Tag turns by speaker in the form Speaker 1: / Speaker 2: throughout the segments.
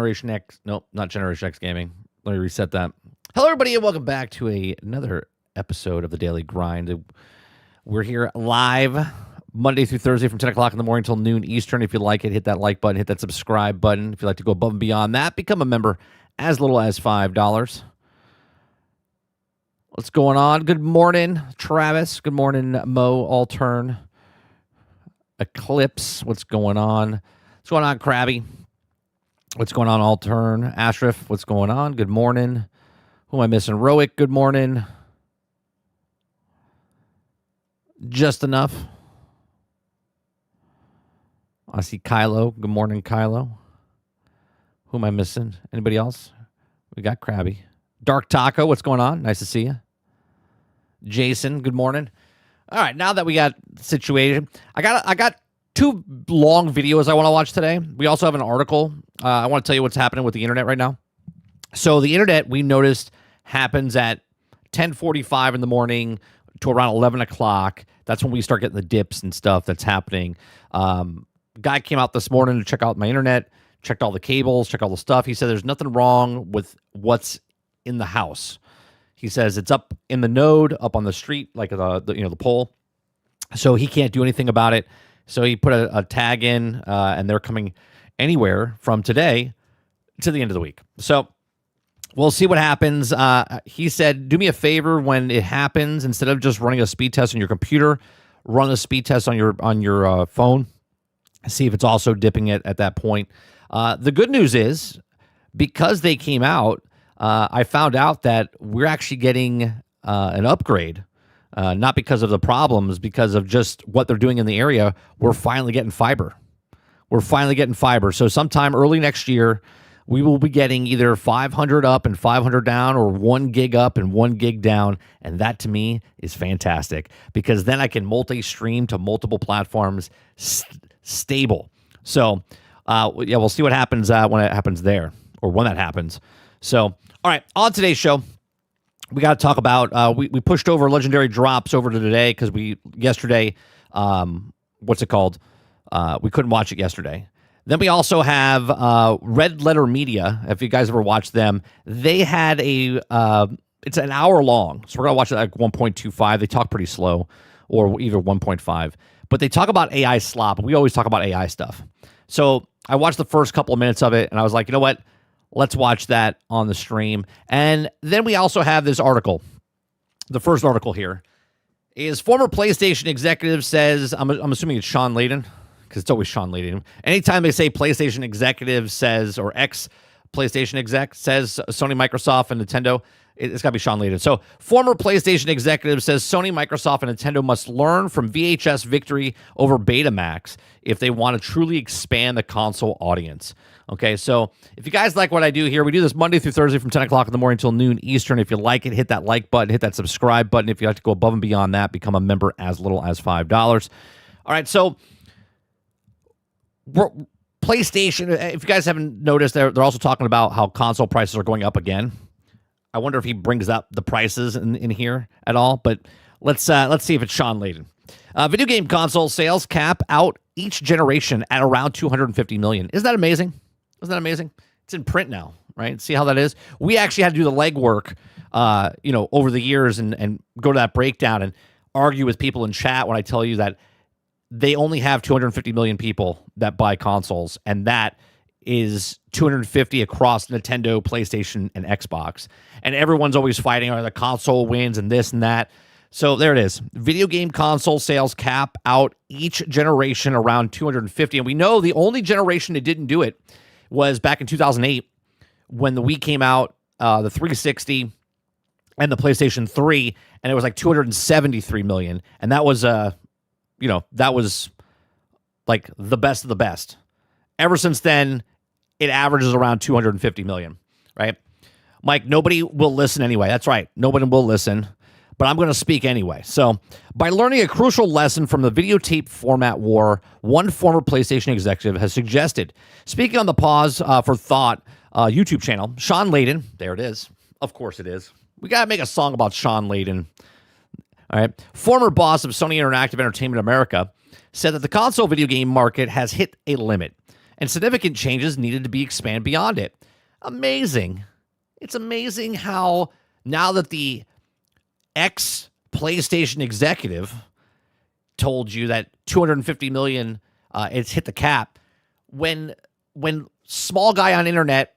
Speaker 1: Generation X. Nope, not Generation X Gaming. Let me reset that. Hello, everybody, and welcome back to another episode of the Daily Grind. We're here live Monday through Thursday from 10 o'clock in the morning till noon Eastern. If you like it, hit that like button, hit that subscribe button. If you'd like to go above and beyond that, become a member as little as $5. What's going on? Good morning, Travis. Good morning, Mo Altern. Eclipse. What's going on? What's going on, Krabby? What's going on, Altern? Ashraf, what's going on? Good morning. Who am I missing? Roic, good morning. Just enough. I see Kylo. Good morning, Kylo. Who am I missing? Anybody else? We got Krabby. Dark Taco, what's going on? Nice to see you. Jason, good morning. All right, now that we got situated, I got two long videos I want to watch today. We also have an article. I want to tell you what's happening with the internet right now. So the internet, we noticed, happens at 10:45 in the morning to around 11 o'clock. That's when we start getting the dips and stuff that's happening. Guy came out this morning to check out my internet, checked all the cables, checked all the stuff. He said there's nothing wrong with what's in the house. He says it's up in the node, up on the street, like the pole. So he can't do anything about it. So he put a tag in, and they're coming anywhere from today to the end of the week. So we'll see what happens. He said, do me a favor when it happens, instead of just running a speed test on your computer, run a speed test on your phone. See if it's also dipping it at that point. The good news is, because they came out, I found out that we're actually getting an upgrade. Not because of the problems, because of just what they're doing in the area. We're finally getting fiber. So sometime early next year, we will be getting either 500 up and 500 down, or 1 gig up and 1 gig down. And that, to me, is fantastic, because then I can multi-stream to multiple platforms stable. So, we'll see what happens when it happens there, or when that happens. So, all right, on today's show, we got to talk about, we pushed over legendary drops over to today because yesterday, what's it called? We couldn't watch it yesterday. Then we also have Red Letter Media. If you guys ever watched them, they had it's an hour long. So we're going to watch it at 1.25. They talk pretty slow, or either 1.5. But they talk about AI slop. We always talk about AI stuff. So I watched the first couple of minutes of it, and I was like, you know what? Let's watch that on the stream. And then we also have this article. The first article here is former PlayStation executive says, I'm assuming it's Sean Layden, because it's always Sean Layden. Anytime they say PlayStation executive says, or ex-PlayStation exec says Sony, Microsoft, and Nintendo, it's got to be Sean Layden. So former PlayStation executive says Sony, Microsoft, and Nintendo must learn from VHS victory over Betamax if they want to truly expand the console audience. Okay, so if you guys like what I do here, we do this Monday through Thursday from 10 o'clock in the morning until noon Eastern. If you like it, hit that like button, hit that subscribe button. If you'd like to go above and beyond that, become a member as little as $5. All right, so PlayStation, if you guys haven't noticed, they're also talking about how console prices are going up again. I wonder if he brings up the prices in here at all, but let's see if it's Sean Layden. Video game console sales cap out each generation at around 250 million. Isn't that amazing? It's in print now, right? See how that is? We actually had to do the legwork, over the years and go to that breakdown and argue with people in chat when I tell you that they only have 250 million people that buy consoles, and that is 250 across Nintendo, PlayStation, and Xbox. And everyone's always fighting, the console wins and this and that. So there it is. Video game console sales cap out each generation around 250. And we know the only generation that didn't do it was back in 2008 when the Wii came out, the 360 and the PlayStation 3, and it was like 273 million. And that was, that was like the best of the best. Ever since then, it averages around 250 million, right? Mike, nobody will listen anyway. That's right. Nobody will listen, but I'm going to speak anyway. So by learning a crucial lesson from the videotape format war, one former PlayStation executive has suggested, speaking on the Pause for Thought YouTube channel, Sean Layden, there it is. Of course it is. We got to make a song about Sean Layden. All right. Former boss of Sony Interactive Entertainment America said that the console video game market has hit a limit and significant changes needed to be expanded beyond it. Amazing. It's amazing how now that the ex-PlayStation executive told you that 250 million, it's hit the cap, when small guy on internet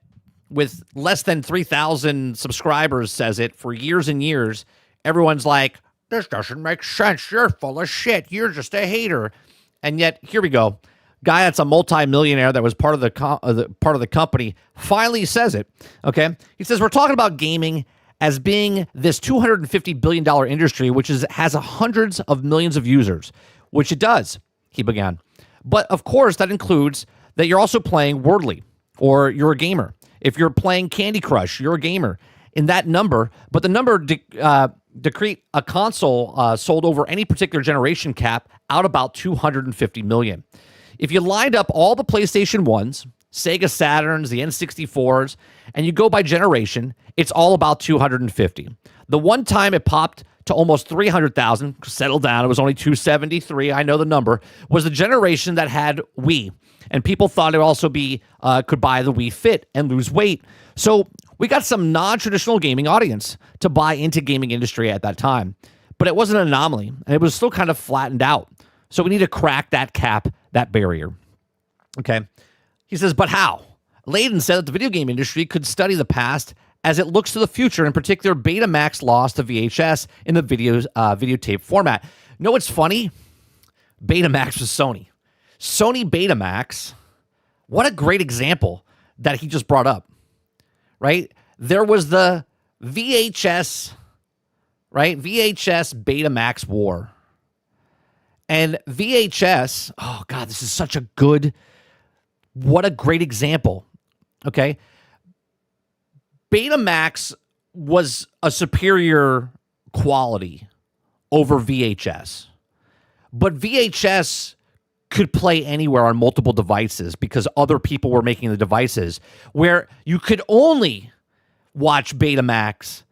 Speaker 1: with less than 3,000 subscribers says it for years and years, everyone's like, this doesn't make sense. You're full of shit. You're just a hater. And yet, here we go. Guy that's a multimillionaire that was part of the company finally says it. Okay, he says we're talking about gaming as being this $250 billion industry, which has hundreds of millions of users, which it does. He began, but of course that includes that you're also playing Wordly or you're a gamer. If you're playing Candy Crush, you're a gamer in that number. But the number decrete a console sold over any particular generation cap out about 250 million. If you lined up all the PlayStation 1s, Sega Saturns, the N64s, and you go by generation, it's all about 250. The one time it popped to almost 300,000, settled down, it was only 273, I know the number, was the generation that had Wii. And people thought it also could buy the Wii Fit and lose weight. So we got some non-traditional gaming audience to buy into gaming industry at that time. But it wasn't an anomaly, and it was still kind of flattened out. So we need to crack that cap, that barrier. Okay. He says, but how? Layden said that the video game industry could study the past as it looks to the future, in particular, Betamax lost to VHS in the videotape format. You know what's funny? Betamax was Sony. Sony Betamax, what a great example that he just brought up, right? There was the VHS, right? VHS Betamax war. And VHS, oh God, this is such a good, what a great example, okay? Betamax was a superior quality over VHS, but VHS could play anywhere on multiple devices because other people were making the devices, where you could only watch Betamax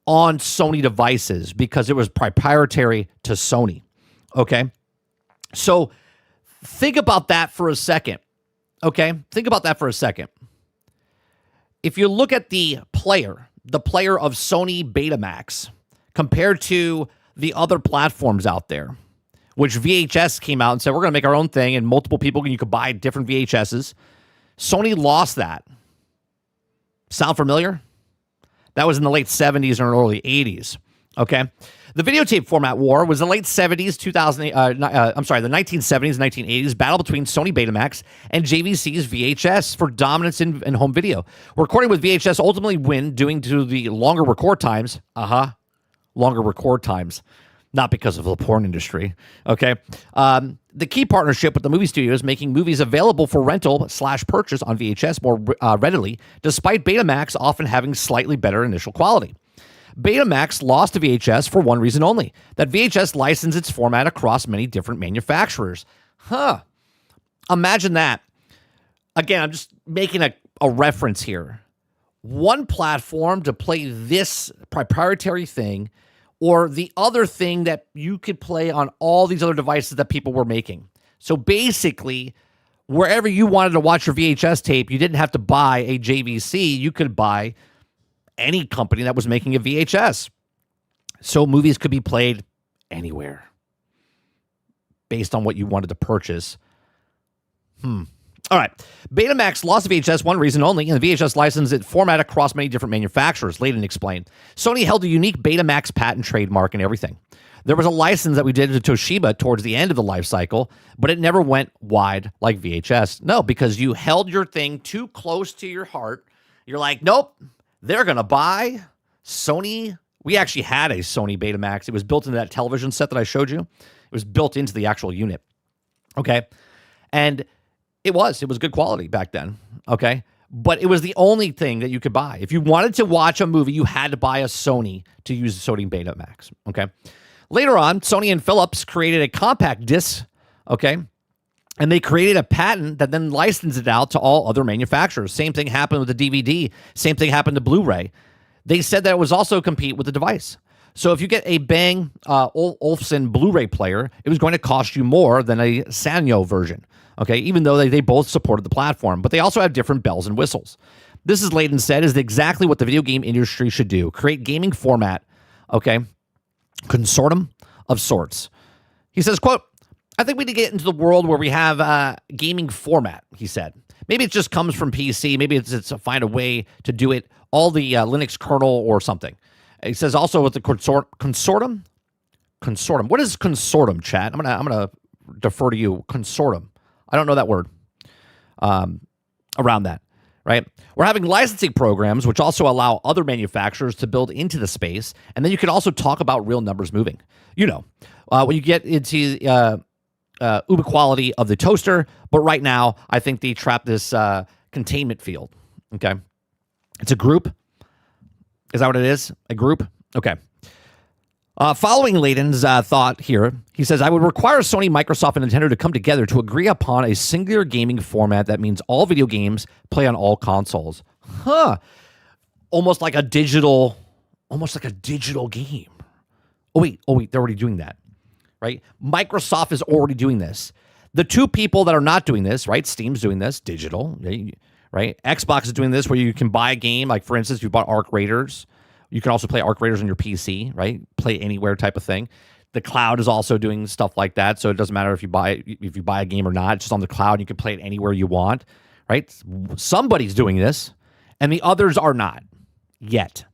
Speaker 1: on Sony devices because it was proprietary to Sony. Okay? So think about that for a second. Okay? Think about that for a second. If you look at the player of Sony Betamax compared to the other platforms out there, which VHS came out and said, we're going to make our own thing, and multiple people, you could buy different VHSs. Sony lost that. Sound familiar? That was in the late 70s or early 80s. Okay? The videotape format war was the late 70s, the 1970s, 1980s battle between Sony Betamax and JVC's VHS for dominance in home video. Recording with VHS ultimately win due to the longer record times. Longer record times. Not because of the porn industry, okay? The key partnership with the movie studios making movies available for rental/purchase on VHS more readily, despite Betamax often having slightly better initial quality. Betamax lost to VHS for one reason only, that VHS licensed its format across many different manufacturers. Imagine that. Again, I'm just making a reference here. One platform to play this proprietary thing, or the other thing that you could play on all these other devices that people were making. So basically, wherever you wanted to watch your VHS tape, you didn't have to buy a JVC. You could buy any company that was making a VHS. So movies could be played anywhere based on what you wanted to purchase. All right. Betamax lost the VHS one reason only, and the VHS licensed its format across many different manufacturers. Layden explained. Sony held a unique Betamax patent trademark and everything. There was a license that we did to Toshiba towards the end of the life cycle, but it never went wide like VHS. No, because you held your thing too close to your heart. You're like, nope, they're going to buy Sony. We actually had a Sony Betamax. It was built into that television set that I showed you. It was built into the actual unit. Okay. And it was good quality back then, okay? But it was the only thing that you could buy. If you wanted to watch a movie, you had to buy a Sony to use the Sony Betamax, okay? Later on, Sony and Philips created a compact disc, okay? And they created a patent that then licensed it out to all other manufacturers. Same thing happened with the DVD. Same thing happened to Blu-ray. They said that it was also compete with the device. So if you get a Bang Olufsen Blu-ray player, it was going to cost you more than a Sanyo version. Okay, even though they both supported the platform, but they also have different bells and whistles. This, as Layden said, is exactly what the video game industry should do. Create gaming format, okay, consortium of sorts. He says, quote, I think we need to get into the world where we have gaming format, he said. Maybe it just comes from PC. Maybe it's find a way to do it, all the Linux kernel or something. He says also with the consortium. What is consortium, chat? I'm gonna defer to you. Consortium. I don't know that word. Around that, right? We're having licensing programs which also allow other manufacturers to build into the space, and then you can also talk about real numbers moving. You know, when you get into ubiquality of the toaster, but right now I think they trap this containment field. Okay, it's a group. Is that what it is? A group? Okay. Following Layden's thought here, he says, I would require Sony, Microsoft, and Nintendo to come together to agree upon a singular gaming format that means all video games play on all consoles. Almost like a digital game. Oh, wait, they're already doing that, right? Microsoft is already doing this. The two people that are not doing this, right? Steam's doing this, digital, right? Xbox is doing this where you can buy a game, like, for instance, if you bought Arc Raiders, you can also play Arc Raiders on your PC, right? Play anywhere type of thing. The cloud is also doing stuff like that, so it doesn't matter if you buy a game or not. It's just on the cloud. You can play it anywhere you want, right? Somebody's doing this, and the others are not yet.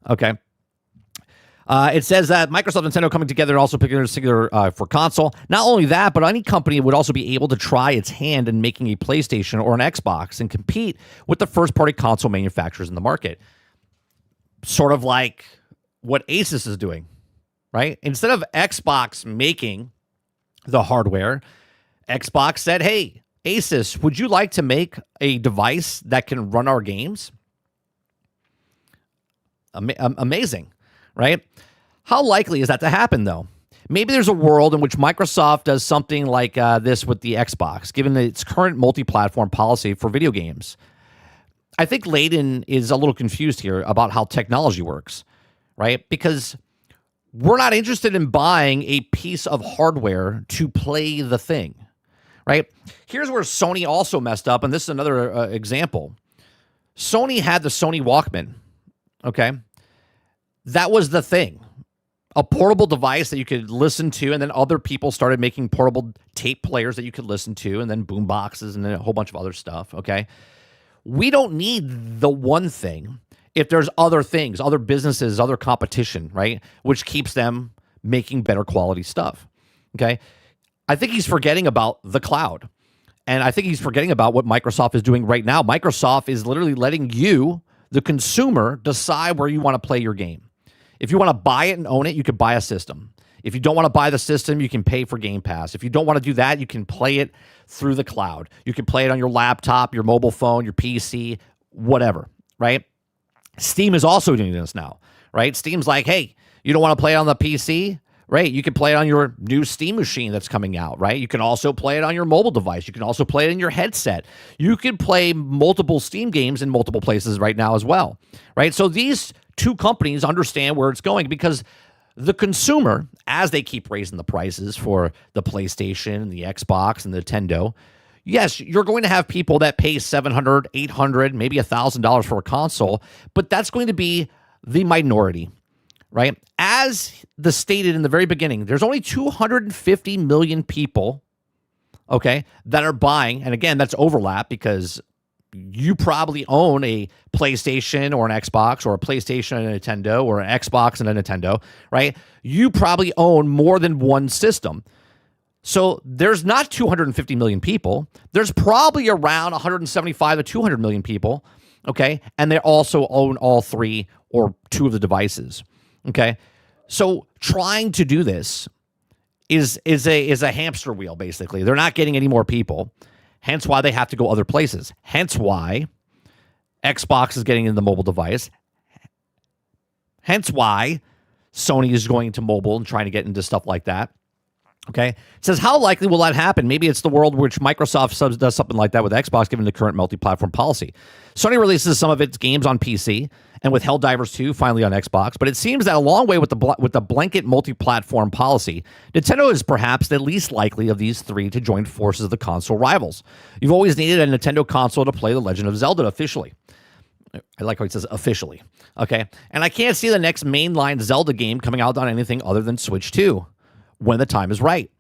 Speaker 1: Okay. It says that Microsoft and Nintendo coming together and also picking a singular for console. Not only that, but any company would also be able to try its hand in making a PlayStation or an Xbox and compete with the first-party console manufacturers in the market. Sort of like what Asus is doing, right? Instead of Xbox making the hardware, Xbox said, hey, Asus, would you like to make a device that can run our games? Amazing, right? How likely is that to happen, though? Maybe there's a world in which Microsoft does something like this with the Xbox, given its current multi-platform policy for video games. I think Layden is a little confused here about how technology works, right? Because we're not interested in buying a piece of hardware to play the thing, right? Here's where Sony also messed up, and this is another example. Sony had the Sony Walkman, okay? That was the thing. A portable device that you could listen to, and then other people started making portable tape players that you could listen to, and then boom boxes, and then a whole bunch of other stuff, okay? We don't need the one thing if there's other things, other businesses, other competition, right? Which keeps them making better quality stuff, okay? I think he's forgetting about the cloud. And I think he's forgetting about what Microsoft is doing right now. Microsoft is literally letting you, the consumer, decide where you want to play your game. If you want to buy it and own it, you can buy a system. If you don't want to buy the system, you can pay for Game Pass. If you don't want to do that, you can play it through the cloud. You can play it on your laptop, your mobile phone, your PC, whatever, right? Steam is also doing this now, right? Steam's like, hey, you don't want to play it on the PC? Right? You can play it on your new Steam machine that's coming out, right? You can also play it on your mobile device. You can also play it in your headset. You can play multiple Steam games in multiple places right now as well, right? So these two companies understand where it's going because the consumer, as they keep raising the prices for the PlayStation and the Xbox and the Nintendo, yes, you're going to have people that pay $700, $800, maybe $1,000 for a console, but that's going to be the minority, right? As the stated in the very beginning, there's only 250 million people, okay, that are buying, and again, that's overlap because you probably own a PlayStation or an Xbox or a PlayStation and a Nintendo or an Xbox and a Nintendo, right? You probably own more than one system. So there's not 250 million people. There's probably around 175 to 200 million people, okay? And they also own all three or two of the devices, okay? So trying to do this is a hamster wheel, basically. They're not getting any more people. Hence why they have to go other places. Hence why Xbox is getting in the mobile device. Hence why Sony is going to mobile and trying to get into stuff like that. Okay. It says, how likely will that happen? Maybe it's the world which Microsoft does something like that with Xbox, given the current multi-platform policy. Sony releases some of its games on PC and with Helldivers 2 finally on Xbox. But it seems that along way with the blanket multi-platform policy, Nintendo is perhaps the least likely of these three to join forces of the console rivals. You've always needed a Nintendo console to play The Legend of Zelda officially. I like how it says officially. Okay. And I can't see the next mainline Zelda game coming out on anything other than Switch 2 when the time is right.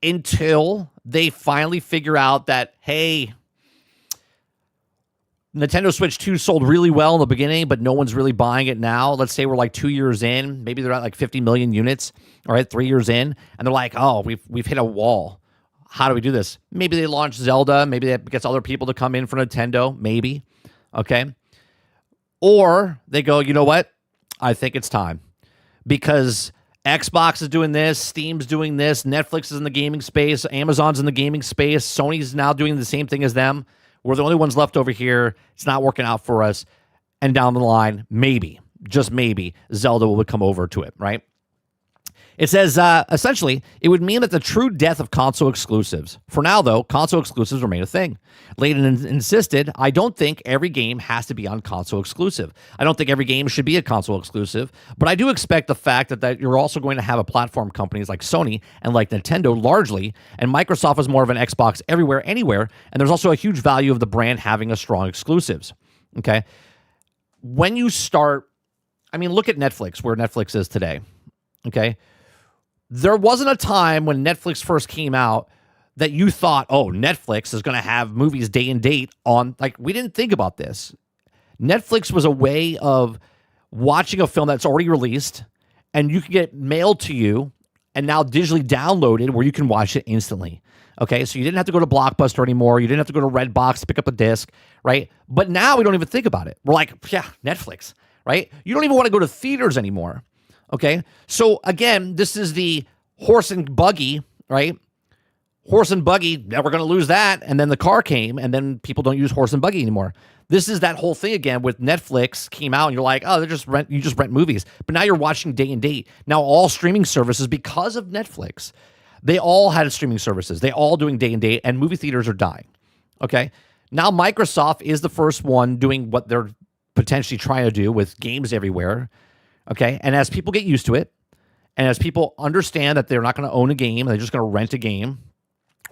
Speaker 1: Until they finally figure out that, hey, Nintendo Switch 2 sold really well in the beginning, but no one's really buying it now. Let's say we're like 2 years in. Maybe they're at like 50 million units, all right, 3 years in. And they're like, oh, we've hit a wall. How do we do this? Maybe they launch Zelda. Maybe that gets other people to come in for Nintendo. Maybe. Okay. Or they go, you know what? I think it's time. Because Xbox is doing this, Steam's doing this, Netflix is in the gaming space, Amazon's in the gaming space, Sony's now doing the same thing as them. We're the only ones left over here. It's not working out for us. And down the line, maybe, just maybe, Zelda will come over to it, right? It says, essentially, it would mean that the true death of console exclusives. For now, though, console exclusives remain a thing. Layden insisted, I don't think every game has to be on console exclusive. I don't think every game should be a console exclusive, but I do expect the fact that you're also going to have a platform companies like Sony and like Nintendo largely, and Microsoft is more of an Xbox everywhere, anywhere, and there's also a huge value of the brand having a strong exclusives, okay? When you start, I mean, look at Netflix, where Netflix is today, okay? There wasn't a time when Netflix first came out that you thought, oh, Netflix is going to have movies day and date on. Like, we didn't think about this. Netflix was a way of watching a film that's already released and you can get mailed to you and now digitally downloaded where you can watch it instantly. Okay, so you didn't have to go to Blockbuster anymore. You didn't have to go to Redbox to pick up a disc, right? But now we don't even think about it. We're like, yeah, Netflix, right? You don't even want to go to theaters anymore. Okay, so again, this is the horse and buggy, right? Horse and buggy, never going to lose that. And then the car came, and then people don't use horse and buggy anymore. This is that whole thing again with Netflix came out, and you're like, oh, you just rent movies. But now you're watching day and date. Now all streaming services, because of Netflix, they all had streaming services. They all doing day and date, and movie theaters are dying. Okay, now Microsoft is the first one doing what they're potentially trying to do with games everywhere. Okay, and as people get used to it, and as people understand that they're not going to own a game, they're just going to rent a game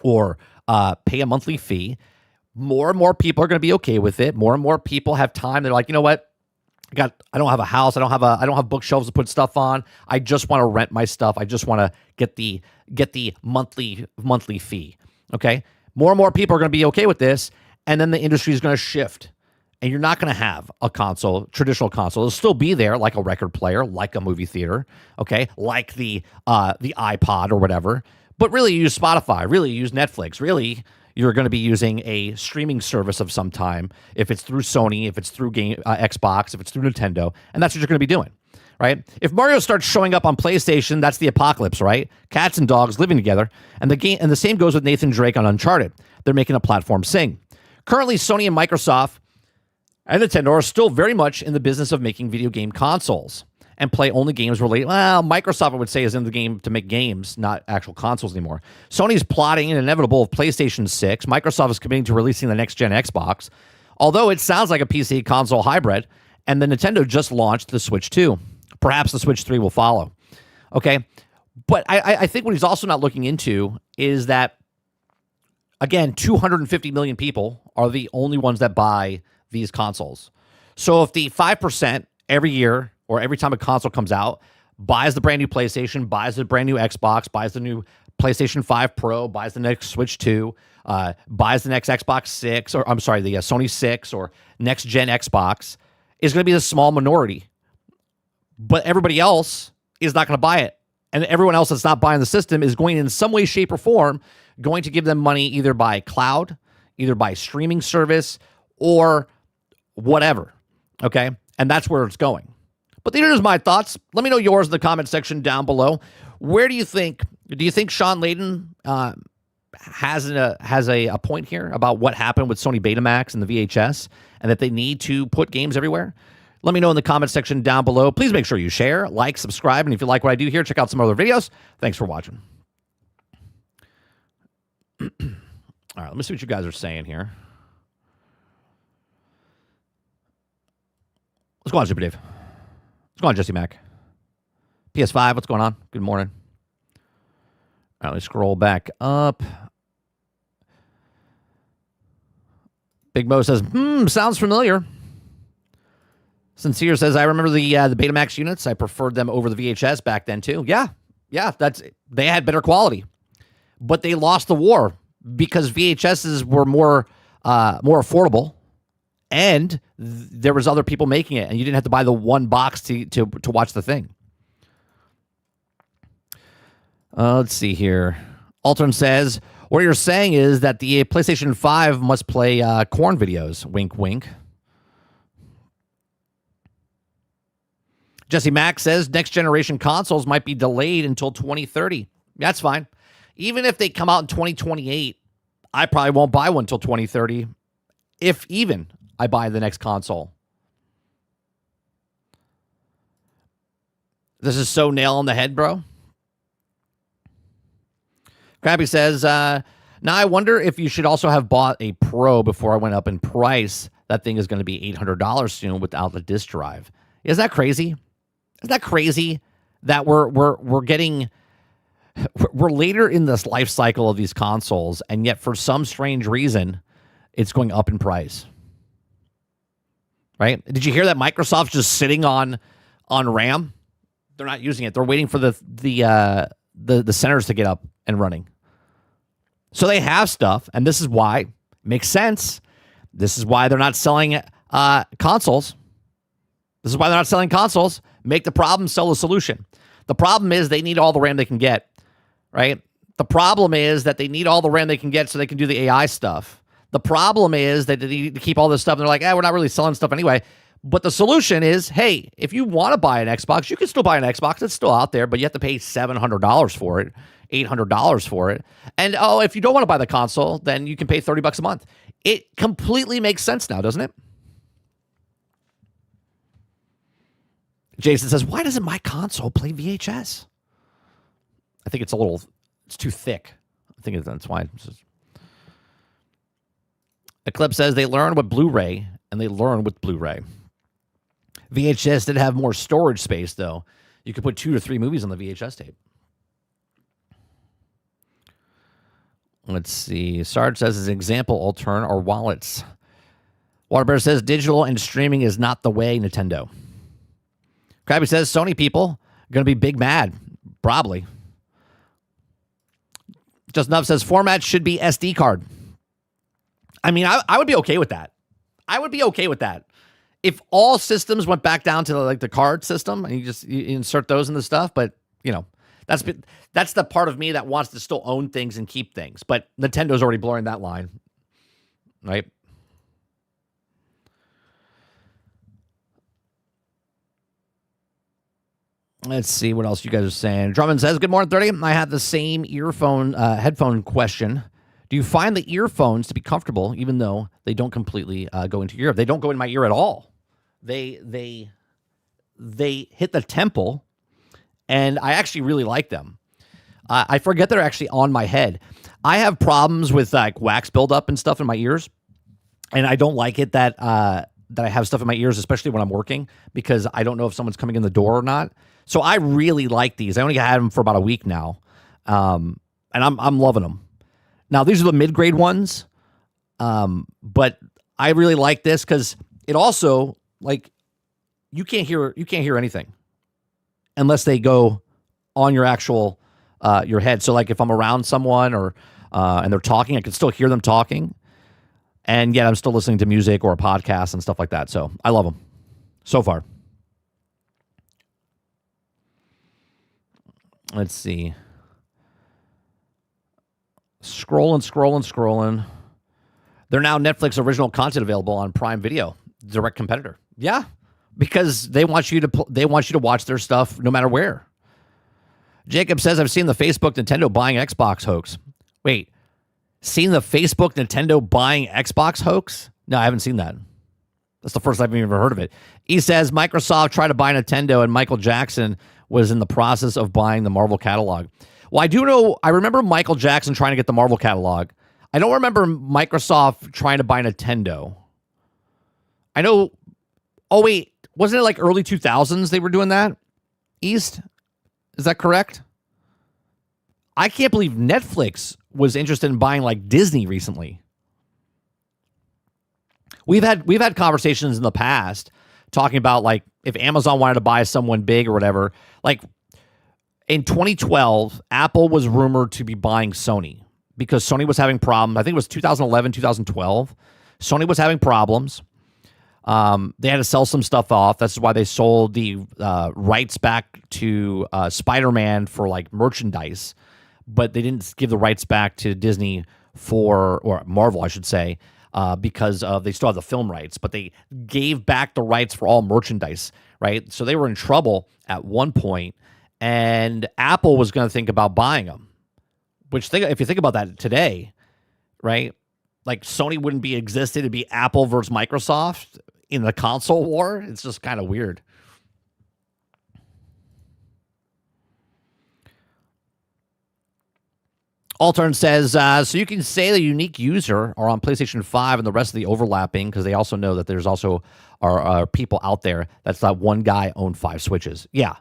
Speaker 1: or pay a monthly fee, more and more people are going to be okay with it. More and more people have time. They're like, you know what? I don't have a house. I don't have bookshelves to put stuff on. I just want to rent my stuff. I just want to get the monthly fee. Okay, more and more people are going to be okay with this, and then the industry is going to shift. And you're not going to have a traditional console. It'll still be there, like a record player, like a movie theater, okay, like the iPod or whatever. But really, you use Spotify. Really, you use Netflix. Really, you're going to be using a streaming service of some time. If it's through Sony, if it's through Xbox, if it's through Nintendo, and that's what you're going to be doing, right? If Mario starts showing up on PlayStation, that's the apocalypse, right? Cats and dogs living together, and the same goes with Nathan Drake on Uncharted. They're making a platform sing. Currently, Sony and Microsoft and Nintendo are still very much in the business of making video game consoles and play only games related. Well, Microsoft, I would say, is in the game to make games, not actual consoles anymore. Sony's plotting an inevitable of PlayStation 6. Microsoft is committing to releasing the next-gen Xbox, although it sounds like a PC console hybrid, and the Nintendo just launched the Switch 2. Perhaps the Switch 3 will follow. Okay, but I think what he's also not looking into is that, again, 250 million people are the only ones that buy these consoles. So if the 5% every year or every time a console comes out buys the brand new PlayStation, buys the brand new Xbox, buys the new PlayStation 5 Pro, buys the next Switch 2, buys the next Xbox 6, or I'm sorry, the Sony 6 or next gen Xbox, is going to be the small minority. But everybody else is not going to buy it. And everyone else that's not buying the system is going in some way, shape, or form going to give them money either by cloud, either by streaming service, or whatever, okay? And that's where it's going. But here's my thoughts. Let me know yours in the comment section down below. Where do you think Sean Layden has a point here about what happened with Sony Betamax and the VHS and that they need to put games everywhere? Let me know in the comment section down below. Please make sure you share, like, subscribe, and if you like what I do here, check out some other videos. Thanks for watching. All right, let me see what you guys are saying here. going on, Super Dave? What's going on, Jesse Mack? PS5, what's going on? Good morning. All right, let's scroll back up. Big Mo says, sounds familiar. Sincere says, I remember the Betamax units. I preferred them over the VHS back then, too. Yeah, they had better quality. But they lost the war because VHSs were more affordable, and there was other people making it, and you didn't have to buy the one box to watch the thing. Let's see here. Altern says, what you're saying is that the PlayStation 5 must play corn videos. Wink, wink. Jesse Mack says next generation consoles might be delayed until 2030. That's fine. Even if they come out in 2028, I probably won't buy one until 2030, if even I buy the next console. This is so nail on the head, bro. Krabby says, now I wonder if you should also have bought a Pro before I went up in price. That thing is going to be $800 soon without the disk drive. Isn't that crazy? Isn't that crazy that we're getting... We're later in this life cycle of these consoles, and yet for some strange reason, it's going up in price. Right? Did you hear that Microsoft's just sitting on RAM? They're not using it. They're waiting for the centers to get up and running. So they have stuff, and this is why makes sense. This is why they're not selling consoles. This is why they're not selling consoles. Make the problem, sell the solution. The problem is they need all the RAM they can get. Right? The problem is that they need all the RAM they can get so they can do the AI stuff. The problem is that they need to keep all this stuff, and they're like, we're not really selling stuff anyway. But the solution is, hey, if you want to buy an Xbox, you can still buy an Xbox. It's still out there, but you have to pay $700 for it, $800 for it. And, if you don't want to buy the console, then you can pay $30 a month. It completely makes sense now, doesn't it? Jason says, why doesn't my console play VHS? I think it's too thick. I think that's why. Eclipse says they learn with Blu-ray, and they learn with Blu-ray. VHS did have more storage space, though. You could put 2 to 3 movies on the VHS tape. Let's see. Sarge says, as an example, Altern are wallets. Waterbear says, digital and streaming is not the way, Nintendo. Krabby says, Sony people are going to be big mad. Probably. Just Nuff says, format should be SD card. I mean, I would be okay with that. I would be okay with that. If all systems went back down to like the card system and you insert those in the stuff, but that's the part of me that wants to still own things and keep things. But Nintendo's already blurring that line, right? Let's see what else you guys are saying. Drummond says, good morning, 30. I have the same headphone question. Do you find the earphones to be comfortable, even though they don't completely go into your ear? They don't go in my ear at all. They hit the temple, and I actually really like them. I forget they're actually on my head. I have problems with like wax buildup and stuff in my ears, and I don't like it that I have stuff in my ears, especially when I'm working, because I don't know if someone's coming in the door or not. So I really like these. I only had them for about a week now, and I'm loving them. Now these are the mid-grade ones, but I really like this because it also like you can't hear anything unless they go on your actual your head. So like if I'm around someone or and they're talking, I can still hear them talking, and yet I'm still listening to music or a podcast and stuff like that. So I love them so far. Let's see. Scrolling. They're now Netflix original content available on Prime Video, direct competitor. Yeah, because they want you to watch their stuff no matter where. Jacob says, I've seen the Facebook Nintendo buying Xbox hoax. Wait, seen the Facebook Nintendo buying Xbox hoax? No, I haven't seen that. That's the first I've ever heard of it. He says Microsoft tried to buy Nintendo, and Michael Jackson was in the process of buying the Marvel catalog. Well, I remember Michael Jackson trying to get the Marvel catalog. I don't remember Microsoft trying to buy Nintendo. I know. Oh, wait. Wasn't it like early 2000s they were doing that? East? Is that correct? I can't believe Netflix was interested in buying like Disney recently. We've had conversations in the past talking about like if Amazon wanted to buy someone big or whatever. Like in 2012, Apple was rumored to be buying Sony because Sony was having problems. I think it was 2011, 2012. Sony was having problems. They had to sell some stuff off. That's why they sold the rights back to Spider-Man for like merchandise, but they didn't give the rights back to Disney or Marvel, I should say, because of they still have the film rights, but they gave back the rights for all merchandise, right? So they were in trouble at one point, and Apple was going to think about buying them. Which if you think about that today, right? Like Sony wouldn't be existed; it'd be Apple versus Microsoft in the console war. It's just kind of weird. Altern says, so you can say the unique user are on PlayStation 5 and the rest of the overlapping because they also know that there's also are people out there that's that one guy owned 5 Switches. Yeah.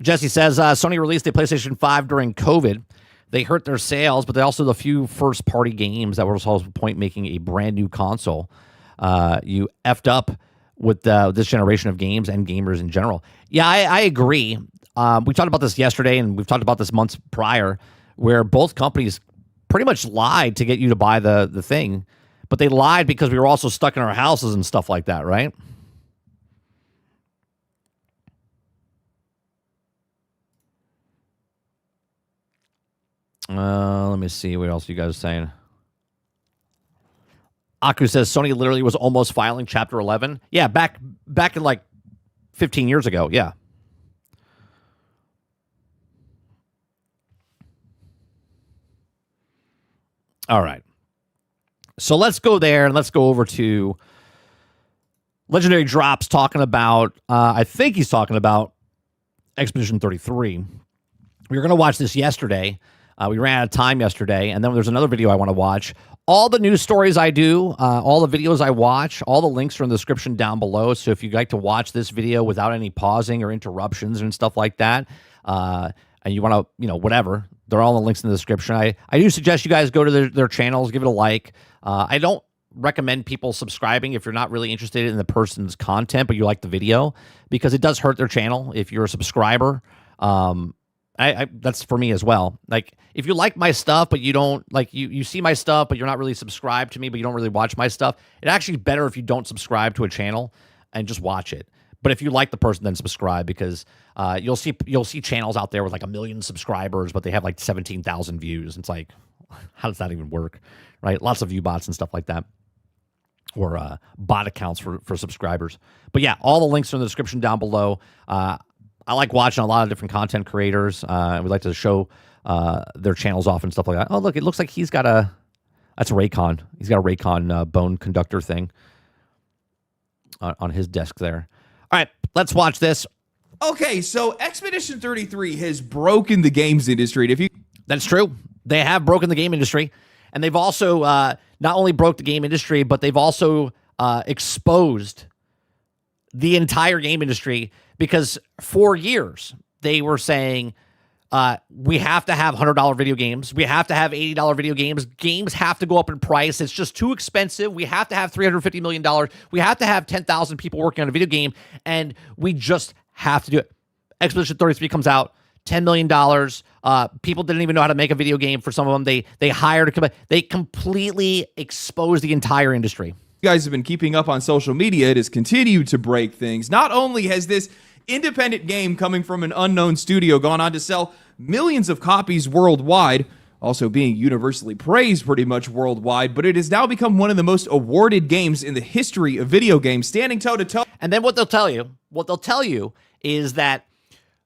Speaker 1: Jesse says, Sony released the PlayStation 5 during COVID. They hurt their sales, but they also the few first-party games that were also the point making a brand new console. You effed up with this generation of games and gamers in general. Yeah, I agree. We talked about this yesterday, and we've talked about this months prior, where both companies pretty much lied to get you to buy the thing, but they lied because we were also stuck in our houses and stuff like that, right? Let me see what else you guys are saying. Aku says Sony literally was almost filing Chapter 11. Yeah, back in like 15 years ago. Yeah. All right. So let's go there and let's go over to Legendary Drops talking about, I think he's talking about Expedition 33. We were going to watch this yesterday. We ran out of time yesterday, and then there's another video I want to watch. All the news stories I do, all the videos I watch, all the links are in the description down below. So if you'd like to watch this video without any pausing or interruptions and stuff like that, and you want to, whatever, they're all in the links in the description. I do suggest you guys go to their channels, give it a like. I don't recommend people subscribing if you're not really interested in the person's content, but you like the video, because it does hurt their channel if you're a subscriber. That's for me as well. Like if you like my stuff, but you don't like you see my stuff, but you're not really subscribed to me, but you don't really watch my stuff. It's actually better if you don't subscribe to a channel and just watch it. But if you like the person, then subscribe, because you'll see channels out there with like 1 million subscribers, but they have like 17,000 views. It's like, how does that even work, right? Lots of view bots and stuff like that, or bot accounts for subscribers. But yeah, all the links are in the description down below. I like watching a lot of different content creators. We like to show their channels off and stuff like that. Oh, look, it looks like that's a Raycon. He's got a Raycon bone conductor thing on his desk there. All right, let's watch this.
Speaker 2: Okay, so Expedition 33 has broken the games industry.
Speaker 1: That's true. They have broken the game industry, and they've also not only broke the game industry, but they've also exposed the entire game industry, because for years they were saying we have to have $100 video games. We have to have $80 video games. Games have to go up in price. It's just too expensive. We have to have $350 million. We have to have 10,000 people working on a video game, and we just have to do it. Expedition 33 comes out, $10 million. People didn't even know how to make a video game for some of them. They hired they completely exposed the entire industry.
Speaker 2: You guys have been keeping up on social media. It has continued to break things. Not only has this independent game coming from an unknown studio gone on to sell millions of copies worldwide, also being universally praised pretty much worldwide, but it has now become one of the most awarded games in the history of video games, standing toe-to-toe.
Speaker 1: And then what they'll tell you is that,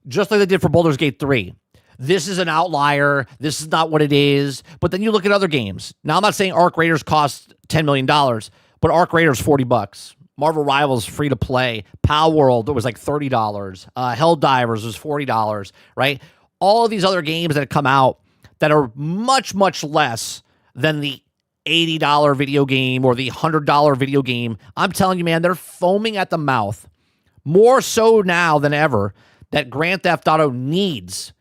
Speaker 1: just like they did for Baldur's Gate 3, this is an outlier, this is not what it is. But then you look at other games. Now, I'm not saying Arc Raiders cost $10 million, but Arc Raiders $40. Marvel Rivals free to play. Pow World, it was like $30. Helldivers was $40, right? All of these other games that have come out that are much, much less than the $80 video game or the $100 video game. I'm telling you, man, they're foaming at the mouth more so now than ever that Grand Theft Auto needs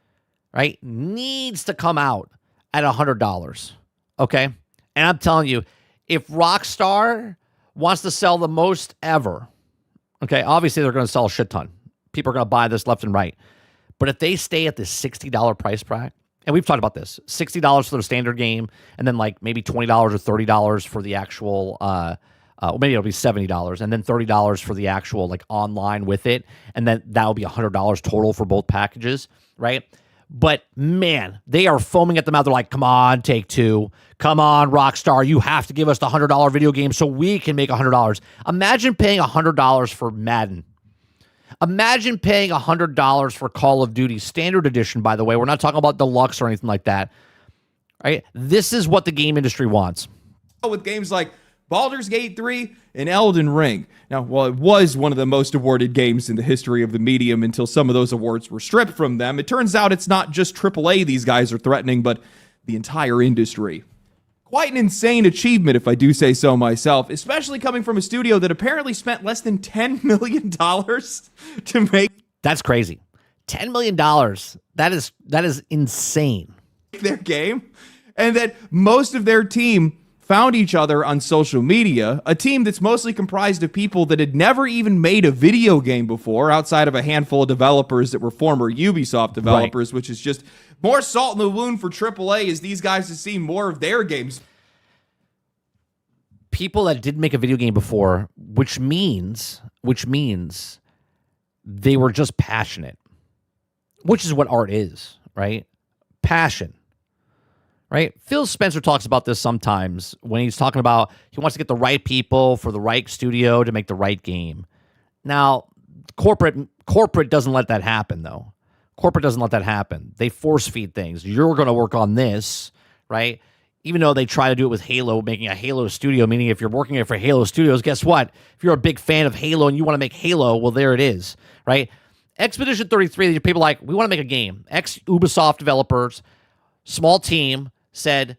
Speaker 1: to come out at $100. Okay. And I'm telling you, if Rockstar wants to sell the most ever, okay, obviously they're going to sell a shit ton. People are going to buy this left and right. But if they stay at the $60 price bracket, and we've talked about this, $60 for the standard game, and then like maybe $20 or $30 for the actual, maybe it'll be $70, and then $30 for the actual like online with it, and then that'll be $100 total for both packages, right? But man, they are foaming at the mouth. They're like, come on, Take-Two. Come on, Rockstar. You have to give us the $100 video game so we can make $100. Imagine paying $100 for Madden. Imagine paying $100 for Call of Duty Standard Edition, by the way. We're not talking about deluxe or anything like that. Right? This is what the game industry wants.
Speaker 2: With games like Baldur's Gate 3 and Elden Ring. Now, while it was one of the most awarded games in the history of the medium until some of those awards were stripped from them, it turns out it's not just AAA these guys are threatening, but the entire industry. Quite an insane achievement, if I do say so myself, especially coming from a studio that apparently spent less than $10 million to make.
Speaker 1: That's crazy. $10 million. That is insane.
Speaker 2: Their game. And that most of their team found each other on social media, a team that's mostly comprised of people that had never even made a video game before, outside of a handful of developers that were former Ubisoft developers, right, which is just more salt in the wound for AAA as these guys have seen more of their games.
Speaker 1: People that didn't make a video game before, which means they were just passionate, which is what art is, right? Passion. Right? Phil Spencer talks about this sometimes when he's talking about he wants to get the right people for the right studio to make the right game. Now, corporate doesn't let that happen, though. Corporate doesn't let that happen. They force feed things. You're going to work on this, right? Even though they try to do it with Halo, making a Halo studio, meaning if you're working for Halo Studios, guess what? If you're a big fan of Halo and you want to make Halo, well, there it is, right? Expedition 33, people like, we want to make a game. Ex-Ubisoft developers, small team, said,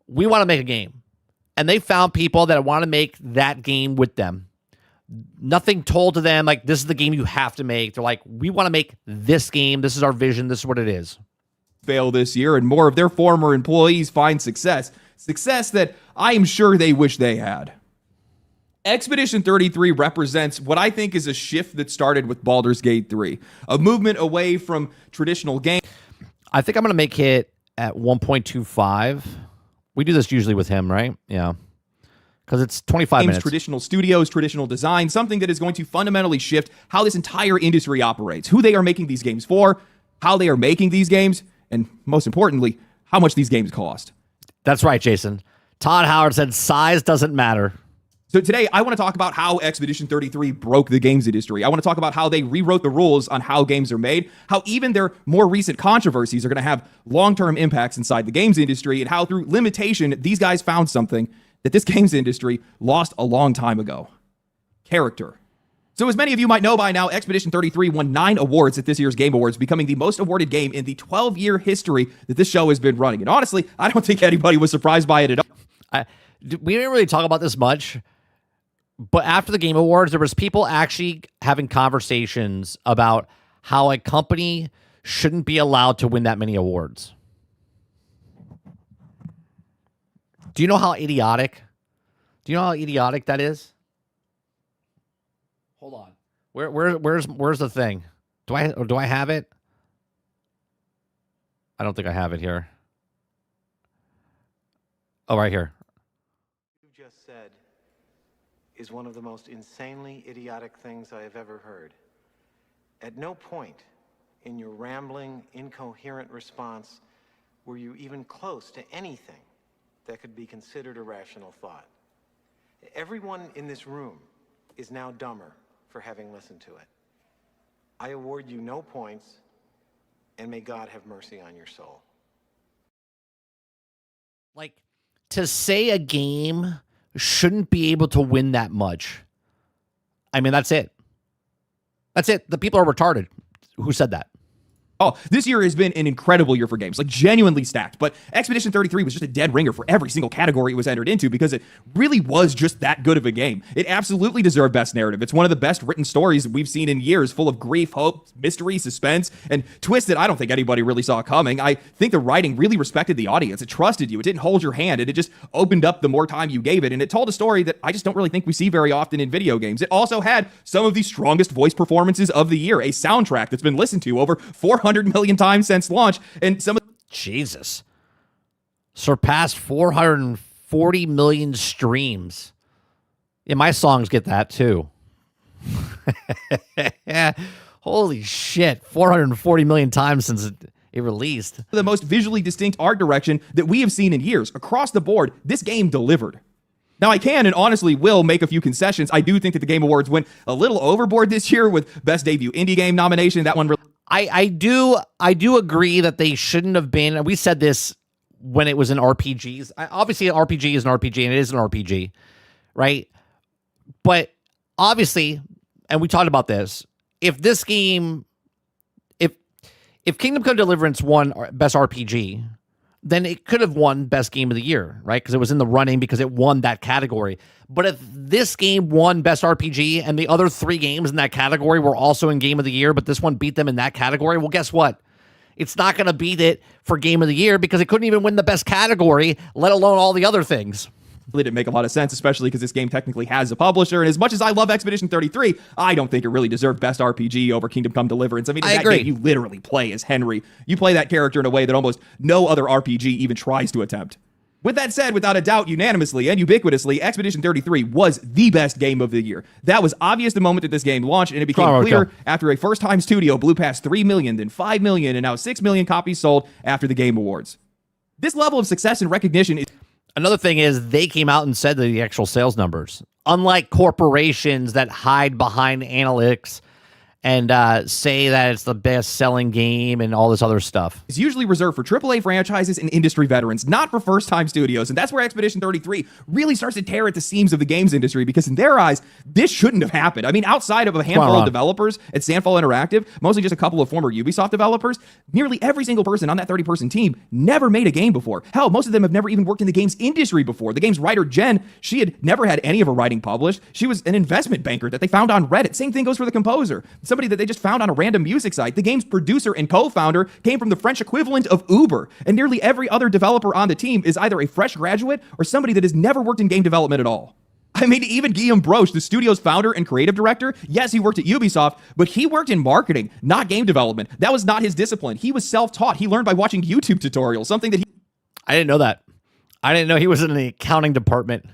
Speaker 1: we want to make a game. And they found people that want to make that game with them. Nothing told to them, like, this is the game you have to make. They're like, we want to make this game. This is our vision. This is what it is.
Speaker 2: Fail this year, and more of their former employees find success. Success that I am sure they wish they had. Expedition 33 represents what I think is a shift that started with Baldur's Gate 3. A movement away from traditional games.
Speaker 1: I think I'm going to make it at 1.25. We do this usually with him, right? Yeah. Because it's 25 minutes.
Speaker 2: Traditional studios, traditional design, something that is going to fundamentally shift how this entire industry operates, who they are making these games for, how they are making these games, and most importantly, how much these games cost.
Speaker 1: That's right, Jason. Todd Howard said size doesn't matter.
Speaker 2: So today, I want to talk about how Expedition 33 broke the games industry. I want to talk about how they rewrote the rules on how games are made, how even their more recent controversies are going to have long-term impacts inside the games industry, and how through limitation, these guys found something that this games industry lost a long time ago. Character. So as many of you might know by now, Expedition 33 won 9 awards at this year's Game Awards, becoming the most awarded game in the 12-year history that this show has been running. And honestly, I don't think anybody was surprised by it at all.
Speaker 1: We didn't really talk about this much. But after the Game Awards, there was people actually having conversations about how a company shouldn't be allowed to win that many awards. Do you know how idiotic? Do you know how idiotic that is? Hold on. Where's the thing? Do I have it? I don't think I have it here. Oh, right here.
Speaker 3: You just said is one of the most insanely idiotic things I have ever heard. At no point in your rambling, incoherent response were you even close to anything that could be considered a rational thought. Everyone in this room is now dumber for having listened to it. I award you no points, and may God have mercy on your soul.
Speaker 1: Like, to say a game shouldn't be able to win that much. I mean, that's it. That's it. The people are retarded who said that.
Speaker 2: Oh, this year has been an incredible year for games, like genuinely stacked. But Expedition 33 was just a dead ringer for every single category it was entered into because it really was just that good of a game. It absolutely deserved Best Narrative. It's one of the best written stories we've seen in years, full of grief, hope, mystery, suspense, and twists that I don't think anybody really saw coming. I think the writing really respected the audience. It trusted you. It didn't hold your hand, and it just opened up the more time you gave it. And it told a story that I just don't really think we see very often in video games. It also had some of the strongest voice performances of the year, a soundtrack that's been listened to over 400 million times since launch, and some of
Speaker 1: Jesus. Surpassed 440 million streams. Yeah, my songs get that too. Holy shit. 440 million times since it released.
Speaker 2: the most visually distinct art direction that we have seen in years. Across the board, this game delivered. Now, I can and honestly will make a few concessions. I do think that the Game Awards went a little overboard this year with Best Debut Indie Game nomination. That one
Speaker 1: I do agree that they shouldn't have been. And we said this when it was in RPGs. Obviously, an RPG is an RPG, and it is an RPG, right? But obviously, and we talked about this, if this game, if Kingdom Come Deliverance won Best RPG, then it could have won Best Game of the Year, right? Because it was in the running because it won that category. But if this game won Best RPG and the other 3 games in that category were also in Game of the Year, but this one beat them in that category, well, guess what? It's not going to beat it for Game of the Year because it couldn't even win the best category, let alone all the other things.
Speaker 2: really didn't make a lot of sense, especially because this game technically has a publisher. And as much as I love Expedition 33, I don't think it really deserved Best RPG over Kingdom Come Deliverance. I mean, in that game, you literally play as Henry. You play that character in a way that almost no other RPG even tries to attempt. With that said, without a doubt, unanimously and ubiquitously, Expedition 33 was the best game of the year. That was obvious the moment that this game launched, and it became clear after a first-time studio blew past 3 million, then 5 million, and now 6 million copies sold after the Game Awards. This level of success and recognition is...
Speaker 1: Another thing is they came out and said the actual sales numbers. Unlike corporations that hide behind analytics and say that it's the best-selling game and all this other stuff.
Speaker 2: It's usually reserved for AAA franchises and industry veterans, not for first-time studios. And that's where Expedition 33 really starts to tear at the seams of the games industry, because in their eyes, this shouldn't have happened. I mean, outside of a handful of developers at Sandfall Interactive, mostly just a couple of former Ubisoft developers, nearly every single person on that 30-person team never made a game before. Hell, most of them have never even worked in the games industry before. The game's writer, Jen, she had never had any of her writing published. She was an investment banker that they found on Reddit. Same thing goes for the composer. Somebody that they just found on a random music site. The game's producer and co-founder came from the French equivalent of Uber, and nearly every other developer on the team is either a fresh graduate or somebody that has never worked in game development at all. I mean, even Guillaume Broche, the studio's founder and creative director, yes, he worked at Ubisoft, but he worked in marketing, not game development. That was not his discipline. He was self-taught. He learned by watching YouTube tutorials, something that he...
Speaker 1: I didn't know that. I didn't know he was in the accounting department.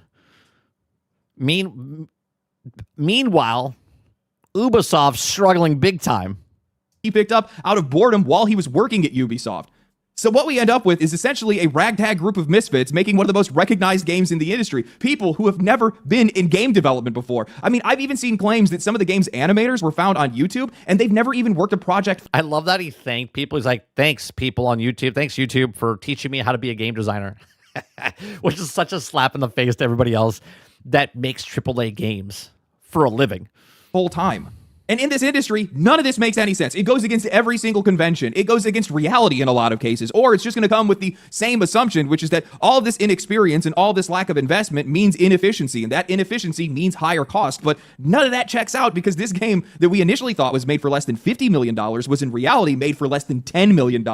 Speaker 1: Meanwhile, Ubisoft's struggling big time.
Speaker 2: He picked up out of boredom while he was working at Ubisoft. So what we end up with is essentially a ragtag group of misfits making one of the most recognized games in the industry. People who have never been in game development before. I mean, I've even seen claims that some of the game's animators were found on YouTube, and they've never even worked a project.
Speaker 1: I love that he thanked people. He's like, thanks, people on YouTube. Thanks, YouTube, for teaching me how to be a game designer. Which is such a slap in the face to everybody else that makes AAA games for a living.
Speaker 2: Full time. And in this industry, none of this makes any sense. It goes against every single convention. It goes against reality in a lot of cases. Or it's just going to come with the same assumption, which is that all of this inexperience and all this lack of investment means inefficiency. And that inefficiency means higher cost. But none of that checks out, because this game that we initially thought was made for less than $50 million was in reality made for less than $10 million.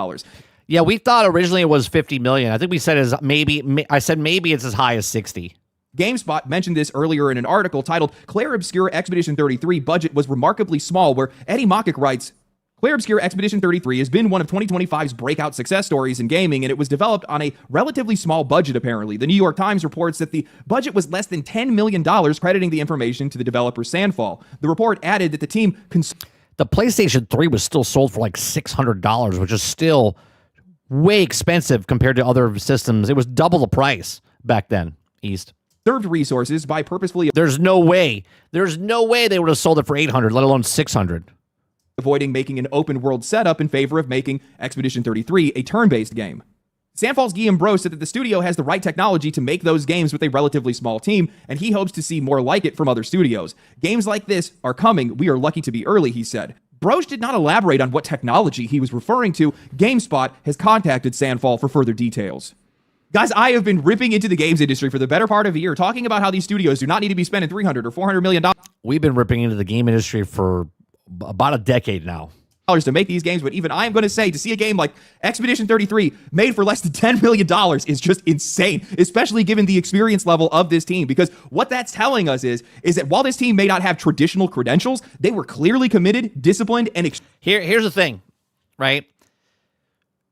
Speaker 1: Yeah, we thought originally it was 50 million. I think we said maybe it's as high as 60.
Speaker 2: GameSpot mentioned this earlier in an article titled Claire Obscure Expedition 33 budget was remarkably small, where Eddie Mockick writes, Claire Obscure Expedition 33 has been one of 2025's breakout success stories in gaming, and it was developed on a relatively small budget, apparently. The New York Times reports that the budget was less than $10 million, crediting the information to the developer Sandfall. The report added that the team...
Speaker 1: The PlayStation 3 was still sold for like $600, which is still way expensive compared to other systems. It was double the price back then, East.
Speaker 2: Served resources by purposefully...
Speaker 1: There's no way they would have sold it for $800, let alone $600.
Speaker 2: Avoiding making an open world setup in favor of making Expedition 33 a turn-based game. Sandfall's Guillaume Broche said that the studio has the right technology to make those games with a relatively small team, and he hopes to see more like it from other studios. Games like this are coming. We are lucky to be early, he said. Broach did not elaborate on what technology he was referring to. GameSpot has contacted Sandfall for further details. Guys, I have been ripping into the games industry for the better part of a year, talking about how these studios do not need to be spending $300 or $400 million.
Speaker 1: We've been ripping into the game industry for about a decade now.
Speaker 2: To make these games, but even I am going to say to see a game like Expedition 33 made for less than $10 million is just insane, especially given the experience level of this team, because what that's telling us is that while this team may not have traditional credentials, they were clearly committed, disciplined, and
Speaker 1: here's the thing, right?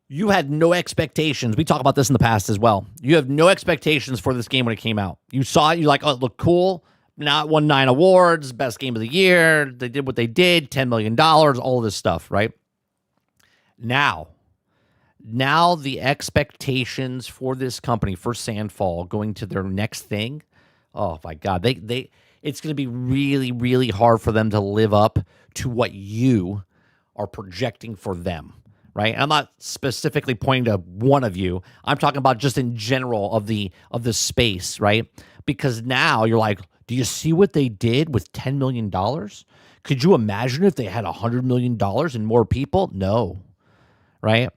Speaker 1: You had no expectations. We talked about this in the past as well. You have no expectations for this game when it came out. You saw it, you're like, oh, it looked cool. Now it won 9 awards, best game of the year. They did what they did, $10 million, all of this stuff, right? Now the expectations for this company, for Sandfall, going to their next thing, oh my God, it's going to be really, really hard for them to live up to what you are projecting for them, right? I'm not specifically pointing to one of you. I'm talking about just in general of the space, right? Because now you're like, do you see what they did with $10 million? Could you imagine if they had $100 million and more people? No, right?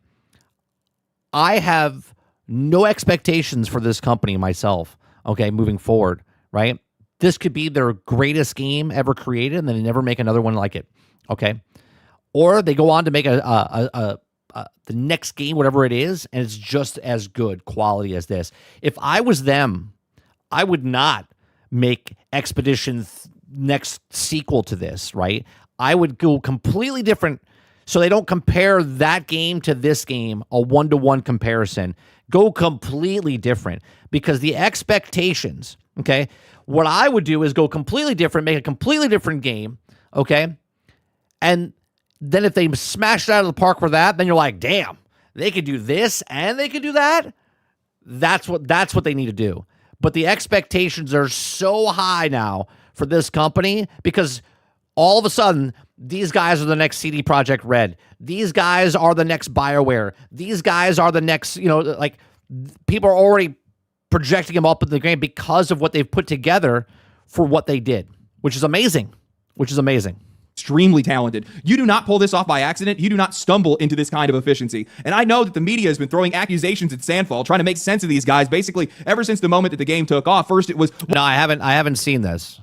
Speaker 1: I have no expectations for this company myself, okay, moving forward, right? This could be their greatest game ever created, and then they never make another one like it, okay? Or they go on to make the next game, whatever it is, and it's just as good quality as this. If I was them, I would not make Expedition next sequel to this, right? I would go completely different, so they don't compare that game to this game, a one-to-one comparison. Go completely different, because the expectations, okay? What I would do is go completely different, make a completely different game, okay? And then if they smash it out of the park for that, then you're like, damn, they could do this and they could do that. That's what they need to do. But the expectations are so high now for this company, because all of a sudden, these guys are the next CD Projekt Red. These guys are the next BioWare. These guys are the next, like, people are already projecting them up in the game because of what they've put together for what they did, which is amazing.
Speaker 2: Extremely talented. You do not pull this off by accident. You do not stumble into this kind of efficiency. And I know that the media has been throwing accusations at Sandfall, trying to make sense of these guys, basically ever since the moment that the game took off. First, it was...
Speaker 1: No, I haven't seen this.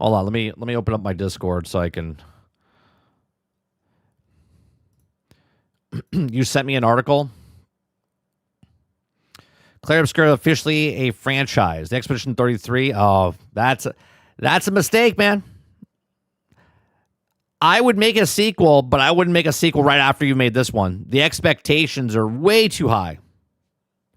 Speaker 1: Hold on, let me open up my Discord so I can... You sent me an article. Claire Obscura officially a franchise. The Expedition 33. Oh, that's a mistake, man. I would make a sequel, but I wouldn't make a sequel right after you made this one. The expectations are way too high.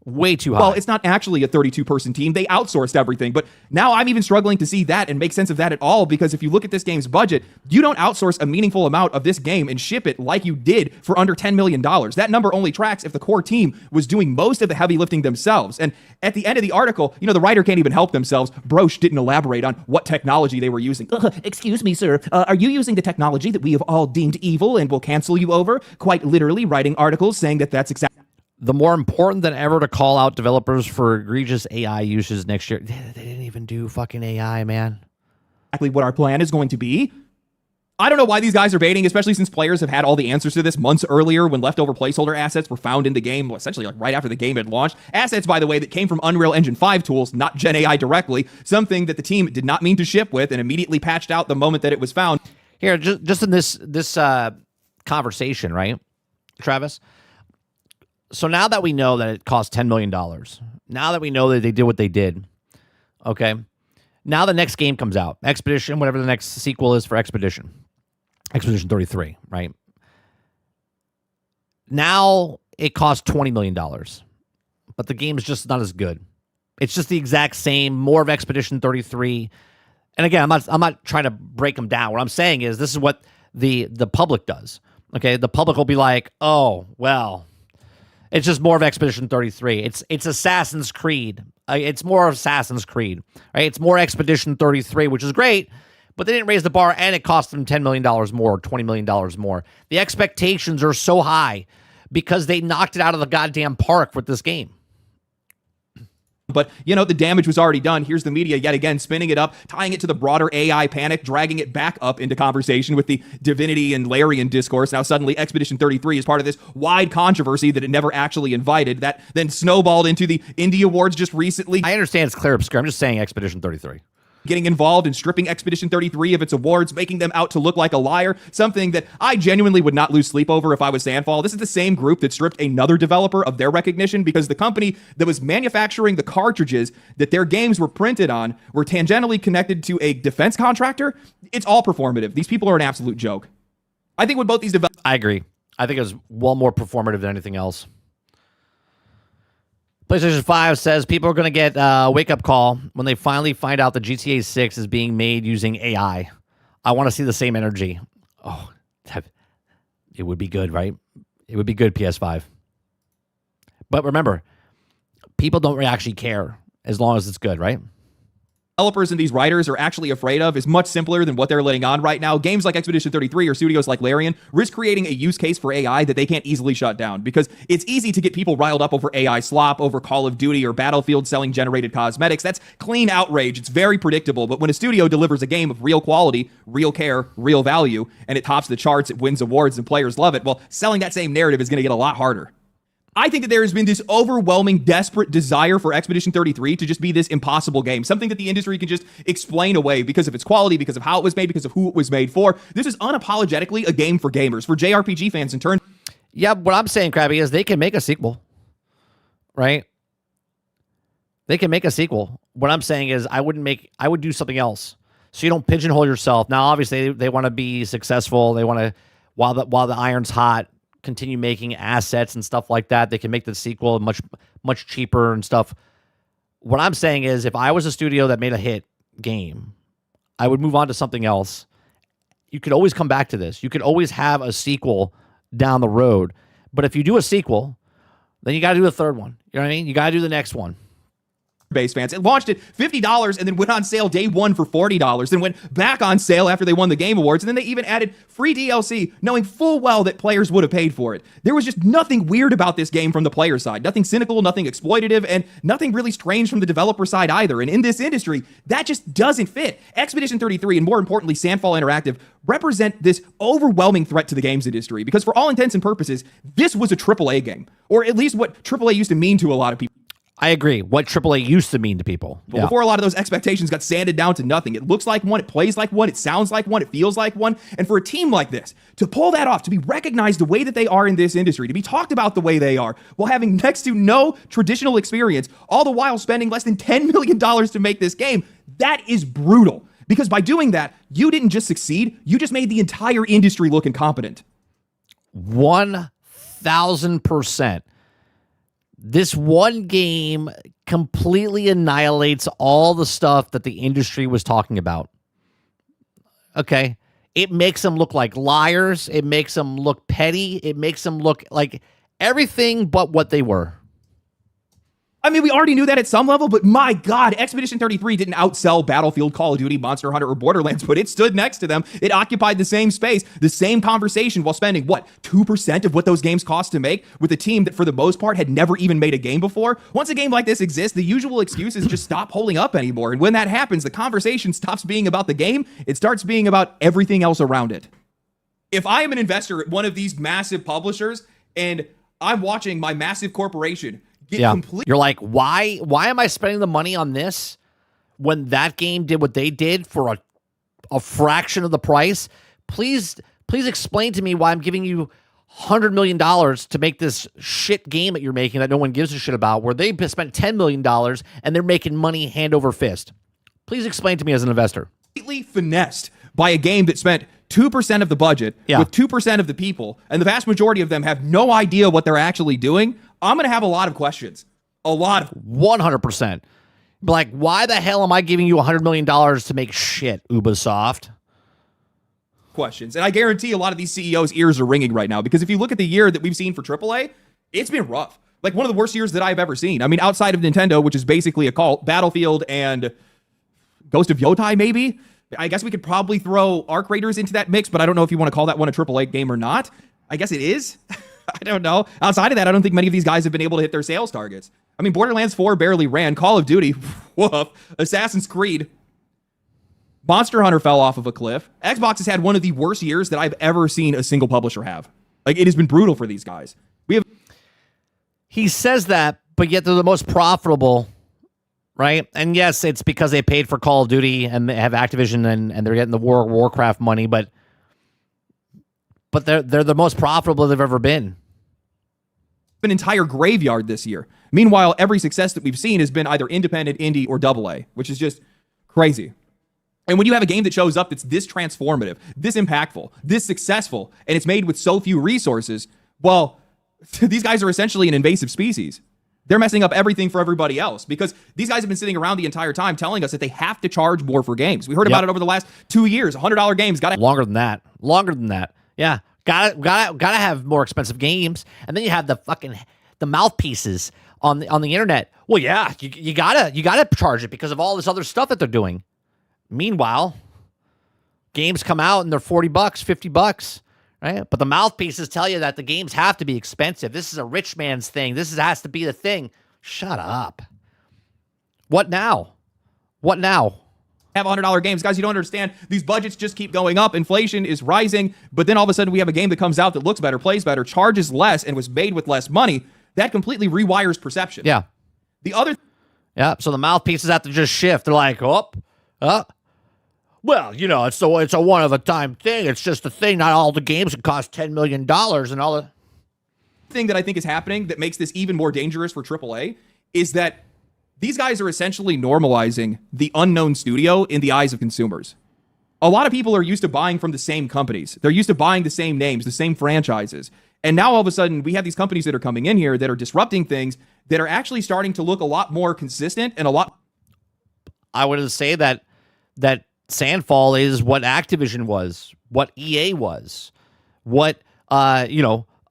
Speaker 1: Way too high.
Speaker 2: Well, it's not actually a 32-person team. They outsourced everything. But now I'm even struggling to see that and make sense of that at all, because if you look at this game's budget, you don't outsource a meaningful amount of this game and ship it like you did for under $10 million. That number only tracks if the core team was doing most of the heavy lifting themselves. And at the end of the article, the writer can't even help themselves. Broach didn't elaborate on what technology they were using. Excuse me, sir. Are you using the technology that we have all deemed evil and will cancel you over? Quite literally writing articles saying that that's exactly...
Speaker 1: The more important than ever to call out developers for egregious AI uses next year. They didn't even do fucking AI, man.
Speaker 2: Exactly what our plan is going to be. I don't know why these guys are baiting, especially since players have had all the answers to this months earlier when leftover placeholder assets were found in the game, essentially like right after the game had launched. Assets, by the way, that came from Unreal Engine 5 tools, not Gen AI directly, something that the team did not mean to ship with and immediately patched out the moment that it was found.
Speaker 1: Here, just in this conversation, right, Travis? So now that we know that it cost $10 million, now that we know that they did what they did, okay, now the next game comes out. Expedition, whatever the next sequel is for Expedition 33, right? Now it costs $20 million, but the game is just not as good. It's just the exact same, more of Expedition 33. And again, I'm not trying to break them down. What I'm saying is this is what the public does, okay? The public will be like, oh, well... It's just more of Expedition 33. It's Assassin's Creed. It's more of Assassin's Creed, right? It's more Expedition 33, which is great, but they didn't raise the bar, and it cost them $10 million more, $20 million more. The expectations are so high because they knocked it out of the goddamn park with this game.
Speaker 2: But, the damage was already done. Here's the media yet again spinning it up, tying it to the broader AI panic, dragging it back up into conversation with the Divinity and Larian discourse. Now, suddenly, Expedition 33 is part of this wide controversy that it never actually invited, that then snowballed into the Indie Awards just recently.
Speaker 1: I understand it's clear obscure. I'm just saying Expedition 33.
Speaker 2: Getting involved in stripping Expedition 33 of its awards, making them out to look like a liar, something that I genuinely would not lose sleep over if I was Sandfall. This is the same group that stripped another developer of their recognition because the company that was manufacturing the cartridges that their games were printed on were tangentially connected to a defense contractor. It's all performative. These people are an absolute joke. I think with both these developers...
Speaker 1: I agree. I think it was well more performative than anything else. PlayStation 5 says people are going to get a wake-up call when they finally find out the GTA 6 is being made using AI. I want to see the same energy. Oh, it would be good, right? It would be good, PS5. But remember, people don't actually care as long as it's good, right?
Speaker 2: Developers and these writers are actually afraid of is much simpler than what they're letting on right now. Games like Expedition 33 or studios like Larian risk creating a use case for AI that they can't easily shut down because it's easy to get people riled up over AI slop, over Call of Duty or Battlefield selling generated cosmetics. That's clean outrage. It's very predictable. But when a studio delivers a game of real quality, real care, real value, and it tops the charts, it wins awards, and players love it, well, selling that same narrative is going to get a lot harder. I think that there has been this overwhelming, desperate desire for Expedition 33 to just be this impossible game, something that the industry can just explain away because of its quality, because of how it was made, because of who it was made for. This is unapologetically a game for gamers, for JRPG fans in turn.
Speaker 1: Yeah, what I'm saying, Krabby, is they can make a sequel, right? They can make a sequel. What I'm saying is I would do something else. So you don't pigeonhole yourself. Now, obviously, they want to be successful. They want to, while the iron's hot, continue making assets and stuff like that. They can make the sequel much cheaper and stuff. What I'm saying is if I was a studio that made a hit game, I would move on to something else. You could always come back to this. You could always have a sequel down the road. But if you do a sequel, then you got to do a third one. You know what I mean? You got to do the next one.
Speaker 2: Base fans. It launched at $50 and then went on sale day one for $40, then went back on sale after they won the Game Awards, and then they even added free DLC, knowing full well that players would have paid for it. There was just nothing weird about this game from the player side, nothing cynical, nothing exploitative, and nothing really strange from the developer side either. And in this industry, that just doesn't fit. Expedition 33, and more importantly, Sandfall Interactive, represent this overwhelming threat to the games industry, because for all intents and purposes, this was a AAA game, or at least what AAA used to mean to a lot of people.
Speaker 1: I agree. What AAA used to mean to people.
Speaker 2: But before a lot of those expectations got sanded down to nothing. It looks like one, it plays like one, it sounds like one, it feels like one. And for a team like this, to pull that off, to be recognized the way that they are in this industry, to be talked about the way they are, while having next to no traditional experience, all the while spending less than $10 million to make this game, that is brutal. Because by doing that, you didn't just succeed, you just made the entire industry look incompetent.
Speaker 1: 1,000%. This one game completely annihilates all the stuff that the industry was talking about. Okay? It makes them look like liars. It makes them look petty. It makes them look like everything but what they were.
Speaker 2: I mean, we already knew that at some level, but my God, Expedition 33 didn't outsell Battlefield, Call of Duty, Monster Hunter, or Borderlands, but it stood next to them. It occupied the same space, the same conversation, while spending, 2% of what those games cost to make, with a team that, for the most part, had never even made a game before? Once a game like this exists, the usual excuses just stop holding up anymore. And when that happens, the conversation stops being about the game. It starts being about everything else around it. If I am an investor at one of these massive publishers, and I'm watching my massive corporation
Speaker 1: you're like, why am I spending the money on this when that game did what they did for a fraction of the price? Please explain to me why I'm giving you $100 million to make this shit game that you're making that no one gives a shit about, where they spent $10 million and they're making money hand over fist. Please explain to me as an investor.
Speaker 2: Completely finessed by a game that spent 2% of the budget with 2% of the people, and the vast majority of them have no idea what they're actually doing. I'm going to have a lot of questions. A lot of
Speaker 1: 100%. Like, why the hell am I giving you $100 million to make shit, Ubisoft?
Speaker 2: Questions. And I guarantee a lot of these CEOs' ears are ringing right now, because if you look at the year that we've seen for AAA, it's been rough. Like, one of the worst years that I've ever seen. I mean, outside of Nintendo, which is basically a cult, Battlefield and Ghost of Yotai, maybe? I guess we could probably throw Arc Raiders into that mix, but I don't know if you want to call that one a AAA game or not. I guess it is. I don't know. Outside of that, I don't think many of these guys have been able to hit their sales targets. I mean, Borderlands 4 barely ran. Call of Duty, woof. Assassin's Creed. Monster Hunter fell off of a cliff. Xbox has had one of the worst years that I've ever seen a single publisher have. Like, it has been brutal for these guys.
Speaker 1: He says that, but yet they're the most profitable, right? And yes, it's because they paid for Call of Duty and they have Activision and they're getting the World of Warcraft money, but they're the most profitable they've ever been.
Speaker 2: An entire graveyard this year. Meanwhile, every success that we've seen has been either independent, indie, or AA, which is just crazy. And when you have a game that shows up that's this transformative, this impactful, this successful, and it's made with so few resources, well, these guys are essentially an invasive species. They're messing up everything for everybody else because these guys have been sitting around the entire time telling us that they have to charge more for games. We heard about it over the last 2 years. $100 games got
Speaker 1: longer than that. Yeah, gotta have more expensive games, and then you have the mouthpieces on the internet. Well, yeah, you gotta charge it because of all this other stuff that they're doing. Meanwhile, games come out and they're $40, $50, right? But the mouthpieces tell you that the games have to be expensive. This is a rich man's thing. Has to be the thing. Shut up. What now?
Speaker 2: Have $100 games. Guys, you don't understand. These budgets just keep going up. Inflation is rising, but then all of a sudden we have a game that comes out that looks better, plays better, charges less, and was made with less money. That completely rewires perception.
Speaker 1: Yeah.
Speaker 2: Yeah,
Speaker 1: so the mouthpieces have to just shift. They're like, well, it's a one-of-a-time thing. It's just a thing. Not all the games can cost $10 million and all the
Speaker 2: thing that I think is happening that makes this even more dangerous for AAA is that these guys are essentially normalizing the unknown studio in the eyes of consumers. A lot of people are used to buying from the same companies. They're used to buying the same names, the same franchises. And now all of a sudden we have these companies that are coming in here that are disrupting things that are actually starting to look a lot more consistent and a lot.
Speaker 1: I would say that Sandfall is what Activision was, what EA was, what a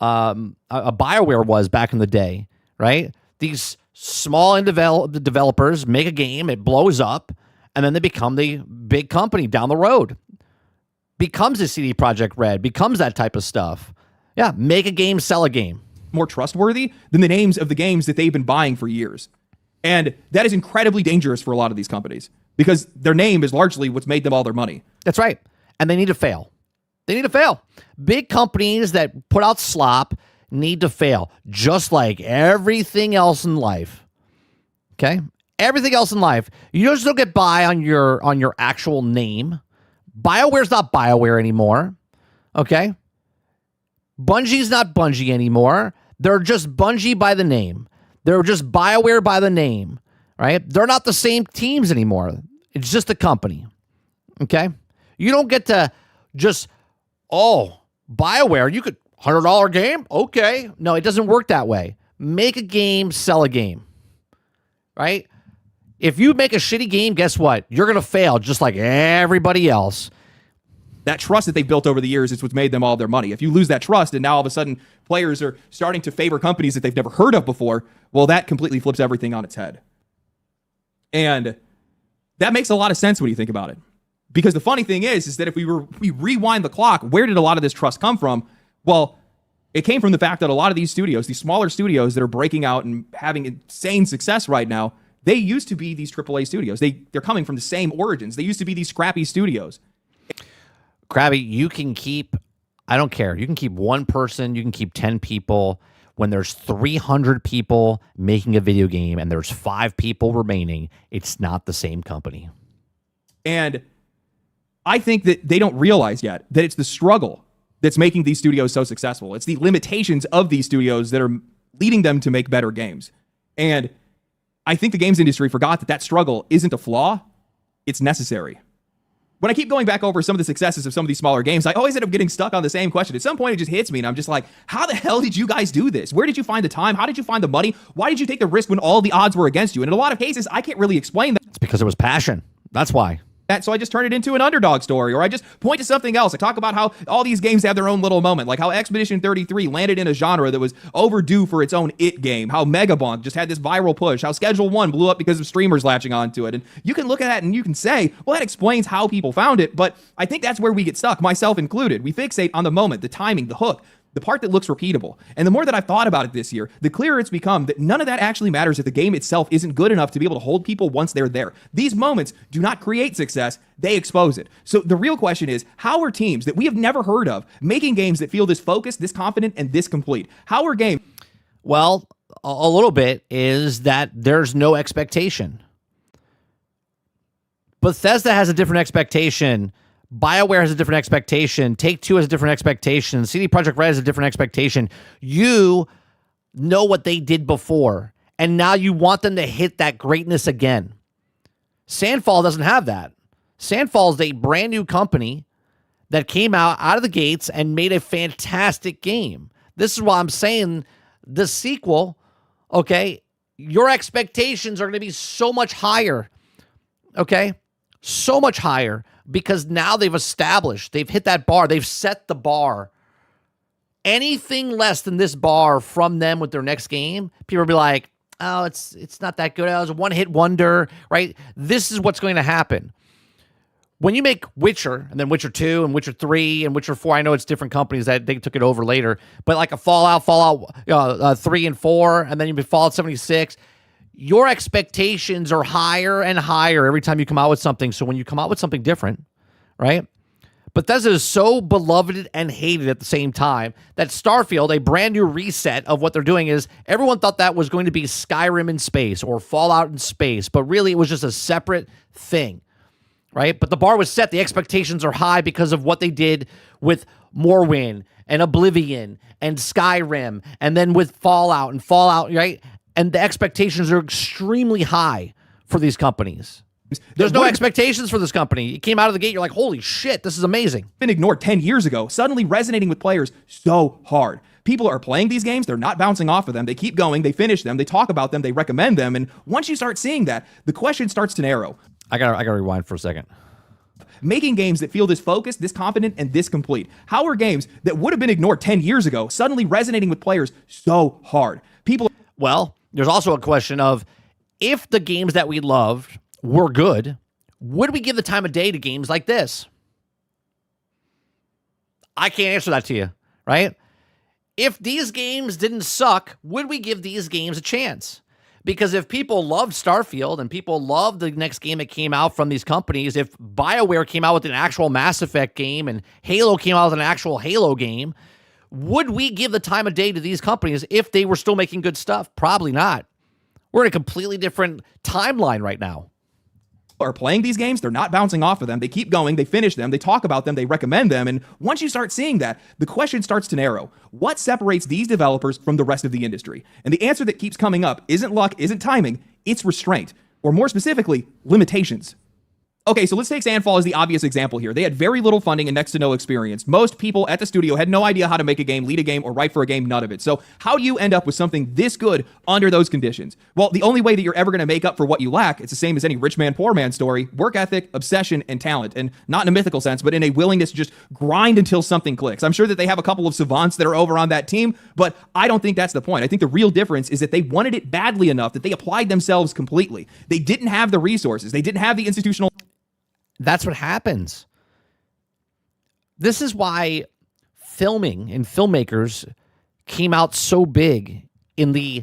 Speaker 1: BioWare was back in the day, right? These small developers make a game, it blows up, and then they become the big company down the road. Becomes a CD Projekt Red, becomes that type of stuff. Yeah, make a game, sell a game.
Speaker 2: More trustworthy than the names of the games that they've been buying for years. And that is incredibly dangerous for a lot of these companies because their name is largely what's made them all their money.
Speaker 1: That's right. And they need to fail. Big companies that put out slop need to fail, just like everything else in life. Okay? Everything else in life. You just don't get by on your actual name. BioWare's not BioWare anymore. Okay? Bungie's not Bungie anymore. They're just Bungie by the name. They're just BioWare by the name, right? They're not the same teams anymore. It's just a company, okay? You don't get to just, BioWare, you could, $100 game? Okay. No, it doesn't work that way. Make a game, sell a game, right? If you make a shitty game, guess what? You're going to fail just like everybody else.
Speaker 2: That trust that they've built over the years is what's made them all their money. If you lose that trust and now all of a sudden players are starting to favor companies that they've never heard of before, well, that completely flips everything on its head. And that makes a lot of sense when you think about it. Because the funny thing is that if we rewind the clock, where did a lot of this trust come from? Well, it came from the fact that a lot of these studios, these smaller studios that are breaking out and having insane success right now, they used to be these AAA studios. They're coming from the same origins. They used to be these scrappy studios.
Speaker 1: Krabby, you can keep, I don't care. You can keep one person, you can keep 10 people. When there's 300 people making a video game and there's 5 people remaining, it's not the same company.
Speaker 2: And I think that they don't realize yet that it's the struggle that's making these studios so successful. It's the limitations of these studios that are leading them to make better games. And I think the games industry forgot that struggle isn't a flaw, it's necessary. When I keep going back over some of the successes of some of these smaller games, I always end up getting stuck on the same question. At some point, it just hits me, and I'm just like, how the hell did you guys do this? Where did you find the time? How did you find the money? Why did you take the risk when all the odds were against you? And in a lot of cases, I can't really explain that.
Speaker 1: It's because it was passion. That's why.
Speaker 2: So I just turn it into an underdog story, or I just point to something else. I talk about how all these games have their own little moment, like how Expedition 33 landed in a genre that was overdue for its own it game, how Megabonk just had this viral push, how Schedule 1 blew up because of streamers latching onto it. And you can look at that and you can say, well, that explains how people found it, but I think that's where we get stuck, myself included. We fixate on the moment, the timing, the hook. the part that looks repeatable. And the more that I've thought about it this year, the clearer it's become that none of that actually matters if the game itself isn't good enough to be able to hold people once they're there. These moments do not create success, they expose it. So the real question is, how are teams that we have never heard of making games that feel this focused, this confident, and this complete? How are games?
Speaker 1: Well, a little bit is that there's no expectation. Bethesda has a different expectation. BioWare has a different expectation. Take-Two has a different expectation. CD Projekt Red has a different expectation. You know what they did before, and now you want them to hit that greatness again. Sandfall doesn't have that. Sandfall is a brand new company that came out of the gates and made a fantastic game. This is why I'm saying the sequel, okay, your expectations are going to be so much higher, okay? So much higher because now they've established, they've hit that bar, they've set the bar. Anything less than this bar from them with their next game, people will be like, oh, it's not that good. It was a one-hit wonder, right? This is what's going to happen. When you make Witcher, and then Witcher 2, and Witcher 3, and Witcher 4, I know it's different companies that they took it over later, but like a Fallout 3 and 4, and then you Fallout 76, your expectations are higher and higher every time you come out with something. So when you come out with something different, right? Bethesda is so beloved and hated at the same time that Starfield, a brand new reset of what they're doing, is everyone thought that was going to be Skyrim in space or Fallout in space, but really it was just a separate thing, right? But the bar was set. The expectations are high because of what they did with Morrowind and Oblivion and Skyrim, and then with Fallout, right? And the expectations are extremely high for these companies. There's no expectations for this company. It came out of the gate, you're like, holy shit, this is amazing.
Speaker 2: Been ignored 10 years ago, suddenly resonating with players so hard. People are playing these games, they're not bouncing off of them, they keep going, they finish them, they talk about them, they recommend them, and once you start seeing that, the question starts to narrow.
Speaker 1: I gotta rewind for a second.
Speaker 2: Making games that feel this focused, this confident, and this complete. How are games that would have been ignored 10 years ago suddenly resonating with players so hard?
Speaker 1: Well, there's also a question of, if the games that we loved were good, would we give the time of day to games like this? I can't answer that to you, right? If these games didn't suck, would we give these games a chance? Because if people loved Starfield and people loved the next game that came out from these companies, if BioWare came out with an actual Mass Effect game and Halo came out with an actual Halo game, would we give the time of day to these companies if they were still making good stuff? Probably not. We're in a completely different timeline right now.
Speaker 2: Are playing these games, they're not bouncing off of them, they keep going, they finish them, they talk about them, they recommend them, and once you start seeing that, the question starts to narrow. What separates these developers from the rest of the industry? And the answer that keeps coming up isn't luck, isn't timing, it's restraint, or more specifically, limitations. Okay, so let's take Sandfall as the obvious example here. They had very little funding and next to no experience. Most people at the studio had no idea how to make a game, lead a game, or write for a game, none of it. So how do you end up with something this good under those conditions? Well, the only way that you're ever going to make up for what you lack, it's the same as any rich man, poor man story, work ethic, obsession, and talent. And not in a mythical sense, but in a willingness to just grind until something clicks. I'm sure that they have a couple of savants that are over on that team, but I don't think that's the point. I think the real difference is that they wanted it badly enough that they applied themselves completely. They didn't have the resources. They didn't have the institutional...
Speaker 1: That's what happens. This is why filming and filmmakers came out so big in the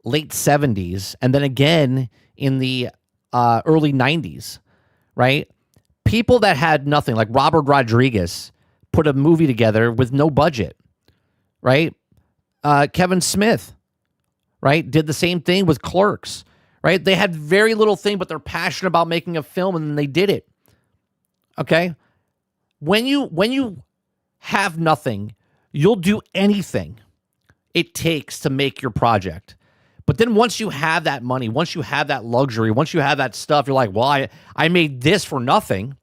Speaker 1: late 70s and then again in the early 90s, right? People that had nothing, like Robert Rodriguez, put a movie together with no budget, right? Kevin Smith, right, did the same thing with Clerks, right? They had very little thing, but they're passionate about making a film, and then they did it. Okay? When you have nothing, you'll do anything it takes to make your project. But then once you have that money, once you have that luxury, once you have that stuff, you're like, well, I made this for nothing.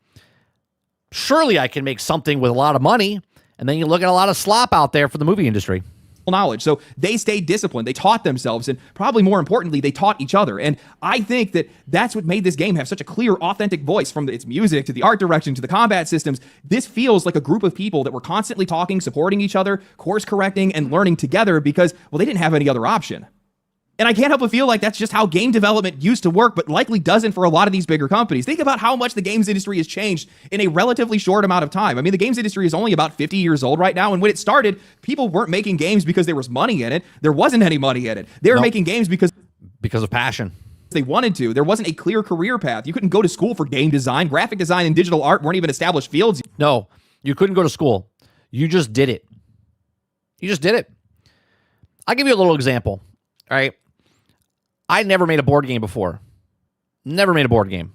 Speaker 1: Surely I can make something with a lot of money. And then you look at a lot of slop out there for the movie industry.
Speaker 2: Knowledge. So they stayed disciplined. They taught themselves, and probably more importantly, they taught each other. And I think that that's what made this game have such a clear, authentic voice, from its music to the art direction to the combat systems. This feels like a group of people that were constantly talking, supporting each other, course correcting, and learning together because, well, they didn't have any other option. And I can't help but feel like that's just how game development used to work, but likely doesn't for a lot of these bigger companies. Think about how much the games industry has changed in a relatively short amount of time. I mean, the games industry is only about 50 years old right now, and when it started, people weren't making games because there was money in it. There wasn't any money in it. They were making games because
Speaker 1: of passion.
Speaker 2: They wanted to. There wasn't a clear career path. You couldn't go to school for game design. Graphic design and digital art weren't even established fields.
Speaker 1: No, you couldn't go to school. You just did it. You just did it. I'll give you a little example. All right. I never made a board game before. Never made a board game.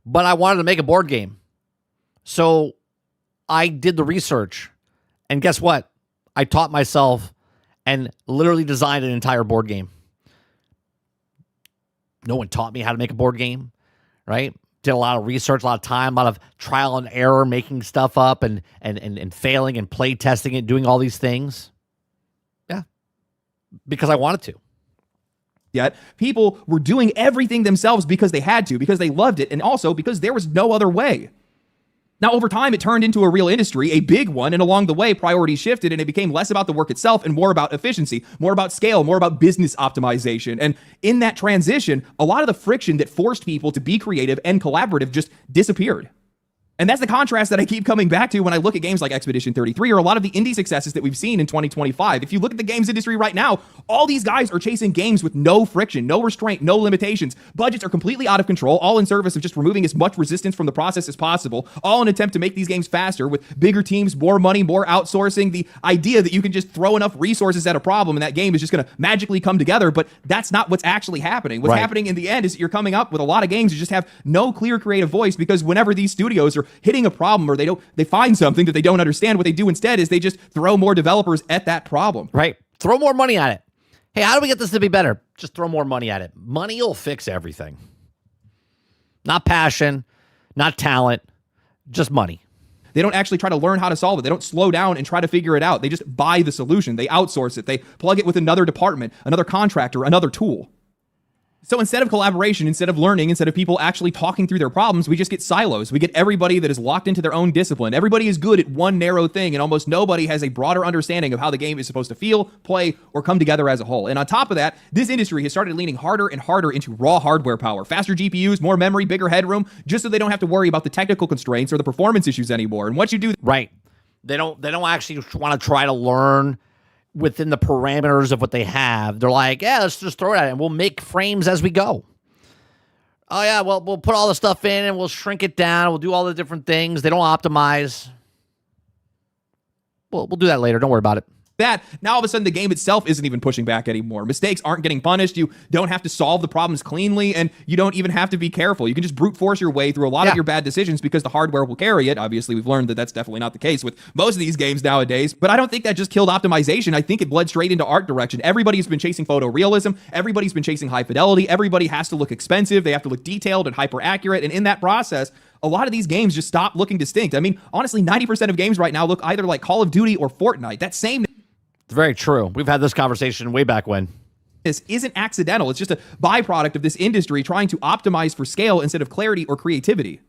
Speaker 1: But I wanted to make a board game. So I did the research. And guess what? I taught myself and literally designed an entire board game. No one taught me how to make a board game, right? Did a lot of research, a lot of time, a lot of trial and error, making stuff up and failing and play testing it, doing all these things. Yeah. Because I wanted to.
Speaker 2: Yet people were doing everything themselves because they had to, because they loved it, and also because there was no other way. Now, over time, it turned into a real industry, a big one, and along the way, priorities shifted, and it became less about the work itself and more about efficiency, more about scale, more about business optimization. And in that transition, a lot of the friction that forced people to be creative and collaborative just disappeared. And that's the contrast that I keep coming back to when I look at games like Expedition 33 or a lot of the indie successes that we've seen in 2025. If you look at the games industry right now, all these guys are chasing games with no friction, no restraint, no limitations. Budgets are completely out of control, all in service of just removing as much resistance from the process as possible, all in an attempt to make these games faster with bigger teams, more money, more outsourcing. The idea that you can just throw enough resources at a problem and that game is just going to magically come together, but that's not what's actually happening. What's happening in the end is that you're coming up with a lot of games that just have no clear creative voice, because whenever these studios are hitting a problem or they find something that they don't understand, what they do instead is they just throw more developers at that problem.
Speaker 1: Right. Throw more money at it. Hey, how do we get this to be better? Just throw more money at it. Money will fix everything. Not passion, not talent, just money.
Speaker 2: They don't actually try to learn how to solve it. They don't slow down and try to figure it out. They just buy the solution. They outsource it. They plug it with another department, another contractor, another tool. So instead of collaboration, instead of learning, instead of people actually talking through their problems, we just get silos. We get everybody that is locked into their own discipline. Everybody is good at one narrow thing, and almost nobody has a broader understanding of how the game is supposed to feel, play, or come together as a whole. And on top of that, this industry has started leaning harder and harder into raw hardware power. Faster GPUs, more memory, bigger headroom, just so they don't have to worry about the technical constraints or the performance issues anymore. And once you do...
Speaker 1: Right. They don't actually want to try to learn within the parameters of what they have. They're like, yeah, let's just throw it at it and we'll make frames as we go. Oh yeah, well, we'll put all the stuff in and we'll shrink it down. We'll do all the different things. They don't optimize. We'll do that later. Don't worry about it.
Speaker 2: That now all of a sudden the game itself isn't even pushing back anymore. Mistakes aren't getting punished. You don't have to solve the problems cleanly, and you don't even have to be careful. You can just brute force your way through a lot of your bad decisions because the hardware will carry it. Obviously, we've learned that that's definitely not the case with most of these games nowadays, but I don't think that just killed optimization. I think it bled straight into art direction. Everybody's been chasing photorealism. Everybody's been chasing high fidelity. Everybody has to look expensive. They have to look detailed and hyper accurate, and in that process, a lot of these games just stop looking distinct. I mean, honestly, 90% of games right now look either like Call of Duty or Fortnite. That same...
Speaker 1: It's very true. We've had this conversation way back when.
Speaker 2: This isn't accidental. It's just a byproduct of this industry trying to optimize for scale instead of clarity or creativity.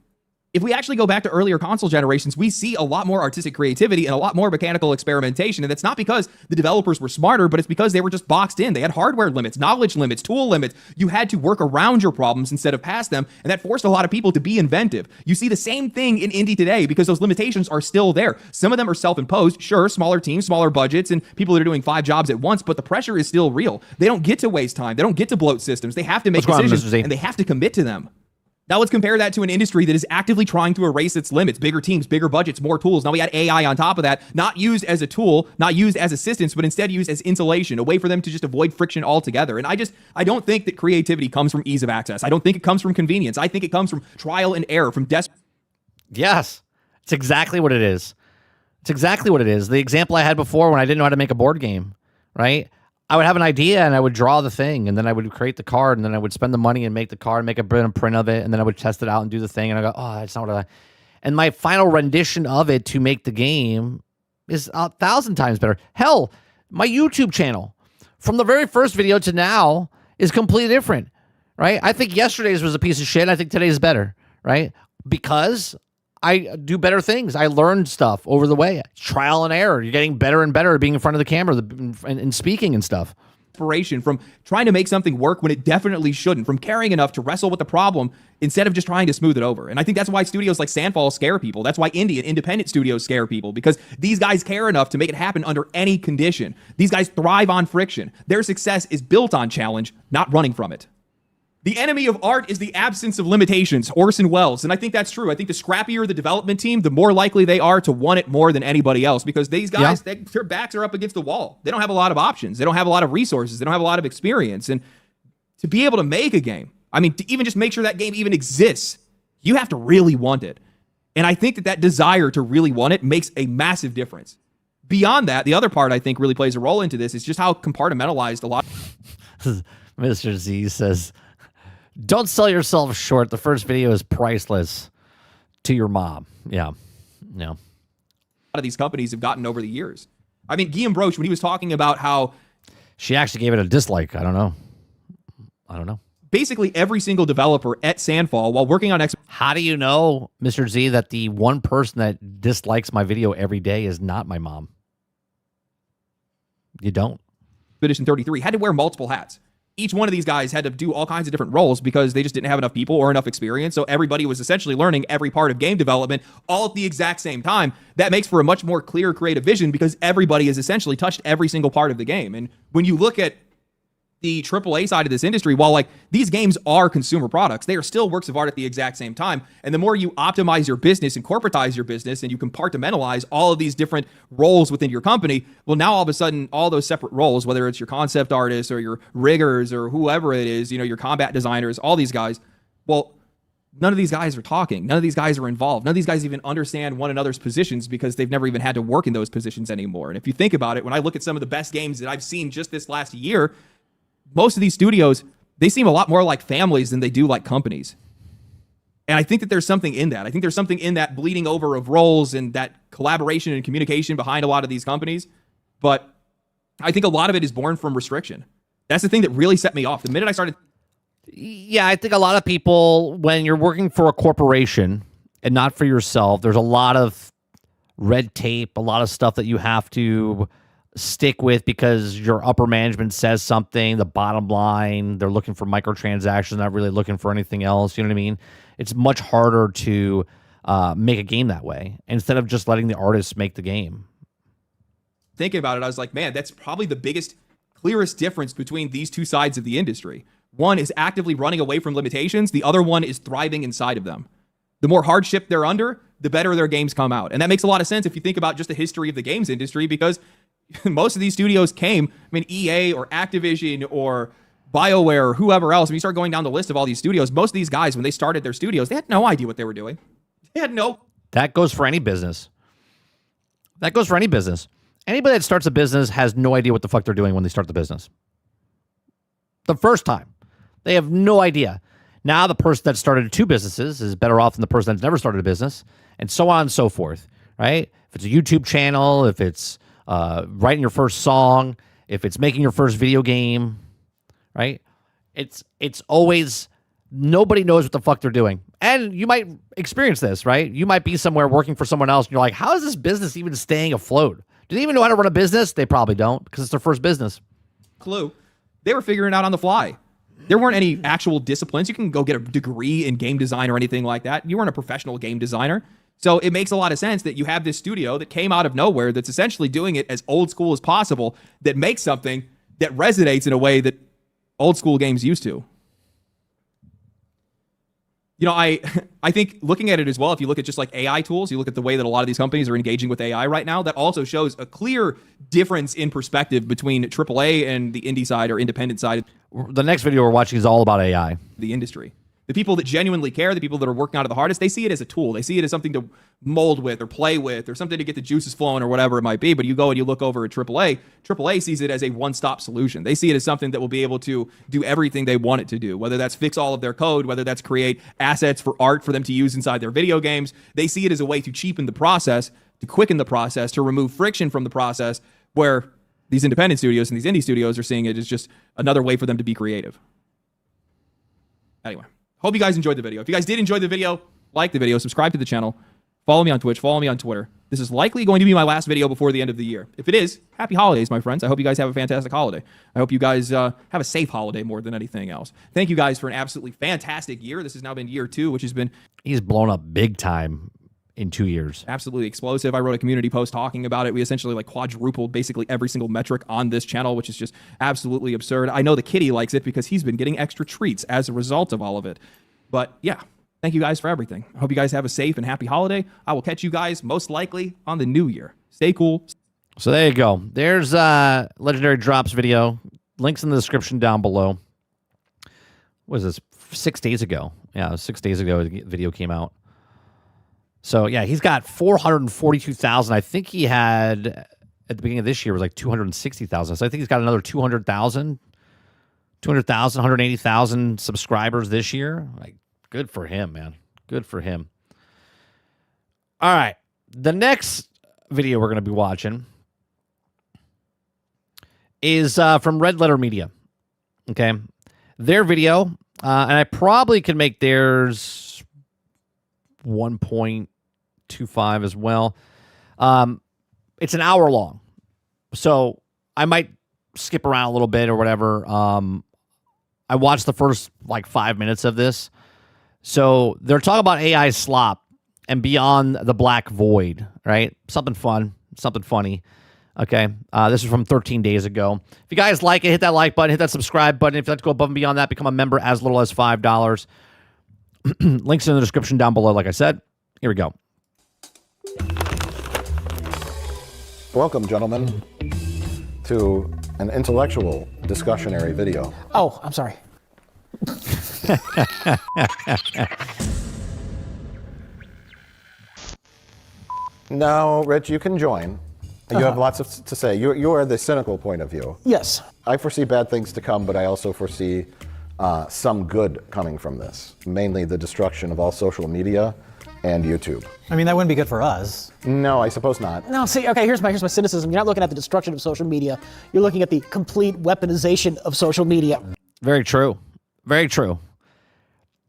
Speaker 2: If we actually go back to earlier console generations, we see a lot more artistic creativity and a lot more mechanical experimentation. And that's not because the developers were smarter, but it's because they were just boxed in. They had hardware limits, knowledge limits, tool limits. You had to work around your problems instead of past them. And that forced a lot of people to be inventive. You see the same thing in indie today because those limitations are still there. Some of them are self-imposed. Sure, smaller teams, smaller budgets, and people that are doing 5 jobs at once, but the pressure is still real. They don't get to waste time. They don't get to bloat systems. They have to make decisions and they have to commit to them. Now let's compare that to an industry that is actively trying to erase its limits. Bigger teams, bigger budgets, more tools. Now we add AI on top of that, not used as a tool, not used as assistance, but instead used as insulation, a way for them to just avoid friction altogether. And I don't think that creativity comes from ease of access. I don't think it comes from convenience. I think it comes from trial and error, from
Speaker 1: Yes, it's exactly what it is. It's exactly what it is. The example I had before when I didn't know how to make a board game, right? I would have an idea and I would draw the thing and then I would create the card and then I would spend the money and make the card, make a print of it, and then I would test it out and do the thing and I go, oh, that's not what I... And my final rendition of it to make the game is 1,000 times better. Hell, my YouTube channel, from the very first video to now, is completely different, right? I think yesterday's was a piece of shit. I think today's better, right? Because I do better things. I learned stuff over the way. Trial and error. You're getting better and better at being in front of the camera and speaking and stuff.
Speaker 2: inspiration from trying to make something work when it definitely shouldn't, from caring enough to wrestle with the problem instead of just trying to smooth it over. And I think that's why studios like Sandfall scare people. That's why indie and independent studios scare people, because these guys care enough to make it happen under any condition. These guys thrive on friction. Their success is built on challenge, not running from it. The enemy of art is the absence of limitations, Orson Welles. And I think that's true. I think the scrappier the development team, the more likely they are to want it more than anybody else, because these guys, their backs are up against the wall. They don't have a lot of options. They don't have a lot of resources. They don't have a lot of experience. And to be able to make a game, I mean, to even just make sure that game even exists, you have to really want it. And I think that desire to really want it makes a massive difference. Beyond that, the other part I think really plays a role into this is just how compartmentalized a lot.
Speaker 1: Mr. Z says, don't sell yourself short. The first video is priceless to your mom. Yeah.
Speaker 2: A lot of these companies have gotten over the years. I mean, Guillaume Broche, when he was talking about how
Speaker 1: she actually gave it a dislike. I don't know.
Speaker 2: Basically every single developer at Sandfall, while working on
Speaker 1: How do you know, Mr. Z, that the one person that dislikes my video every day is not my mom? You don't.
Speaker 2: Expedition 33 had to wear multiple hats. Each one of these guys had to do all kinds of different roles because they just didn't have enough people or enough experience. So everybody was essentially learning every part of game development all at the exact same time. That makes for a much more clear creative vision because everybody has essentially touched every single part of the game. And when you look at the AAA side of this industry, while like these games are consumer products, they are still works of art at the exact same time. And the more you optimize your business and corporatize your business and you compartmentalize all of these different roles within your company, well, now all of a sudden, all those separate roles, whether it's your concept artists or your riggers or whoever it is, you know, your combat designers, all these guys, well, none of these guys are talking. None of these guys are involved. None of these guys even understand one another's positions because they've never even had to work in those positions anymore. And if you think about it, when I look at some of the best games that I've seen just this last year, most of these studios, they seem a lot more like families than they do like companies. And I think that there's something in that. I think there's something in that bleeding over of roles and that collaboration and communication behind a lot of these companies. But I think a lot of it is born from restriction. That's the thing that really set me off. The minute I started...
Speaker 1: Yeah, I think a lot of people, when you're working for a corporation and not for yourself, there's a lot of red tape, a lot of stuff that you have to stick with because your upper management says something, the bottom line, they're looking for microtransactions, not really looking for anything else. You know what I mean? It's much harder to make a game that way instead of just letting the artists make the game.
Speaker 2: Thinking about it, I was like, man, that's probably the biggest, clearest difference between these two sides of the industry. One is actively running away from limitations. The other one is thriving inside of them. The more hardship they're under, the better their games come out. And that makes a lot of sense if you think about just the history of the games industry, because most of these studios came, I mean, EA or Activision or BioWare or whoever else, when you start going down the list of all these studios, most of these guys, when they started their studios, they had no idea what they were doing. They had no...
Speaker 1: That goes for any business. Anybody that starts a business has no idea what the fuck they're doing when they start the business. The first time. They have no idea. Now the person that started two businesses is better off than the person that's never started a business, and so on and so forth, right? If it's a YouTube channel, if it's writing your first song, if it's making your first video game, right? It's always, nobody knows what the fuck they're doing. And you might experience this, right? You might be somewhere working for someone else and you're like, how is this business even staying afloat? Do they even know how to run a business? They probably don't because it's their first business.
Speaker 2: Clue. They were figuring it out on the fly. There weren't any actual disciplines. You can go get a degree in game design or anything like that. You weren't a professional game designer. So it makes a lot of sense that you have this studio that came out of nowhere that's essentially doing it as old school as possible, that makes something that resonates in a way that old school games used to. You know, I think looking at it as well, if you look at just like AI tools, you look at the way that a lot of these companies are engaging with AI right now, that also shows a clear difference in perspective between AAA and the indie side or independent side.
Speaker 1: The next video we're watching is all about AI.
Speaker 2: The industry. The people that genuinely care, the people that are working out of the hardest, they see it as a tool. They see it as something to mold with or play with or something to get the juices flowing or whatever it might be. But you go and you look over at AAA, AAA sees it as a one-stop solution. They see it as something that will be able to do everything they want it to do, whether that's fix all of their code, whether that's create assets for art for them to use inside their video games. They see it as a way to cheapen the process, to quicken the process, to remove friction from the process, where these independent studios and these indie studios are seeing it as just another way for them to be creative. Anyway. Hope you guys enjoyed the video. If you guys did enjoy the video, like the video, subscribe to the channel, follow me on Twitch, follow me on Twitter. This is likely going to be my last video before the end of the year. If it is, happy holidays, my friends. I hope you guys have a fantastic holiday. I hope you guys have a safe holiday more than anything else. Thank you guys for an absolutely fantastic year. This has now been year 2, which has been...
Speaker 1: He's blown up big time in 2 years.
Speaker 2: Absolutely explosive. I wrote a community post talking about it. We essentially like quadrupled basically every single metric on this channel, which is just absolutely absurd. I know the kitty likes it because he's been getting extra treats as a result of all of it. But yeah, thank you guys for everything. I hope you guys have a safe and happy holiday. I will catch you guys most likely on the new year. Stay cool.
Speaker 1: So there you go. There's Legendary Drops video. Links in the description down below. What was this? 6 days ago. Yeah, it was 6 days ago the video came out. So yeah, he's got 442,000. I think he had at the beginning of this year was like 260,000. So I think he's got another 200,000, 180,000 subscribers this year. Like, good for him, man. Good for him. All right. The next video we're going to be watching is from Red Letter Media. Okay. Their video, and I probably could make theirs 1.25 as well. It's an hour long. So I might skip around a little bit or whatever. I watched the first like 5 minutes of this. So they're talking about AI slop and beyond the black void, right? Something fun, something funny. Okay. This is from 13 days ago. If you guys like it, hit that like button, hit that subscribe button. If you'd like to go above and beyond that, become a member as little as $5. Links in the description down below, like I said. Here we go.
Speaker 4: Welcome, gentlemen, to an intellectual discussionary video.
Speaker 5: Oh, I'm sorry.
Speaker 4: Now, Rich, you can join. You have lots to say. You are the cynical point of view.
Speaker 5: Yes.
Speaker 4: I foresee bad things to come, but I also foresee some good coming from this, mainly the destruction of all social media and YouTube.
Speaker 5: I mean, that wouldn't be good for us.
Speaker 4: No, I suppose not.
Speaker 5: No, see, okay, here's my cynicism. You're not looking at the destruction of social media. You're looking at the complete weaponization of social media.
Speaker 1: Very true. Very true.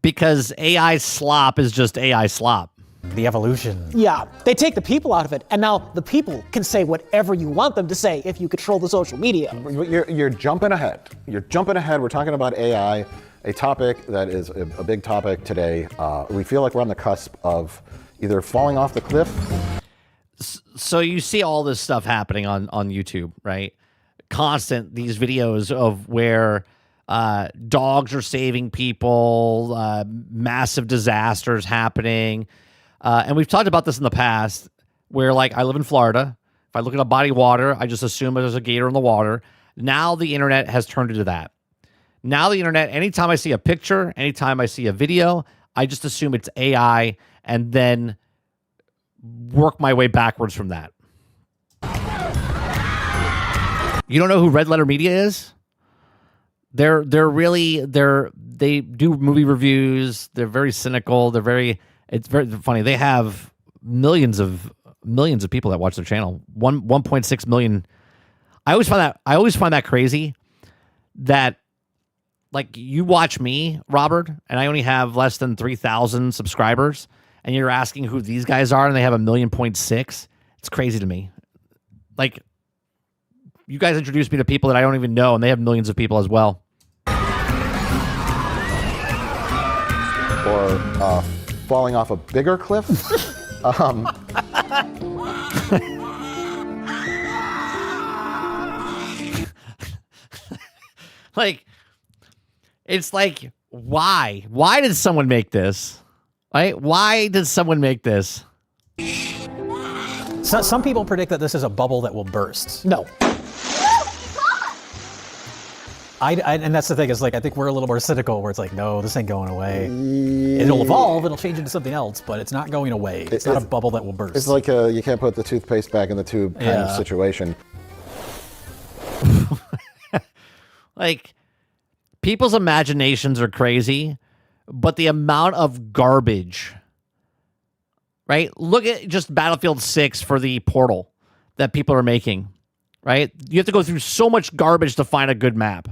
Speaker 1: Because AI slop is just AI slop.
Speaker 5: The evolution. Yeah, they take the people out of it, and now the people can say whatever you want them to say if you control the social media.
Speaker 4: You're jumping ahead. You're jumping ahead. We're talking about AI, a topic that is a big topic today. We feel like we're on the cusp of either falling off the cliff.
Speaker 1: So you see all this stuff happening on YouTube, right? Constant, these videos of where dogs are saving people, massive disasters happening. And we've talked about this in the past where, like, I live in Florida. If I look at a body of water, I just assume there's a gator in the water. Now the internet has turned into that. Now the internet, anytime I see a picture, anytime I see a video, I just assume it's AI and then work my way backwards from that. You don't know who Red Letter Media is? They do movie reviews. They're very cynical. It's very funny. They have millions of people that watch their channel. 1.6 million. I always find that crazy that, like, you watch me, Robert, and I only have less than 3,000 subscribers, and you're asking who these guys are, and they have 1.6 million. It's crazy to me. Like, you guys introduced me to people that I don't even know, and they have millions of people as well.
Speaker 4: Or falling off a bigger cliff.
Speaker 1: Like, it's like, why? Why did someone make this? Right? Why did someone make this?
Speaker 5: So, some people predict that this is a bubble that will burst. No. And that's the thing, is like, I think we're a little more cynical where it's like, no, this ain't going away. It'll evolve, it'll change into something else, but it's not going away. It's not a bubble that will burst.
Speaker 4: It's like you can't put the toothpaste back in the tube kind of situation.
Speaker 1: Like, people's imaginations are crazy, but the amount of garbage, right? Look at just Battlefield 6 for the Portal that people are making, right? You have to go through so much garbage to find a good map.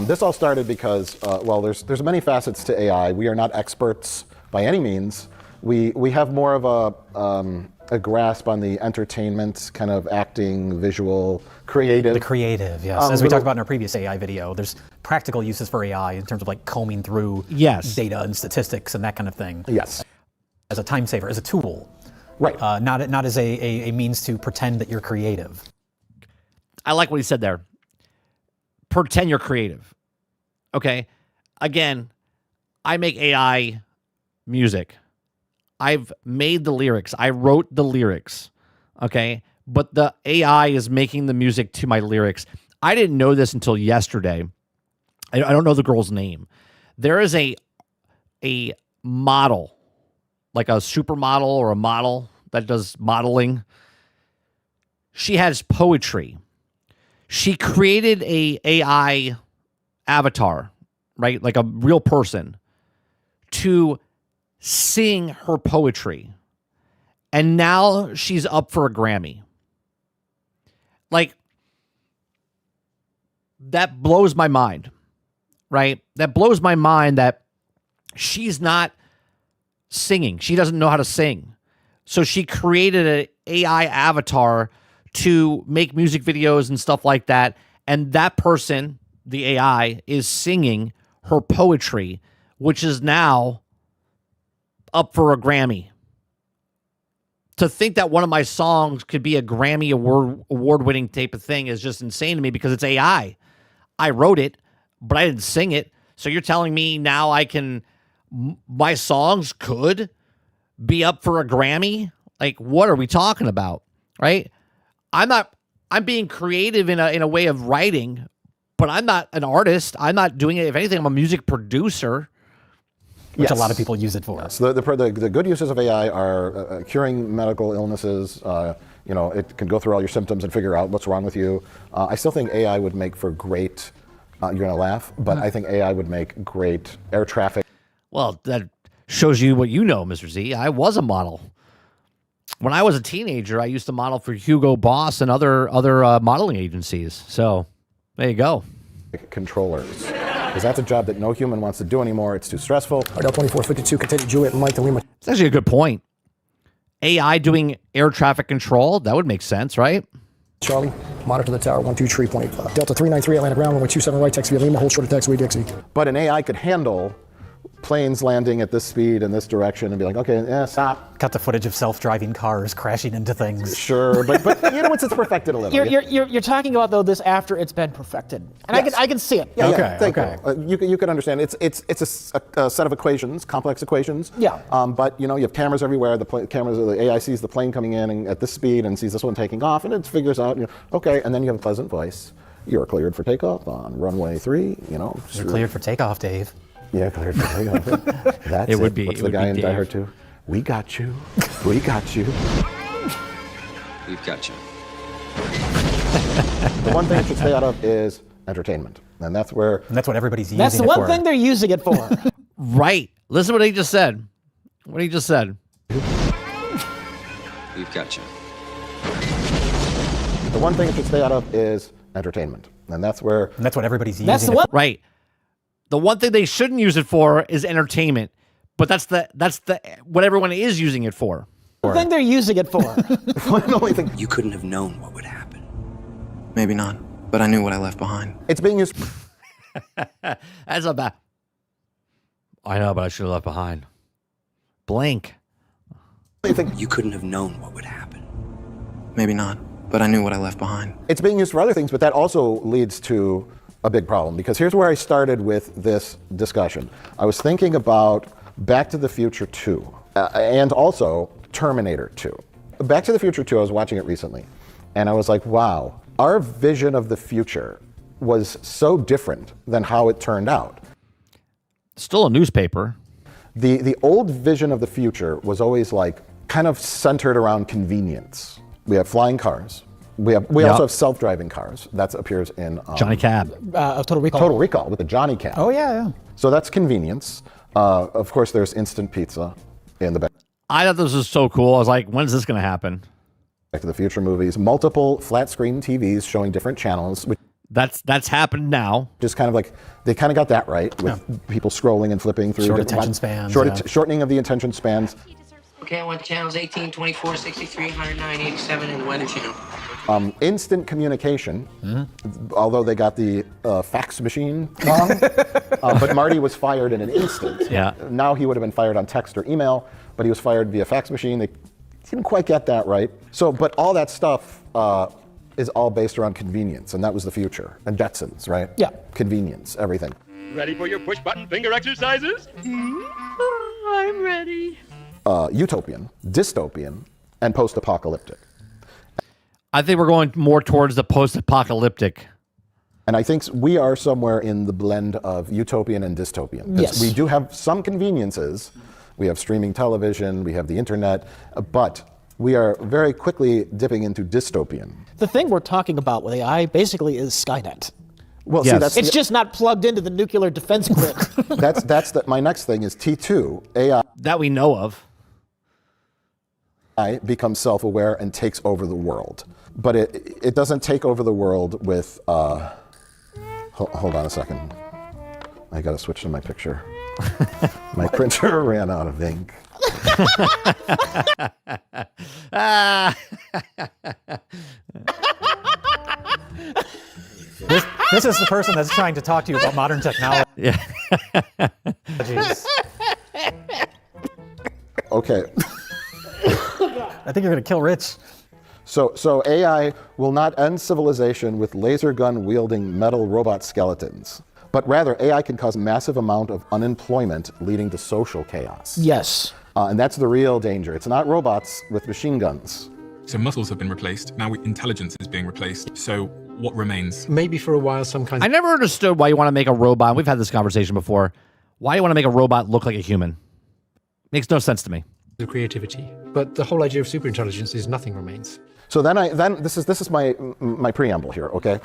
Speaker 4: This all started because, well, there's many facets to AI. We are not experts by any means, we have more of a grasp on the entertainment, kind of acting, visual, creative.
Speaker 5: The creative, yes. As we talked about in our previous AI video, there's practical uses for AI in terms of like combing through data and statistics and that kind of thing.
Speaker 4: Yes.
Speaker 5: As a time saver, as a tool.
Speaker 4: Right.
Speaker 5: Not as a means to pretend that you're creative.
Speaker 1: I like what he said there. Pretend you're creative. Okay. Again, I make AI music. I've made the lyrics. I wrote the lyrics. Okay. But the AI is making the music to my lyrics. I didn't know this until yesterday. I don't know the girl's name. There is a model, like a supermodel or a model that does modeling. She has poetry. She created a AI avatar, right? Like a real person to sing her poetry. And now she's up for a Grammy. Like, that blows my mind, right? That blows my mind that she's not singing. She doesn't know how to sing. So she created an AI avatar to make music videos and stuff like that. And that person, the AI, is singing her poetry, which is now up for a Grammy. To think that one of my songs could be a Grammy award-winning type of thing is just insane to me because it's AI. I wrote it, but I didn't sing it. So you're telling me now my songs could be up for a Grammy? Like, what are we talking about? Right? I'm being creative in a way of writing, but I'm not an artist. I'm not doing it. If anything, I'm a music producer.
Speaker 5: Which a lot of people use it for.
Speaker 4: So the good uses of AI are curing medical illnesses. It can go through all your symptoms and figure out what's wrong with you. I still think AI would make for great, you're going to laugh, but I think AI would make great air traffic.
Speaker 1: Well, that shows you what you know, Mr. Z. I was a model. When I was a teenager, I used to model for Hugo Boss and other modeling agencies. So there you go.
Speaker 4: Controllers. Because that's a job that no human wants to do anymore. It's too stressful.
Speaker 6: Ardell 2452, continue Juliet and Mike to Lima.
Speaker 1: It's actually a good point. AI doing air traffic control, that would make sense, right?
Speaker 6: Charlie, monitor the tower 123.5. Delta 393, Atlanta ground 127 right, taxi via Lima, hold short of taxiway Dixie.
Speaker 4: But an AI could handle planes landing at this speed in this direction and be like, okay, stop.
Speaker 5: Cut the footage of self-driving cars crashing into things.
Speaker 4: Sure, but once it's perfected a little.
Speaker 7: You're talking about though this after it's been perfected, and
Speaker 4: yes.
Speaker 7: I can see it.
Speaker 4: Yeah, okay. You can understand it's a set of equations, complex equations.
Speaker 7: Yeah.
Speaker 4: But you have cameras everywhere. The AI sees the plane coming in and at this speed and sees this one taking off, and it figures out, okay, and then you have a pleasant voice. You're cleared for takeoff on runway 3.
Speaker 5: You're cleared for takeoff, Dave.
Speaker 4: Yeah, cleared for takeoff. That's it. What's the guy in Die Hard 2? We got you. We got you.
Speaker 8: We've got you.
Speaker 4: The one thing it should stay out of is entertainment. And that's what
Speaker 5: everybody's using
Speaker 7: That's the one thing they're using it for.
Speaker 1: Right. Listen to what he just said. What he just said.
Speaker 8: We've got you.
Speaker 4: The one thing it should stay out of is entertainment. And that's what
Speaker 5: everybody's using
Speaker 7: That's the
Speaker 5: it
Speaker 7: one.
Speaker 5: for.
Speaker 1: Right. The one thing they shouldn't use it for is entertainment. But that's what everyone is using it for.
Speaker 7: The thing they're using it for.
Speaker 4: The only thing
Speaker 8: You couldn't have known what would happen. Maybe not, but I knew what I left behind.
Speaker 4: it's being used.
Speaker 1: That's about. I know, but I should have left behind. Blank.
Speaker 8: You couldn't have known what would happen. Maybe not, but I knew what I left behind.
Speaker 4: It's being used for other things, but that also leads to a big problem, because here's where I started with this discussion. I was thinking about Back to the Future 2 and also Terminator 2. Back to the Future 2, I was watching it recently, and I was like, wow, our vision of the future was so different than how it turned out.
Speaker 1: Still a newspaper.
Speaker 4: The old vision of the future was always like kind of centered around convenience. We have flying cars. We also have self-driving cars. That appears in
Speaker 1: Johnny Cab.
Speaker 7: Total Recall.
Speaker 4: Total Recall with the Johnny Cab.
Speaker 7: Oh yeah.
Speaker 4: So that's convenience. Of course, there's instant pizza in the Back
Speaker 1: I thought this was so cool. I was like, when's this going to happen?
Speaker 4: to the Future movies. Multiple flat-screen TVs showing different channels, which
Speaker 1: That's happened now.
Speaker 4: is kind of like they kind of got that right with people scrolling and flipping through
Speaker 5: Short
Speaker 4: different
Speaker 5: attention spans.
Speaker 4: Shortening of the attention spans.
Speaker 9: Okay, I want channels 18, 24, 63, 109, 87, and the weather channel.
Speaker 4: Instant communication, although they got the fax machine wrong, but Marty was fired in an instant.
Speaker 1: Yeah.
Speaker 4: Now he would have been fired on text or email, but he was fired via fax machine. They didn't quite get that right. So, but all that stuff is all based around convenience, and that was the future. And Jetsons, right?
Speaker 7: Yeah.
Speaker 4: Convenience, everything.
Speaker 10: Ready for your push-button finger exercises?
Speaker 9: I'm ready.
Speaker 4: Utopian, dystopian, and post-apocalyptic.
Speaker 1: I think we're going more towards the post-apocalyptic.
Speaker 4: And I think we are somewhere in the blend of utopian and dystopian.
Speaker 7: Yes.
Speaker 4: We do have some conveniences. We have streaming television, we have the internet, but we are very quickly dipping into dystopian.
Speaker 7: The thing we're talking about with AI basically is Skynet.
Speaker 4: Well,
Speaker 1: Yes.
Speaker 4: see, that's
Speaker 7: It's just not plugged into the nuclear defense grid.
Speaker 4: my next thing is T2, AI
Speaker 1: That we know of.
Speaker 4: becomes self-aware and takes over the world. But it doesn't take over the world with, hold on a second. I gotta switch to my picture. My printer ran out of ink.
Speaker 5: This is the person that's trying to talk to you about modern technology.
Speaker 1: Yeah.
Speaker 4: Okay.
Speaker 5: I think you're going to kill Rich.
Speaker 4: So AI will not end civilization with laser gun wielding metal robot skeletons, but rather AI can cause massive amount of unemployment leading to social chaos.
Speaker 7: Yes.
Speaker 4: And that's the real danger. It's not robots with machine guns.
Speaker 10: So muscles have been replaced. Now intelligence is being replaced. So what remains?
Speaker 6: Maybe for a while, some kind
Speaker 1: I never understood why you want to make a robot. We've had this conversation before. Why you want to make a robot look like a human? Makes no sense to me.
Speaker 6: of creativity. But the whole idea of superintelligence is nothing remains.
Speaker 4: So then this is my preamble here, okay?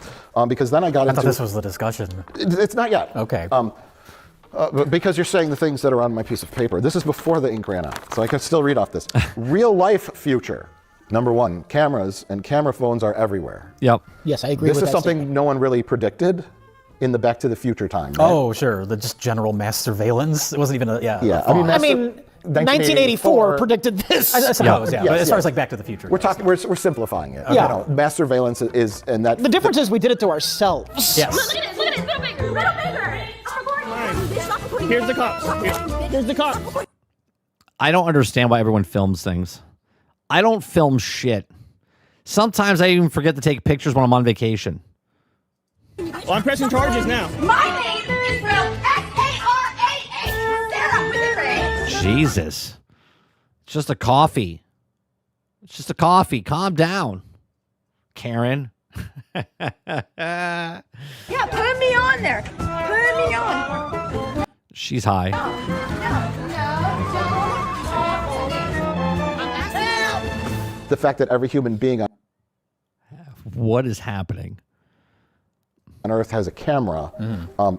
Speaker 4: Because then I got
Speaker 5: I
Speaker 4: into.
Speaker 5: thought this was the discussion.
Speaker 4: It's not yet.
Speaker 5: Okay.
Speaker 4: Because you're saying the things that are on my piece of paper. This is before the ink ran out, so I can still read off this. Real life future. Number one, cameras and camera phones are everywhere.
Speaker 1: Yep.
Speaker 7: Yes, I agree
Speaker 4: This
Speaker 7: with
Speaker 4: is
Speaker 7: that
Speaker 4: something
Speaker 7: statement.
Speaker 4: no one really predicted in the Back to the Future time. Right?
Speaker 5: Oh, sure. The just general mass surveillance. It wasn't even a, yeah.
Speaker 4: Yeah,
Speaker 5: a thought.
Speaker 7: I mean, 1984 predicted this.
Speaker 5: I suppose, yeah. But
Speaker 4: Yes,
Speaker 5: as far
Speaker 4: yes.
Speaker 5: as like Back to the Future.
Speaker 4: We're
Speaker 5: goes.
Speaker 4: talking. We're simplifying it.
Speaker 7: Yeah.
Speaker 4: You know, mass surveillance is, and that.
Speaker 7: The difference is we did it to ourselves.
Speaker 5: Yes.
Speaker 11: Look at it, little bigger, little bigger.
Speaker 12: Here's the cops. Here's the cops.
Speaker 1: I don't understand why everyone films things. I don't film shit. Sometimes I even forget to take pictures when I'm on vacation.
Speaker 12: Well, I'm pressing charges now.
Speaker 11: My name is spelled S-A-R-A-H. Sarah with a Ray.
Speaker 1: Jesus. It's just a coffee. It's just a coffee. Calm down, Karen.
Speaker 11: Yeah, put me on there. Put me on.
Speaker 1: She's high.
Speaker 4: The fact that every human being
Speaker 1: What is happening?
Speaker 4: on Earth has a camera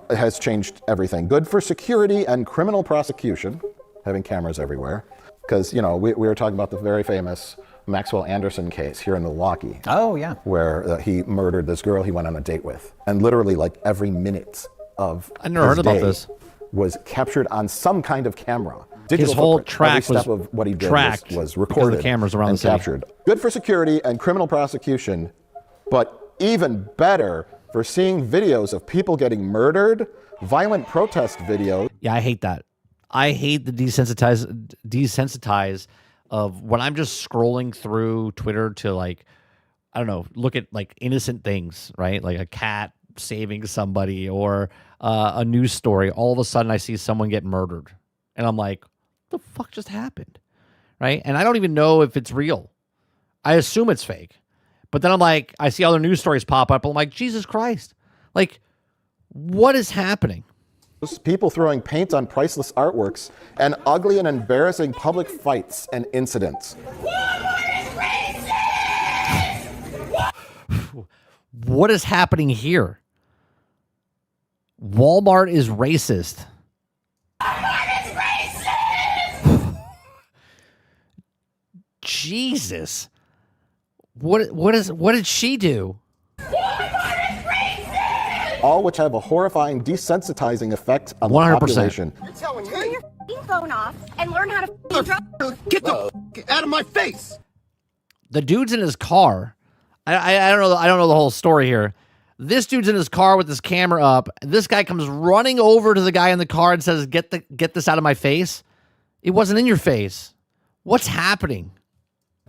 Speaker 4: has changed everything. Good for security and criminal prosecution, having cameras everywhere. Because, you know, we were talking about the very famous Maxwell Anderson case here in Milwaukee.
Speaker 5: Oh, yeah.
Speaker 4: Where he murdered this girl he went on a date with. And literally, like, every minute of
Speaker 1: I never
Speaker 4: his
Speaker 1: heard about
Speaker 4: day
Speaker 1: this.
Speaker 4: was captured on some kind of camera.
Speaker 1: His whole
Speaker 4: footprint.
Speaker 1: track
Speaker 4: Every step
Speaker 1: was
Speaker 4: of what he did
Speaker 1: tracked
Speaker 4: was
Speaker 1: because of the
Speaker 4: recorded
Speaker 1: cameras around
Speaker 4: and
Speaker 1: the city.
Speaker 4: captured. Good for security and criminal prosecution, but even better for seeing videos of people getting murdered, violent protest videos.
Speaker 1: Yeah, I hate that. I hate the desensitize of when I'm just scrolling through Twitter to, like, I don't know, look at like innocent things, right? Like a cat saving somebody or a news story. All of a sudden I see someone get murdered. And I'm like, what the fuck just happened? Right? And I don't even know if it's real. I assume it's fake. But then I'm like, I see other news stories pop up. I'm like, Jesus Christ. Like, what is happening?
Speaker 4: People throwing paint on priceless artworks and ugly and embarrassing public fights and incidents.
Speaker 1: What is happening here? Walmart is racist. Jesus. What did she do?
Speaker 4: All which have a horrifying desensitizing effect on the
Speaker 1: 100%.
Speaker 4: population.
Speaker 11: phone off and learn how to
Speaker 13: Get the out of my face.
Speaker 1: The dude's in his car. I don't know. I don't know the whole story here. This dude's in his car with his camera up. This guy comes running over to the guy in the car and says, "Get this out of my face." It wasn't in your face. What's happening?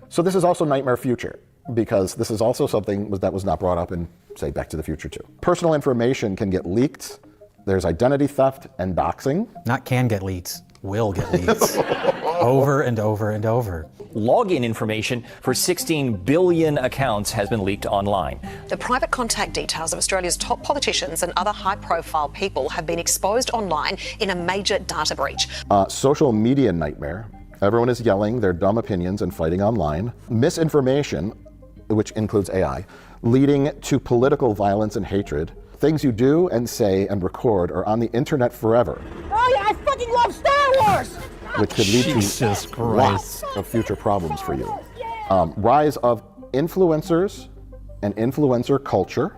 Speaker 4: So this is also nightmare future, because this is also something that was not brought up in, say, Back to the Future 2. Personal information can get leaked. There's identity theft and doxing.
Speaker 5: Not can get leaked, will get leaked. Over and over and over.
Speaker 14: Login information for 16 billion accounts has been leaked online.
Speaker 15: The private contact details of Australia's top politicians and other high-profile people have been exposed online in a major data breach.
Speaker 4: Social media nightmare. Everyone is yelling their dumb opinions and fighting online. Misinformation, which includes AI, leading to political violence and hatred. Things you do and say and record are on the internet forever.
Speaker 12: Oh yeah, I fucking love Star Wars!
Speaker 4: Which could lead
Speaker 1: Jesus
Speaker 4: to
Speaker 1: Christ.
Speaker 4: lots of future problems for you. Rise of influencers and influencer culture.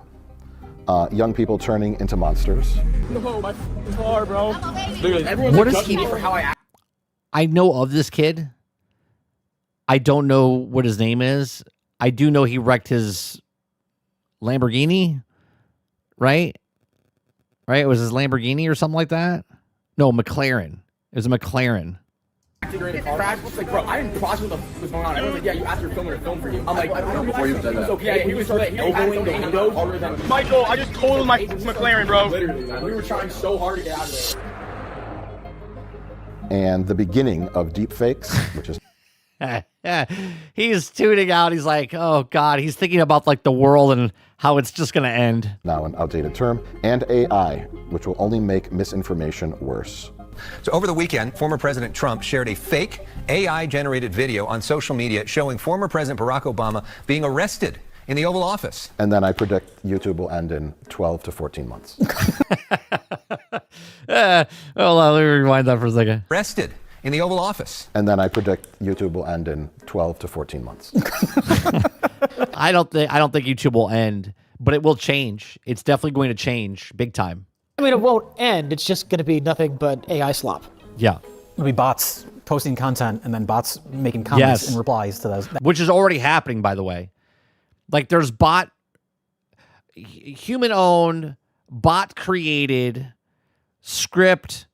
Speaker 4: Young people turning into monsters.
Speaker 12: No, my car, bro.
Speaker 1: What is he?
Speaker 12: For how I act.
Speaker 1: I know of this kid. I don't know what his name is. I do know he wrecked his Lamborghini, right? Right? It was his Lamborghini or something like that. No, McLaren. It was a McLaren.
Speaker 12: Crash looks like, bro, I didn't process what was going on. Everyone's like, yeah, you asked your filmer to film for you. I'm like, I don't know before you said that. Okay, yeah, he was like, elbowing the window. Michael, I just totaled my McLaren, bro. Literally, man. We were trying so hard to get out of there.
Speaker 4: And the beginning of deep fakes, which is
Speaker 1: He's tuning out. He's like, oh God, he's thinking about like the world and how it's just going to end.
Speaker 4: Now an outdated term, and AI, which will only make misinformation worse.
Speaker 16: So over the weekend, former President Trump shared a fake AI-generated video on social media showing former President Barack Obama being arrested in the Oval Office.
Speaker 4: And then I predict YouTube will end in 12 to 14 months.
Speaker 1: Hold on, let me rewind that for a second.
Speaker 16: Arrested in the Oval Office.
Speaker 4: And then I predict YouTube will end in 12 to 14 months.
Speaker 1: I don't think YouTube will end, but it will change. It's definitely going to change big time.
Speaker 7: I mean, it won't end. It's just going to be nothing but AI slop.
Speaker 1: Yeah.
Speaker 5: It'll be bots posting content and then bots making comments and replies to those.
Speaker 1: Which is already happening, by the way. Like there's human-owned, bot-created script,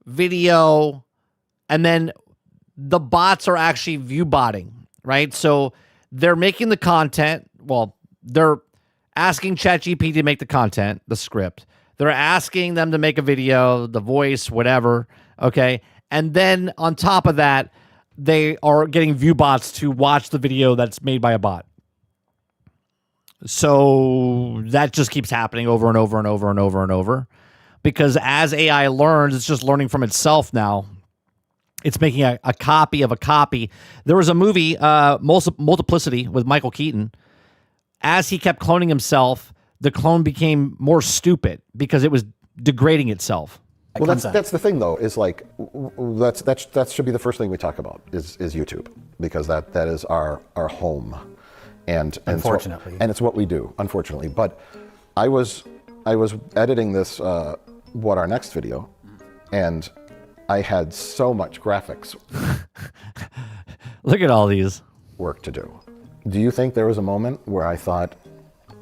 Speaker 1: video, and then the bots are actually view botting, right? So they're making the content. Well, they're asking ChatGPT to make the content, the script. They're asking them to make a video, the voice, whatever, okay? And then on top of that, they are getting view bots to watch the video that's made by a bot. So that just keeps happening over and over and over and over and over. Because as AI learns, it's just learning from itself now. It's making a copy of a copy. There was a movie, Multiplicity, with Michael Keaton. As he kept cloning himself, the clone became more stupid because it was degrading itself.
Speaker 4: Well, that's the thing, though, is like that should be the first thing we talk about is YouTube, because that is our home, and
Speaker 5: unfortunately,
Speaker 4: it's what we do, unfortunately. But I was editing this What Our Next video, and I had so much graphics.
Speaker 1: Look at all these
Speaker 4: work to do. Do you think there was a moment where I thought,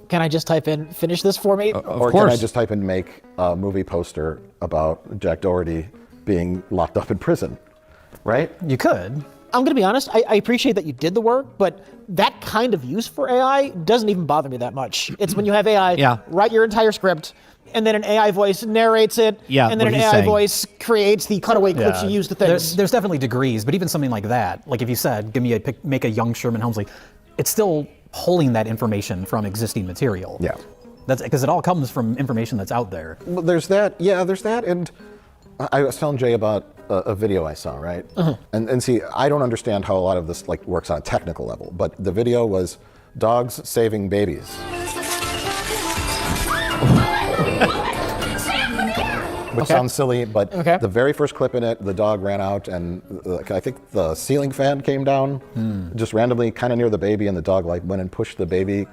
Speaker 7: can I just type in, finish this for me?
Speaker 4: Or can I just type in, make a movie poster about Jack Doherty being locked up in prison, right?
Speaker 5: You could.
Speaker 7: I'm going to be honest, I appreciate that you did the work, but that kind of use for AI doesn't even bother me that much. It's when you have AI write your entire script, and then an AI voice narrates it, and then an AI voice creates the cutaway clips you use to things.
Speaker 5: There's definitely degrees, but even something like that, like if you said, make a young Sherman Helmsley, it's still pulling that information from existing material.
Speaker 4: Yeah.
Speaker 5: That's because it all comes from information that's out there.
Speaker 4: Well, there's that. Yeah, there's that. And I was telling Jay about a video I saw, right? And see, I don't understand how a lot of this like works on a technical level, but the video was dogs saving babies. Which sounds silly, but the very first clip in it, the dog ran out and I think the ceiling fan came down just randomly kind of near the baby, and the dog like went and pushed the baby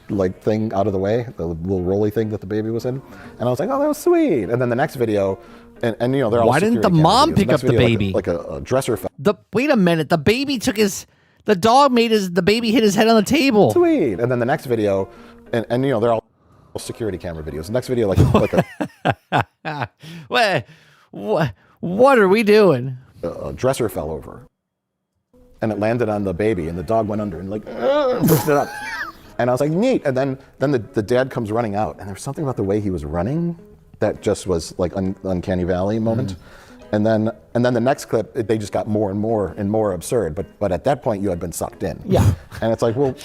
Speaker 4: like thing out of the way, the little rolly thing that the baby was in, and I was like, oh, that was sweet. And then the next video, and you know, they're all
Speaker 1: why didn't the mom pick up the baby?
Speaker 4: Like a dresser fell.
Speaker 1: Wait a minute, the baby took the dog made the baby hit his head on the table.
Speaker 4: Sweet. And then the next video, and you know, they're all security camera videos. The next video,
Speaker 1: what are we doing?
Speaker 4: A dresser fell over, and it landed on the baby, and the dog went under and like pushed it up. And I was like, neat. And then the dad comes running out, and there's something about the way he was running that just was like uncanny valley moment. And then the next clip, they just got more and more absurd. But at that point, you had been sucked in.
Speaker 7: Yeah.
Speaker 4: And it's like, well,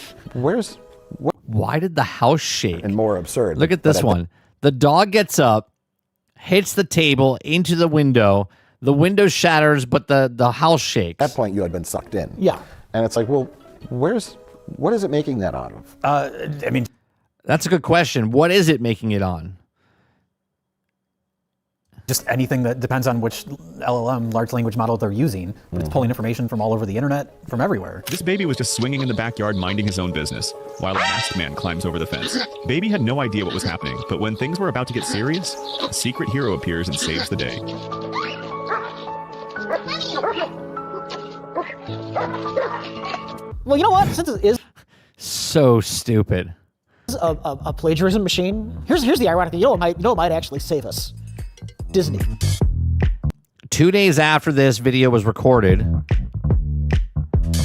Speaker 1: why did the house shake?
Speaker 4: And more absurd.
Speaker 1: Look at this one. The dog gets up, hits the table into the window. The window shatters, but the house shakes.
Speaker 4: At that point, you had been sucked in.
Speaker 7: Yeah.
Speaker 4: And it's like, well, what is it making that out of?
Speaker 5: I mean,
Speaker 1: that's a good question. What is it making it on?
Speaker 5: Just anything that depends on which LLM, large language model they're using. But it's pulling information from all over the internet, from everywhere.
Speaker 17: This baby was just swinging in the backyard minding his own business, while a masked man climbs over the fence. Baby had no idea what was happening, but when things were about to get serious, a secret hero appears and saves the day.
Speaker 7: Well, you know what? Since it is
Speaker 1: so stupid,
Speaker 7: a plagiarism machine. Here's the ironic thing. You know what might actually save us? Disney.
Speaker 1: 2 days after this video was recorded,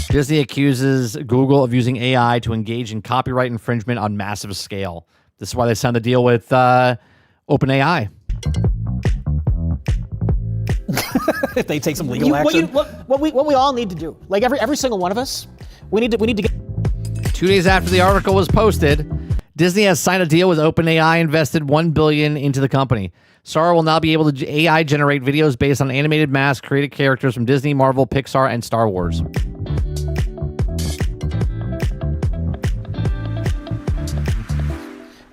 Speaker 1: Disney accuses Google of using AI to engage in copyright infringement on massive scale. This is why they signed the deal with OpenAI.
Speaker 5: If they take some legal action.
Speaker 7: What we all need to do, like every single one of us, we need to get.
Speaker 1: 2 days after the article was posted, Disney has signed a deal with OpenAI, invested $1 billion into the company. Sora will now be able to AI generate videos based on animated masks created characters from Disney, Marvel, Pixar, and Star Wars.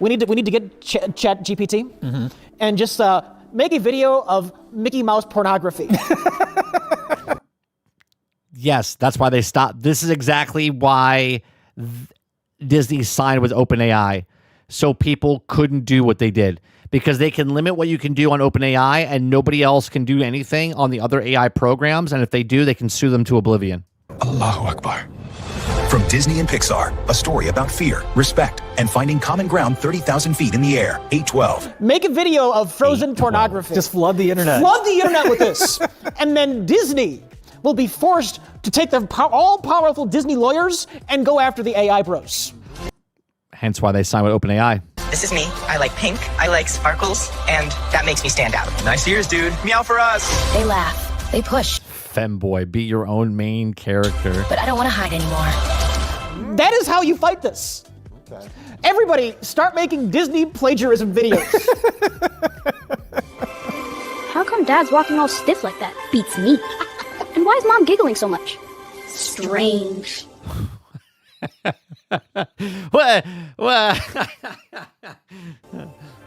Speaker 7: We need to get Chat GPT and just make a video of Mickey Mouse pornography.
Speaker 1: Yes, that's why they stopped. This is exactly why Disney signed with OpenAI, so people couldn't do what they did. Because they can limit what you can do on OpenAI, and nobody else can do anything on the other AI programs. And if they do, they can sue them to oblivion.
Speaker 18: Allahu Akbar. From Disney and Pixar, a story about fear, respect, and finding common ground 30,000 feet in the air. 8/12.
Speaker 7: Make a video of frozen pornography.
Speaker 5: Just flood the internet.
Speaker 7: Flood the internet with this. And then Disney will be forced to take their all-powerful Disney lawyers and go after the AI bros.
Speaker 1: Hence why they signed with OpenAI.
Speaker 19: This is me. I like pink, I like sparkles, and that makes me stand out.
Speaker 8: Nice ears, dude. Meow for us.
Speaker 11: They laugh. They push.
Speaker 1: Femboy, be your own main character.
Speaker 11: But I don't want to hide anymore.
Speaker 7: That is how you fight this. Okay. Everybody, start making Disney plagiarism videos.
Speaker 20: How come Dad's walking all stiff like that? Beats me. And why is Mom giggling so much? Strange.
Speaker 1: What?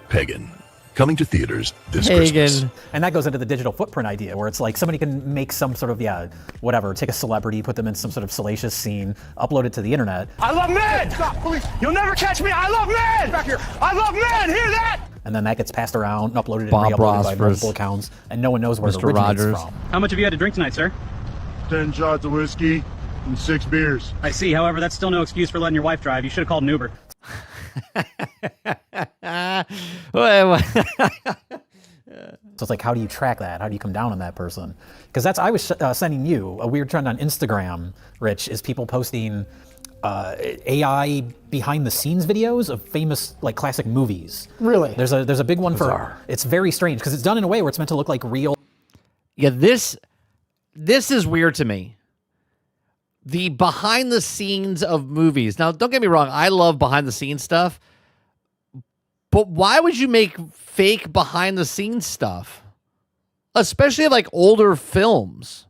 Speaker 18: Pagan. Coming to theaters this
Speaker 1: Pagan.
Speaker 18: Christmas.
Speaker 5: And that goes into the digital footprint idea, where it's like somebody can make some sort of, whatever, take a celebrity, put them in some sort of salacious scene, upload it to the internet.
Speaker 12: I love men! Stop, police! You'll never catch me! I love men! Back here! I love men! Hear that?
Speaker 5: And then that gets passed around and uploaded and
Speaker 1: Bob
Speaker 5: re-uploaded
Speaker 1: Ross
Speaker 5: by multiple accounts, and no one knows where it
Speaker 1: Mr.
Speaker 5: originates
Speaker 1: Rogers.
Speaker 5: from.
Speaker 21: How much have you had to drink tonight, sir?
Speaker 22: 10 shots of whiskey and 6 beers.
Speaker 21: I see. However, that's still no excuse for letting your wife drive. You should have called an Uber.
Speaker 5: So it's like, how do you track that? How do you come down on that person? Because I was sending you a weird trend on Instagram, Rich, is people posting AI behind the scenes videos of famous classic movies.
Speaker 7: Really?
Speaker 5: There's a big one for, it's very strange because it's done in a way where it's meant to look like real.
Speaker 1: Yeah, this is weird to me. The behind the scenes of movies. Now, don't get me wrong. I love behind the scenes stuff. But why would you make fake behind the scenes stuff? Especially like older films.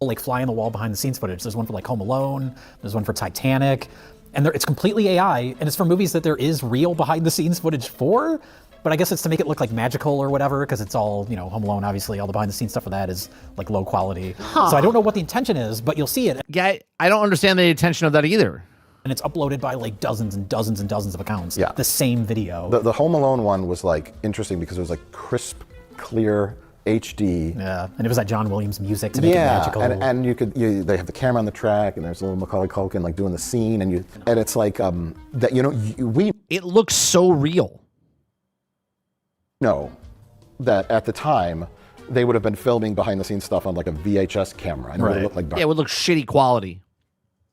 Speaker 5: Like fly on the wall behind the scenes footage. There's one for like Home Alone. There's one for Titanic. And it's completely AI. And it's for movies that there is real behind the scenes footage for. But I guess it's to make it look like magical or whatever, because it's all, Home Alone, obviously, all the behind the scenes stuff for that is like low quality. Huh. So I don't know what the intention is, but you'll see it.
Speaker 1: Yeah, I don't understand the intention of that either.
Speaker 5: and it's uploaded by like dozens and dozens and dozens of accounts.
Speaker 4: Yeah.
Speaker 5: The same video.
Speaker 4: The Home Alone one was like interesting because it was like crisp, clear, HD.
Speaker 5: Yeah, and it was that John Williams music to make it magical.
Speaker 4: And they have the camera on the track, and there's a little Macaulay Culkin like doing the scene, and it's like that.
Speaker 1: It looks so real.
Speaker 4: Know that at the time they would have been filming behind the scenes stuff on like a VHS camera, and it would look like
Speaker 1: it would look shitty quality.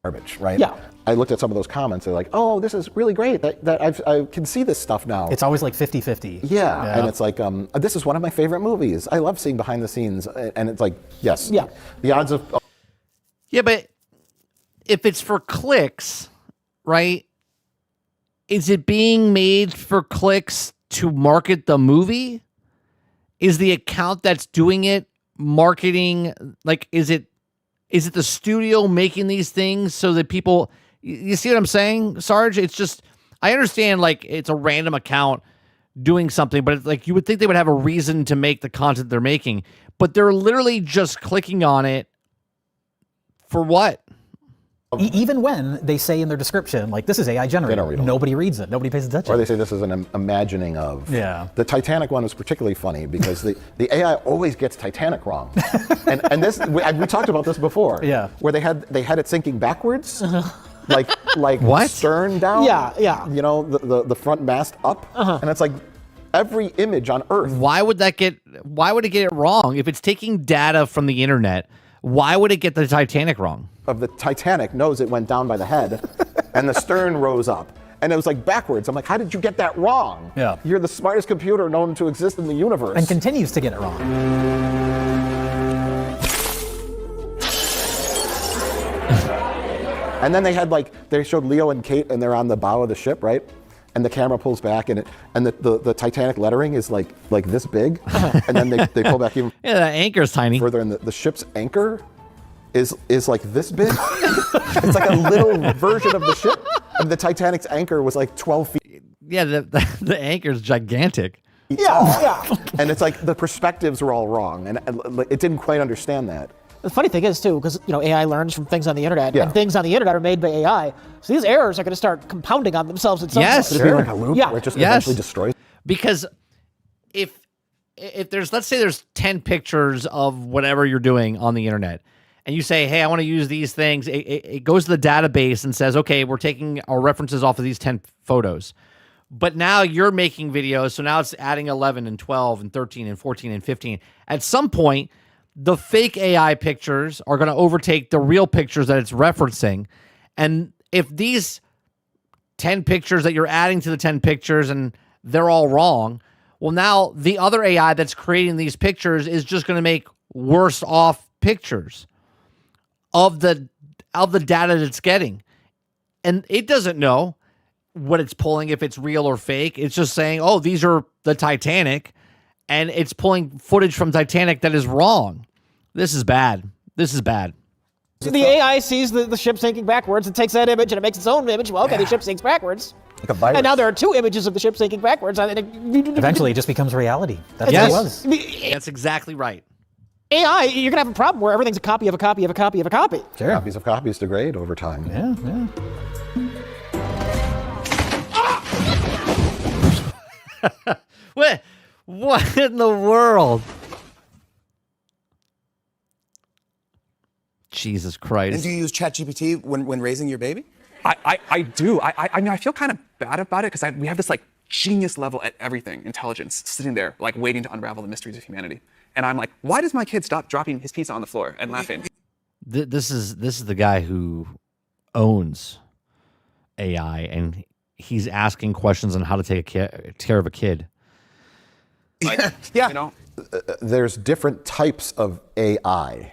Speaker 4: Garbage, right?
Speaker 5: Yeah.
Speaker 4: I looked at some of those comments. They're like, "Oh, this is really great. That I can see this stuff now."
Speaker 5: It's always like 50-50.
Speaker 4: Yeah, and it's like, this is one of my favorite movies. I love seeing behind the scenes, and it's like, yes, the odds of.
Speaker 1: Yeah, but if it's for clicks, right? Is it being made for clicks to market the movie? Is the account that's doing it marketing? Like, is it the studio making these things so that people? You see what I'm saying, Sarge? It's just, I understand, like, it's a random account doing something, but it's like you would think they would have a reason to make the content they're making, but they're literally just clicking on it for what?
Speaker 5: Even when they say in their description, like, this is AI generated, nobody reads it, nobody pays attention.
Speaker 4: Or they say this is an imagining of.
Speaker 5: Yeah.
Speaker 4: The Titanic one was particularly funny because the AI always gets Titanic wrong, and this we talked about this before.
Speaker 5: Yeah.
Speaker 4: Where they had it sinking backwards. Like
Speaker 1: what?
Speaker 4: Stern down?
Speaker 7: Yeah.
Speaker 4: You know, the front mast up. And it's like every image on Earth.
Speaker 1: Why would it get it wrong? If it's taking data from the internet, why would it get the Titanic wrong?
Speaker 4: Of the Titanic knows it went down by the head and the stern rose up. And it was like backwards. I'm like, how did you get that wrong?
Speaker 5: Yeah.
Speaker 4: You're the smartest computer known to exist in the universe.
Speaker 5: And continues to get it wrong.
Speaker 4: And then they showed Leo and Kate, and they're on the bow of the ship, right? And the camera pulls back, and the Titanic lettering is like this big, and then they pull back even.
Speaker 1: Yeah, the anchor's tiny.
Speaker 4: Further, and the ship's anchor is like this big. It's like a little version of the ship, and the Titanic's anchor was like 12 feet.
Speaker 1: Yeah, the anchor's gigantic.
Speaker 7: Yeah.
Speaker 4: And it's like the perspectives were all wrong, and it didn't quite understand that.
Speaker 7: The funny thing is, too, because AI learns from things on the internet, and things on the internet are made by AI. So these errors are going to start compounding on themselves at some point.
Speaker 4: It'd be like a loop where it just eventually destroys.
Speaker 1: Because if there's, let's say there's 10 pictures of whatever you're doing on the internet, and you say, hey, I want to use these things, it goes to the database and says, okay, we're taking our references off of these 10 photos. But now you're making videos, so now it's adding 11 and 12 and 13 and 14 and 15. At some point, the fake AI pictures are going to overtake the real pictures that it's referencing. And if these 10 pictures that you're adding to the 10 pictures and they're all wrong, well, now the other AI that's creating these pictures is just going to make worse off pictures of the data that it's getting. And it doesn't know what it's pulling, if it's real or fake. It's just saying, oh, these are the Titanic, and it's pulling footage from Titanic that is wrong. This is bad. This is bad.
Speaker 7: So the AI sees the ship sinking backwards and takes that image and it makes its own image. Well, okay, the ship sinks backwards.
Speaker 4: Like a virus.
Speaker 7: And now there are two images of the ship sinking backwards.
Speaker 5: Eventually, it just becomes reality. That's what it was.
Speaker 1: That's exactly right.
Speaker 7: AI, you're going to have a problem where everything's a copy of a copy of a copy of a copy.
Speaker 4: Sure. Copies of copies degrade over time.
Speaker 5: Yeah.
Speaker 1: What in the world? Jesus Christ.
Speaker 8: And do you use ChatGPT when raising your baby?
Speaker 2: I do. I mean, I feel kind of bad about it because we have this like genius level at everything, intelligence, sitting there like waiting to unravel the mysteries of humanity. And I'm like, why does my kid stop dropping his pizza on the floor and laughing?
Speaker 1: This is the guy who owns AI, and he's asking questions on how to take care of a kid.
Speaker 2: Like, yeah. You know,
Speaker 4: there's different types of AI.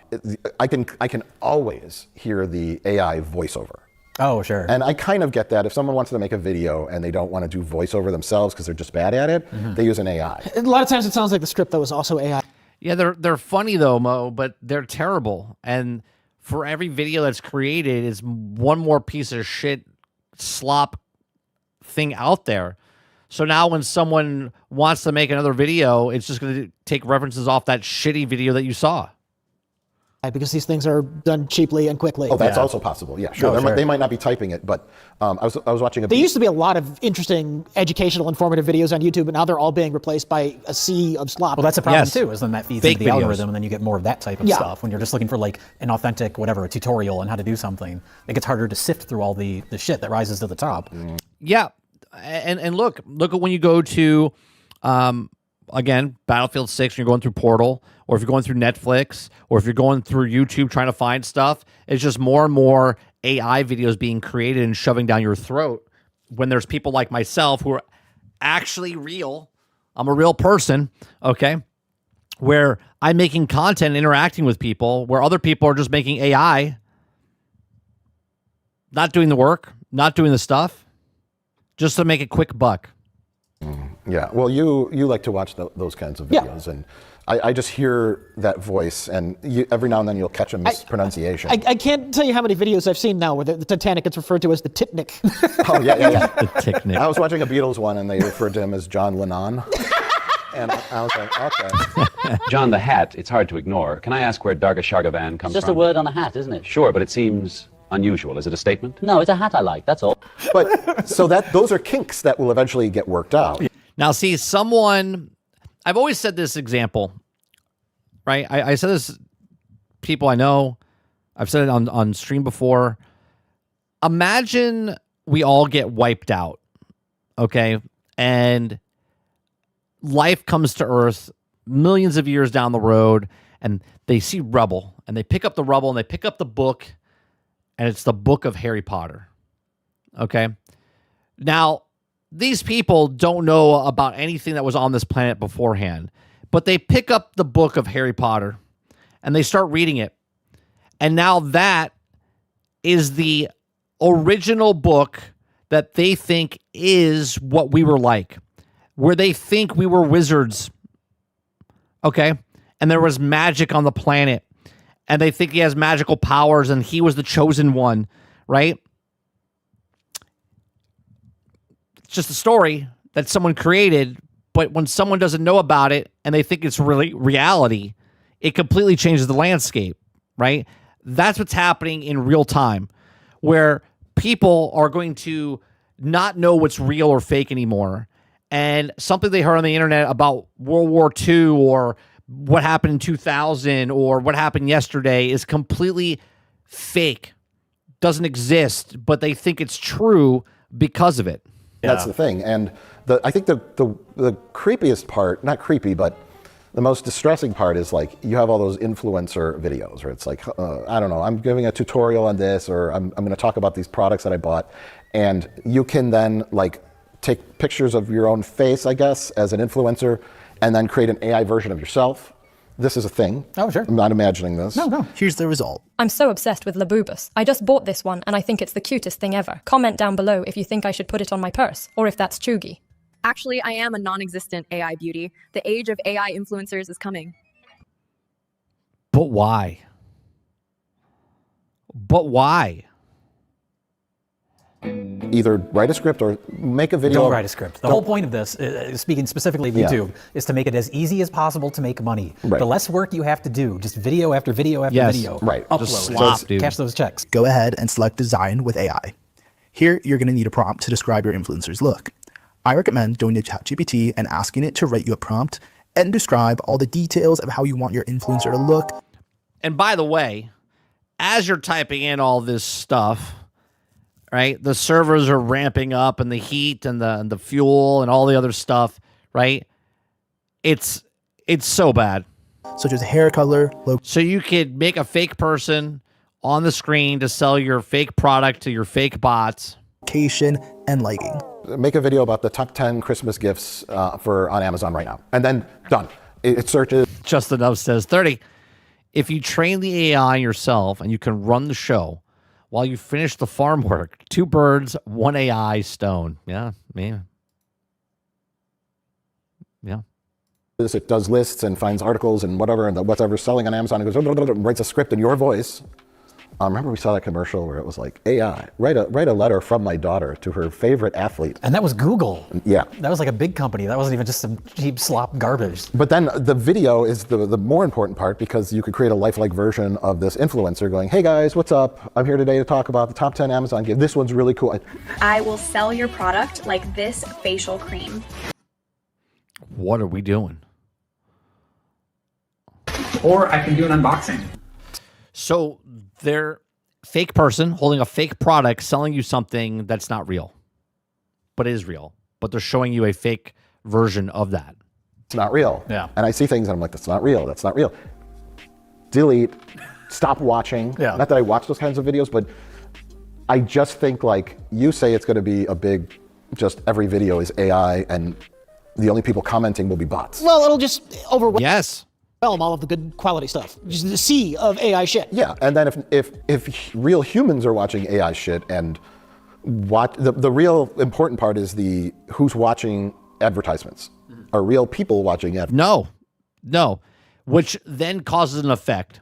Speaker 4: I can always hear the AI voiceover.
Speaker 5: Oh, sure.
Speaker 4: And I kind of get that. If someone wants to make a video and they don't want to do voiceover themselves because they're just bad at it, they use an AI.
Speaker 7: A lot of times it sounds like the script, though, is also AI.
Speaker 1: Yeah, they're funny, though, Mo, but they're terrible. And for every video that's created is one more piece of shit slop thing out there. So now when someone wants to make another video, it's just going to take references off that shitty video that you saw.
Speaker 7: Because these things are done cheaply and quickly.
Speaker 4: Oh, that's also possible. Yeah, sure. They might not be typing it, but I was watching
Speaker 7: There used to be a lot of interesting educational, informative videos on YouTube, and now they're all being replaced by a sea of slop.
Speaker 5: Well, that's a problem too, is then that feeds
Speaker 1: Fake
Speaker 5: into the
Speaker 1: videos.
Speaker 5: algorithm, and then you get more of that type of stuff. When you're just looking for like an authentic, whatever, a tutorial on how to do something, it gets harder to sift through all the shit that rises to the top.
Speaker 1: Yeah, and look at when you go to, again, Battlefield 6, and you're going through Portal, or if you're going through Netflix, or if you're going through YouTube trying to find stuff, it's just more and more AI videos being created and shoving down your throat when there's people like myself who are actually real. I'm a real person, okay, where I'm making content, interacting with people, where other people are just making AI, not doing the work, not doing the stuff, just to make a quick buck.
Speaker 4: Yeah, well, you like to watch those kinds of videos, and I just hear that voice, and every now and then you'll catch a mispronunciation.
Speaker 7: I can't tell you how many videos I've seen now where the Titanic gets referred to as the Titanic.
Speaker 4: Oh, yeah.
Speaker 1: The Titanic.
Speaker 4: I was watching a Beatles one, and they referred to him as John Lennon. And I was like, okay.
Speaker 3: John, the hat, it's hard to ignore. Can I ask where Darga Shargavan comes from?
Speaker 9: Just a word on a hat, isn't it?
Speaker 3: Sure, but it seems unusual. Is it a statement?
Speaker 9: No, it's a hat I like, that's all.
Speaker 4: But so those are kinks that will eventually get worked out.
Speaker 1: Now, see, I've always said this example, right? I said this, people I know, I've said it on stream before. Imagine we all get wiped out, okay? And life comes to Earth millions of years down the road, and they see rubble, and they pick up the rubble, and they pick up the book, and it's the book of Harry Potter, okay? Now, these people don't know about anything that was on this planet beforehand, but they pick up the book of Harry Potter and they start reading it. And now that is the original book that they think is what we were like, where they think we were wizards. Okay. And there was magic on the planet, and they think he has magical powers and he was the chosen one, right? Just a story that someone created, but when someone doesn't know about it and they think it's really reality, it completely changes the landscape, right? That's what's happening in real time, where people are going to not know what's real or fake anymore. And something they heard on the internet about World War II or what happened in 2000 or what happened yesterday is completely fake, doesn't exist, but they think it's true because of it.
Speaker 4: That's the thing. And I think the creepiest part, not creepy, but the most distressing part is like you have all those influencer videos where it's like, I don't know, I'm giving a tutorial on this, or I'm going to talk about these products that I bought. And you can then like take pictures of your own face, I guess, as an influencer, and then create an AI version of yourself. This is a thing.
Speaker 5: Oh, sure.
Speaker 4: I'm not imagining this.
Speaker 5: No.
Speaker 23: Here's the result.
Speaker 24: I'm so obsessed with Labubus. I just bought this one and I think it's the cutest thing ever. Comment down below if you think I should put it on my purse, or if that's chuggy.
Speaker 25: Actually, I am a non-existent AI beauty. The age of AI influencers is coming.
Speaker 1: But why?
Speaker 4: Either write a script or make a video.
Speaker 5: Don't write a script. The whole point of this, speaking specifically of YouTube, is to make it as easy as possible to make money.
Speaker 4: Right.
Speaker 5: The less work you have to do, just video after video after video.
Speaker 4: Right.
Speaker 5: Upload,
Speaker 1: Just slop, dude.
Speaker 5: cash those checks.
Speaker 23: Go ahead and select design with AI. Here, you're going to need a prompt to describe your influencer's look. I recommend going to ChatGPT and asking it to write you a prompt and describe all the details of how you want your influencer to look.
Speaker 1: And by the way, as you're typing in all this stuff, right, the servers are ramping up, and the heat and the fuel and all the other stuff, right? It's so bad.
Speaker 23: Such as hair color,
Speaker 1: so you could make a fake person on the screen to sell your fake product to your fake bots.
Speaker 23: Location and lighting.
Speaker 4: Make a video about the top 10 Christmas gifts on Amazon right now, and then done. It searches.
Speaker 1: Just Enough says 30. If you train the AI yourself and you can run the show while you finish the farm work, 2 birds, 1 AI stone. Yeah, man. Yeah.
Speaker 4: It does lists and finds articles and whatever, and whatever's selling on Amazon. It goes, writes a script in your voice, remember we saw that commercial where it was like, AI, write a letter from my daughter to her favorite athlete.
Speaker 5: And that was Google.
Speaker 4: Yeah.
Speaker 5: That was like a big company. That wasn't even just some cheap slop garbage.
Speaker 4: But then the video is the more important part, because you could create a lifelike version of this influencer going, hey guys, what's up? I'm here today to talk about the top 10 Amazon gifts. This one's really cool.
Speaker 6: I will sell your product like this facial cream.
Speaker 1: What are we doing?
Speaker 10: Or I can do an unboxing.
Speaker 1: So they're fake person holding a fake product selling you something that's not real, but is real. But they're showing you a fake version of that.
Speaker 4: It's not real.
Speaker 5: Yeah.
Speaker 4: And I see things and I'm like, that's not real. That's not real. Delete. Stop watching.
Speaker 5: Yeah.
Speaker 4: Not that I watch those kinds of videos, but I just think, like you say, it's going to be a big, just every video is AI and the only people commenting will be bots.
Speaker 7: Well, it'll just overwhelm.
Speaker 1: Yes.
Speaker 7: All of the good quality stuff. Just the sea of AI shit.
Speaker 4: Yeah, and then if real humans are watching AI shit, and the real important part is who's watching advertisements. Are real people watching advertisements?
Speaker 1: No, which then causes an effect,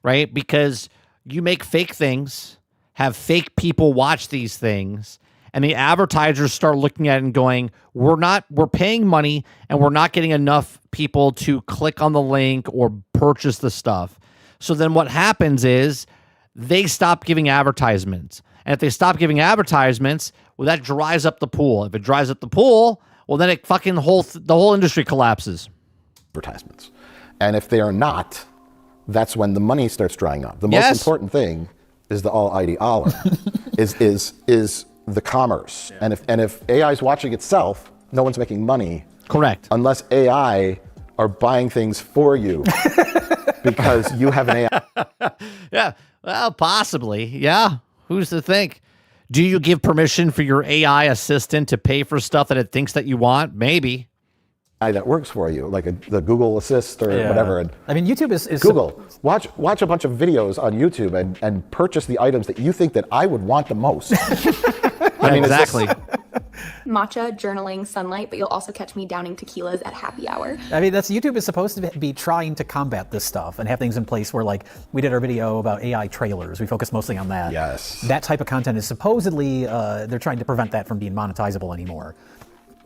Speaker 1: right? Because you make fake things, have fake people watch these things, and the advertisers start looking at it and going, we're paying money and we're not getting enough people to click on the link or purchase the stuff. So then what happens is they stop giving advertisements. And if they stop giving advertisements, well, that dries up the pool. If it dries up the pool, well, then it fucking the whole industry collapses.
Speaker 4: Advertisements. And if they are not, that's when the money starts drying up. The most important thing is the almighty Allah, is the commerce. Yeah. And if AI is watching itself, no one's making money.
Speaker 1: Correct.
Speaker 4: Unless AI are buying things for you because you have an AI.
Speaker 1: Yeah, well, possibly. Yeah, who's to think? Do you give permission for your AI assistant to pay for stuff that it thinks that you want? Maybe.
Speaker 4: That works for you, like the Google Assist or whatever. And
Speaker 5: I mean, YouTube is
Speaker 4: Google. Watch a bunch of videos on YouTube and purchase the items that you think that I would want the most. I mean,
Speaker 1: exactly.
Speaker 6: Matcha, journaling, sunlight, but you'll also catch me downing tequilas at happy hour.
Speaker 5: I mean, YouTube is supposed to be trying to combat this stuff and have things in place where, like, we did our video about AI trailers. We focused mostly on that.
Speaker 4: Yes.
Speaker 5: That type of content is supposedly, they're trying to prevent that from being monetizable anymore.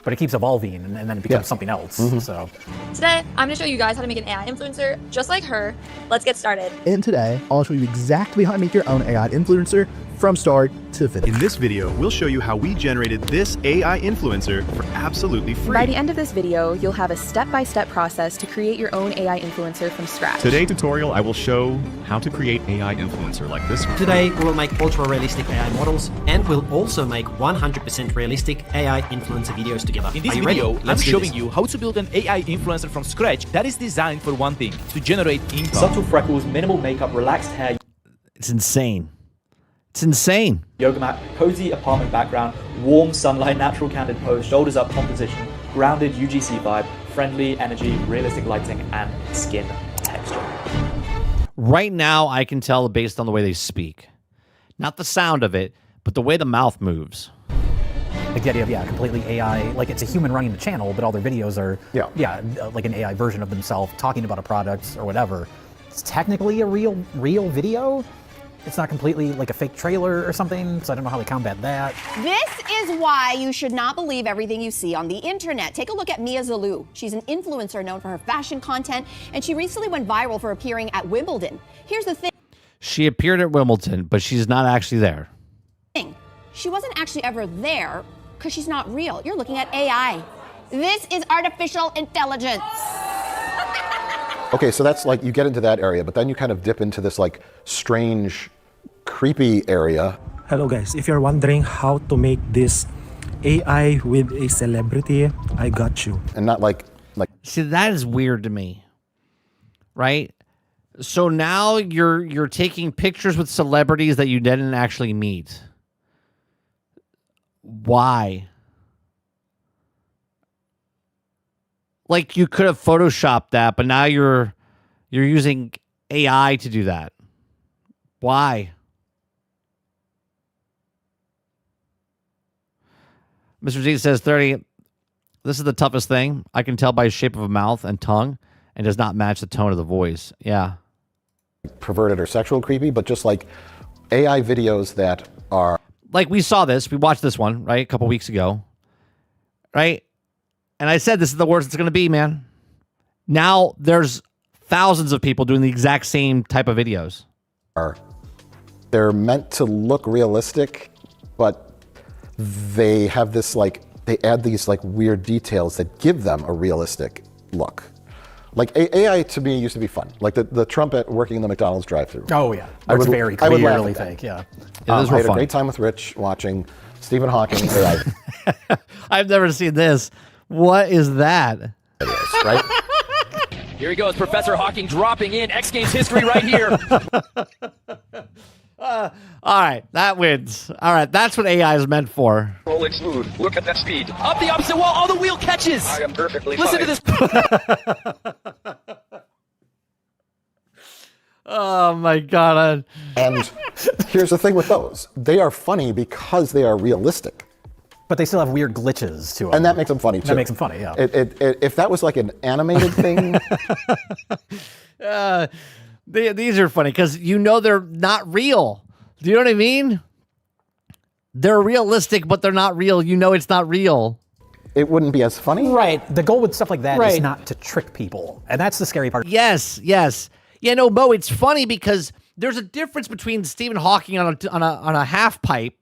Speaker 5: But it keeps evolving, and then it becomes something else.
Speaker 4: Mm-hmm.
Speaker 5: So
Speaker 25: Today, I'm going to show you guys how to make an AI influencer just like her. Let's get started.
Speaker 23: And today, I'll show you exactly how to make your own AI influencer from start to finish.
Speaker 17: In this video, we'll show you how we generated this AI influencer for absolutely free.
Speaker 25: By the end of this video, you'll have a step-by-step process to create your own AI influencer from scratch.
Speaker 17: Today's tutorial, I will show how to create AI influencer like this one.
Speaker 13: Today, we'll make ultra-realistic AI models, and we'll also make 100% realistic AI influencer videos together.
Speaker 14: In this video, I'm showing you how to build an AI influencer from scratch that is designed for one thing, to generate income.
Speaker 15: Subtle freckles, minimal makeup, relaxed hair.
Speaker 1: It's insane. It's insane.
Speaker 15: Yoga mat, cozy apartment background, warm sunlight, natural candid pose, shoulders up composition, grounded UGC vibe, friendly energy, realistic lighting, and skin texture.
Speaker 1: Right now, I can tell based on the way they speak. Not the sound of it, but the way the mouth moves.
Speaker 5: like the idea of, completely AI, like it's a human running the channel, but all their videos are, like an AI version of themselves talking about a product or whatever. It's technically a real video. It's not completely like a fake trailer or something, so I don't know how they combat that.
Speaker 26: This is why you should not believe everything you see on the internet. Take a look at Mia Zalou. She's an influencer known for her fashion content, and she recently went viral for appearing at Wimbledon. Here's the thing.
Speaker 1: She appeared at Wimbledon, but she's not actually there.
Speaker 26: She wasn't actually ever there because she's not real. You're looking at AI. This is artificial intelligence.
Speaker 4: Okay, so that's like, you get into that area, but then you kind of dip into this like strange, creepy area.
Speaker 27: Hello guys, if you're wondering how to make this AI with a celebrity, I got you.
Speaker 4: And not like...
Speaker 1: See, that is weird to me, right? So now you're taking pictures with celebrities that you didn't actually meet. Why? Like, you could have photoshopped that, but now you're using AI to do that. Why? Mr. Z says 30. This is the toughest thing. I can tell by shape of a mouth and tongue, and does not match the tone of the voice. Yeah.
Speaker 4: Perverted or sexual creepy, but just like AI videos that are
Speaker 1: like, we saw this, we watched this one, right, a couple weeks ago, right? And I said, this is the worst it's going to be, man. Now there's thousands of people doing the exact same type of videos.
Speaker 4: They're meant to look realistic, but they have this like, they add these like weird details that give them a realistic look. Like AI to me used to be fun. Like the trumpet working in the McDonald's drive-thru.
Speaker 5: Oh yeah, it's very clearly fake. Yeah,
Speaker 4: I had a great time with Rich watching Stephen Hawking AI.
Speaker 1: I've never seen this. What is that?
Speaker 4: It is, right?
Speaker 14: Here he goes, Professor Hawking dropping in X Games history right here.
Speaker 1: All right, that wins. All right, that's what AI is meant for.
Speaker 11: Rolling smooth. Look at that speed.
Speaker 14: Up the opposite wall, all the wheel catches.
Speaker 11: I am perfectly
Speaker 14: Listen
Speaker 11: fine.
Speaker 14: to this.
Speaker 1: Oh my God.
Speaker 4: And here's the thing with those. They are funny because they are realistic.
Speaker 5: But they still have weird glitches to them.
Speaker 4: And that makes them funny too.
Speaker 5: That makes them funny, yeah.
Speaker 4: If that was like an animated thing.
Speaker 1: These are funny because you know they're not real. Do you know what I mean? They're realistic, but they're not real. You know it's not real.
Speaker 4: It wouldn't be as funny.
Speaker 5: Right. The goal with stuff like that is not to trick people. And that's the scary part.
Speaker 1: Yes. Yeah, no, Mo, it's funny because there's a difference between Stephen Hawking on a half pipe,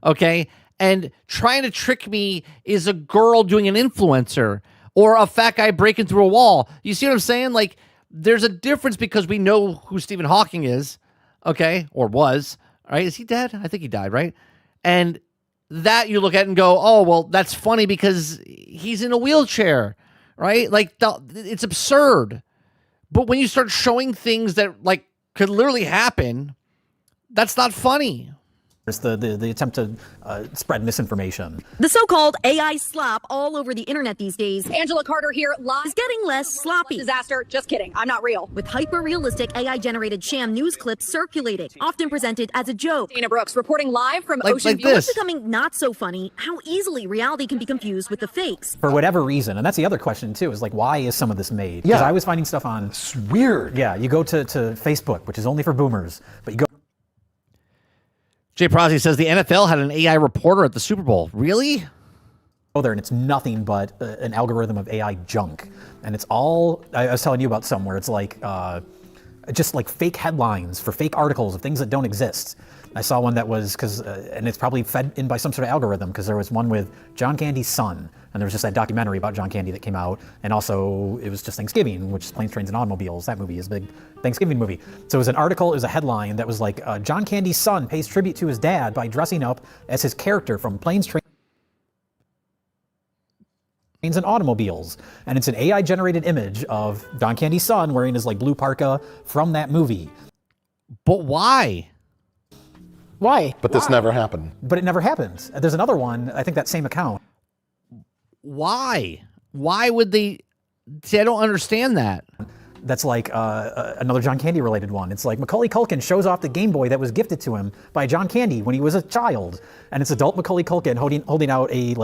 Speaker 1: okay, and trying to trick me is a girl doing an influencer or a fat guy breaking through a wall. You see what I'm saying? Like, there's a difference because we know who Stephen Hawking is, okay, or was, right? Is he dead? I think he died, right? And that you look at and go, oh, well, that's funny because he's in a wheelchair, right? Like, it's absurd. But when you start showing things that, like, could literally happen, that's not funny.
Speaker 5: It's the attempt to spread misinformation.
Speaker 12: The so-called AI slop all over the internet these days. Angela Carter here live is getting less sloppy. Disaster. Just kidding. I'm not real. With hyper-realistic AI-generated sham news clips circulating, often presented as a joke. Dana Brooks reporting live from Ocean View. What's becoming not so funny, how easily reality can be confused with the fakes.
Speaker 5: For whatever reason, and that's the other question too, is like, why is some of this made? Because I was finding stuff on...
Speaker 4: It's weird.
Speaker 5: Yeah, you go to Facebook, which is only for boomers, but you go...
Speaker 1: Jay Prozzi says the NFL had an AI reporter at the Super Bowl. Really?
Speaker 5: Go there and it's nothing but an algorithm of AI junk. And it's all, I was telling you about some where it's like, just like fake headlines for fake articles of things that don't exist. I saw one that was, and it's probably fed in by some sort of algorithm, because there was one with John Candy's son. And there was just that documentary about John Candy that came out. And also it was just Thanksgiving, which is Planes, Trains, and Automobiles. That movie is a big Thanksgiving movie. So it was an article, it was a headline that was like, John Candy's son pays tribute to his dad by dressing up as his character from Planes, Trains, and Automobiles. And it's an AI generated image of John Candy's son wearing his like blue parka from that movie.
Speaker 1: But why?
Speaker 7: Why?
Speaker 4: But this never happened.
Speaker 5: But it never happened. There's another one, I think that same account.
Speaker 1: Why? Why would they? See, I don't understand that.
Speaker 5: That's like another John Candy related one. It's like Macaulay Culkin shows off the Game Boy that was gifted to him by John Candy when he was a child. And it's adult Macaulay Culkin holding out a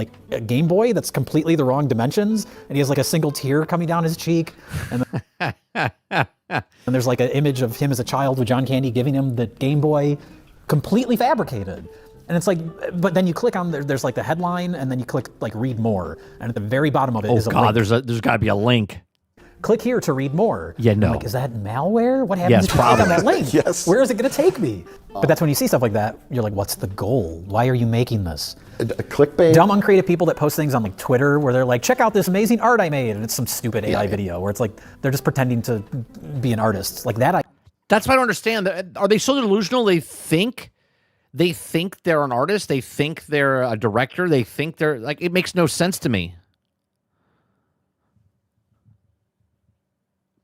Speaker 5: Game Boy that's completely the wrong dimensions. And he has like a single tear coming down his cheek. And, and there's like an image of him as a child with John Candy giving him the Game Boy, completely fabricated. And it's like, but then you click on there's like the headline, and then you click like read more, and at the very bottom of it is a link.
Speaker 1: There's got to be a link.
Speaker 5: Click here to read more.
Speaker 1: Yeah, no.
Speaker 5: I'm like, is that malware? What happens if you click on that link?
Speaker 4: Yes.
Speaker 5: Where is it going to take me? But that's when you see stuff like that, you're like, what's the goal? Why are you making this?
Speaker 4: Clickbait.
Speaker 5: Dumb, uncreative people that post things on like Twitter where they're like, check out this amazing art I made, and it's some stupid AI video where it's like they're just pretending to be an artist. Like that.
Speaker 1: That's what I don't understand. Are they so delusional? They think they're an artist. They think they're a director. They think they're like, it makes no sense to me.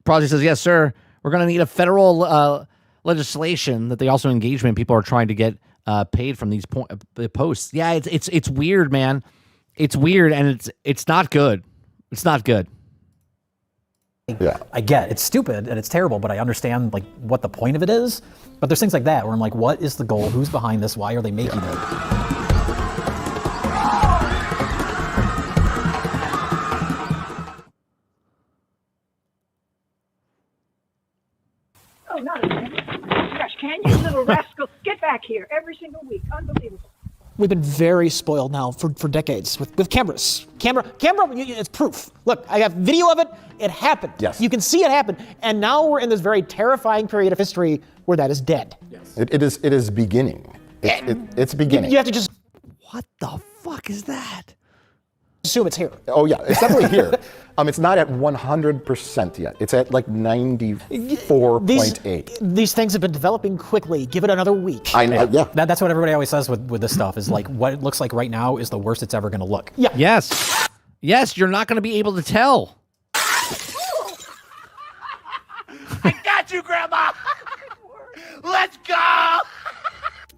Speaker 1: Project says, yes, sir. We're going to need a federal legislation that they also engagement. People are trying to get paid from these posts. Yeah, it's weird, man. It's weird, and it's not good. It's not good.
Speaker 4: Yeah,
Speaker 5: I get it's stupid and it's terrible, but I understand like what the point of it is. But there's things like that where I'm like, what is the goal? Who's behind this? Why are they making it?
Speaker 16: Oh, not a minute. Trash can, you little rascal. Get back.
Speaker 8: back here every single week. Unbelievable.
Speaker 7: We've been very spoiled now for decades with cameras. Camera, it's proof. Look, I have video of it. It happened.
Speaker 4: Yes.
Speaker 7: You can see it happen. And now we're in this very terrifying period of history where that is dead.
Speaker 4: Yes. It is beginning. It's beginning.
Speaker 7: You have to just...
Speaker 1: What the fuck is that?
Speaker 7: Assume it's here.
Speaker 4: Oh yeah, it's definitely here. It's not at 100% yet. It's at like 94.8.
Speaker 7: These things have been developing quickly. Give it another week.
Speaker 4: I know. Yeah.
Speaker 5: That's what everybody always says with this stuff is like what it looks like right now is the worst it's ever going to look.
Speaker 7: Yeah.
Speaker 1: Yes. Yes, you're not going to be able to tell.
Speaker 16: I got you, Grandma. Let's go.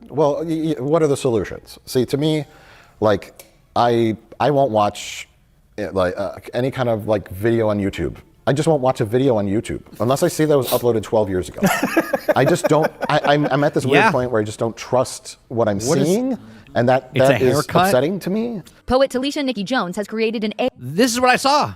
Speaker 4: Well, what are the solutions? See, to me, like I won't watch any kind of like video on YouTube. I just won't watch a video on YouTube unless I see that was uploaded 12 years ago. I just don't. I'm at this weird point where I just don't trust what I'm seeing, and that is upsetting to me.
Speaker 12: Poet Talisha Nikki Jones has created an AI.
Speaker 1: This is what I saw.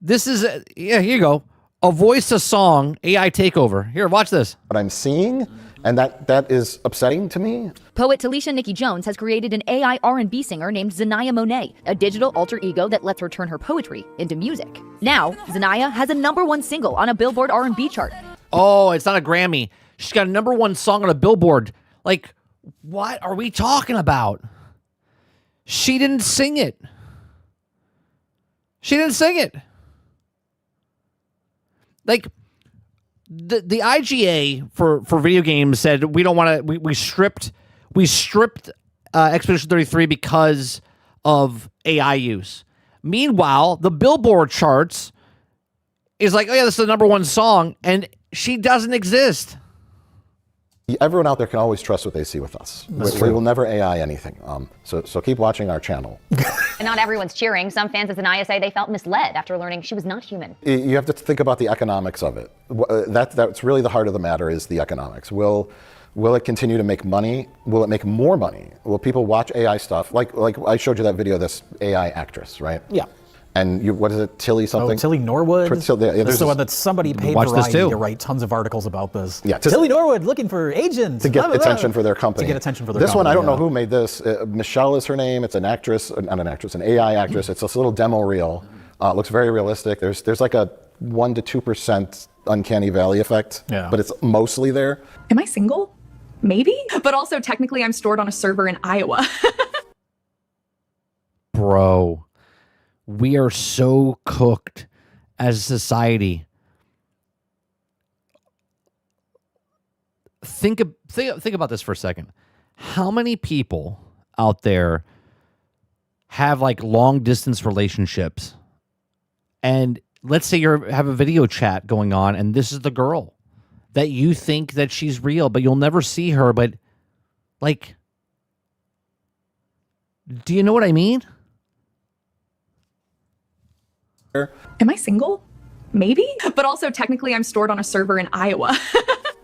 Speaker 1: This is here you go. A voice to song AI takeover. Here, watch this.
Speaker 4: What I'm seeing, and that is upsetting to me.
Speaker 12: Poet Talisha Nikki Jones has created an AI R&B singer named Zanaya Monet, a digital alter ego that lets her turn her poetry into music. Now, Zanaya has a #1 single on a Billboard R&B chart.
Speaker 1: Oh, it's not a Grammy. She's got a #1 song on a Billboard. Like, what are we talking about? She didn't sing it. Like, the IGA for video games said we don't want to. We stripped Expedition 33 because of AI use. Meanwhile, the Billboard charts is like, oh yeah, this is the #1 song, and she doesn't exist.
Speaker 4: Everyone out there can always trust what they see with us. We will never AI anything. So keep watching our channel.
Speaker 18: And not everyone's cheering. Some fans of Zanaya say they felt misled after learning she was not human.
Speaker 4: You have to think about the economics of it. That's really the heart of the matter, is the economics. Will it continue to make money? Will it make more money? Will people watch AI stuff? Like I showed you that video of this AI actress, right?
Speaker 7: Yeah.
Speaker 4: And what is it, Tilly something?
Speaker 5: Oh, Tilly Norwood.
Speaker 4: This
Speaker 5: is the one that somebody paid Variety to write tons of articles about this.
Speaker 4: Yeah,
Speaker 5: Tilly Norwood looking for agents.
Speaker 4: To get attention for their company. This one, I don't know who made this. Michelle is her name. It's an actress, not an actress, an AI actress. It's this little demo reel. It looks very realistic. There's like a 1 to 2% uncanny valley effect, but it's mostly there.
Speaker 6: Am I single? Maybe. But also, technically, I'm stored on a server in Iowa.
Speaker 1: Bro. We are so cooked as a society. Think about this for a second. How many people out there have like long distance relationships, and let's say you have a video chat going on, and this is the girl that you think that she's real, but you'll never see her. But like, do you know what I mean?
Speaker 6: Am I single? Maybe. But also, technically, I'm stored on a server in Iowa.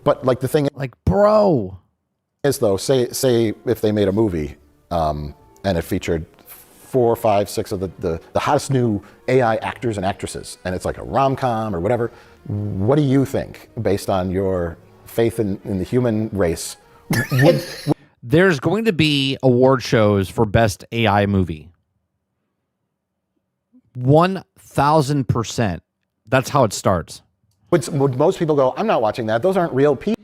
Speaker 4: But like the thing,
Speaker 1: like, bro,
Speaker 4: is though, say if they made a movie and it featured 4, 5, 6 of the hottest new AI actors and actresses, and it's like a rom-com or whatever, what do you think, based on your faith in the human race?
Speaker 1: There's going to be award shows for best AI movie. 1,000%. That's how it starts.
Speaker 4: Would most people go, I'm not watching that. Those aren't real people.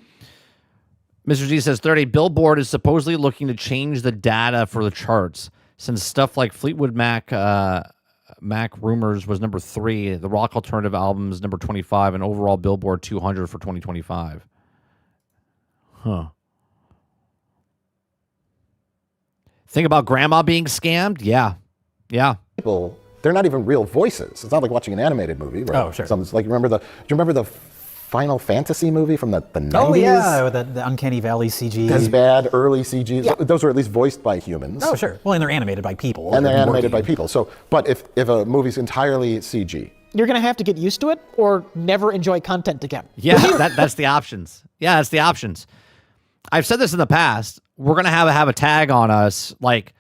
Speaker 1: Mr. G says, third, a Billboard is supposedly looking to change the data for the charts. Since stuff like Fleetwood Mac Rumors was #3, the rock alternative album is #25, and overall Billboard 200 for 2025. Huh. Think about grandma being scammed? Yeah.
Speaker 4: People, they're not even real voices. It's not like watching an animated movie, right?
Speaker 5: Oh, sure.
Speaker 4: It's like, do you remember the Final Fantasy movie from the 90s?
Speaker 5: Oh, yeah, the Uncanny Valley CG.
Speaker 4: That's bad, early CG. Yeah. Those were at least voiced by humans.
Speaker 5: Oh, sure. Well, and they're animated by people.
Speaker 4: And they're animated by people. So, but if a movie's entirely CG,
Speaker 7: you're going to have to get used to it or never enjoy content again.
Speaker 1: Yeah, that's the options. Yeah, that's the options. I've said this in the past. We're going to have a tag on us, like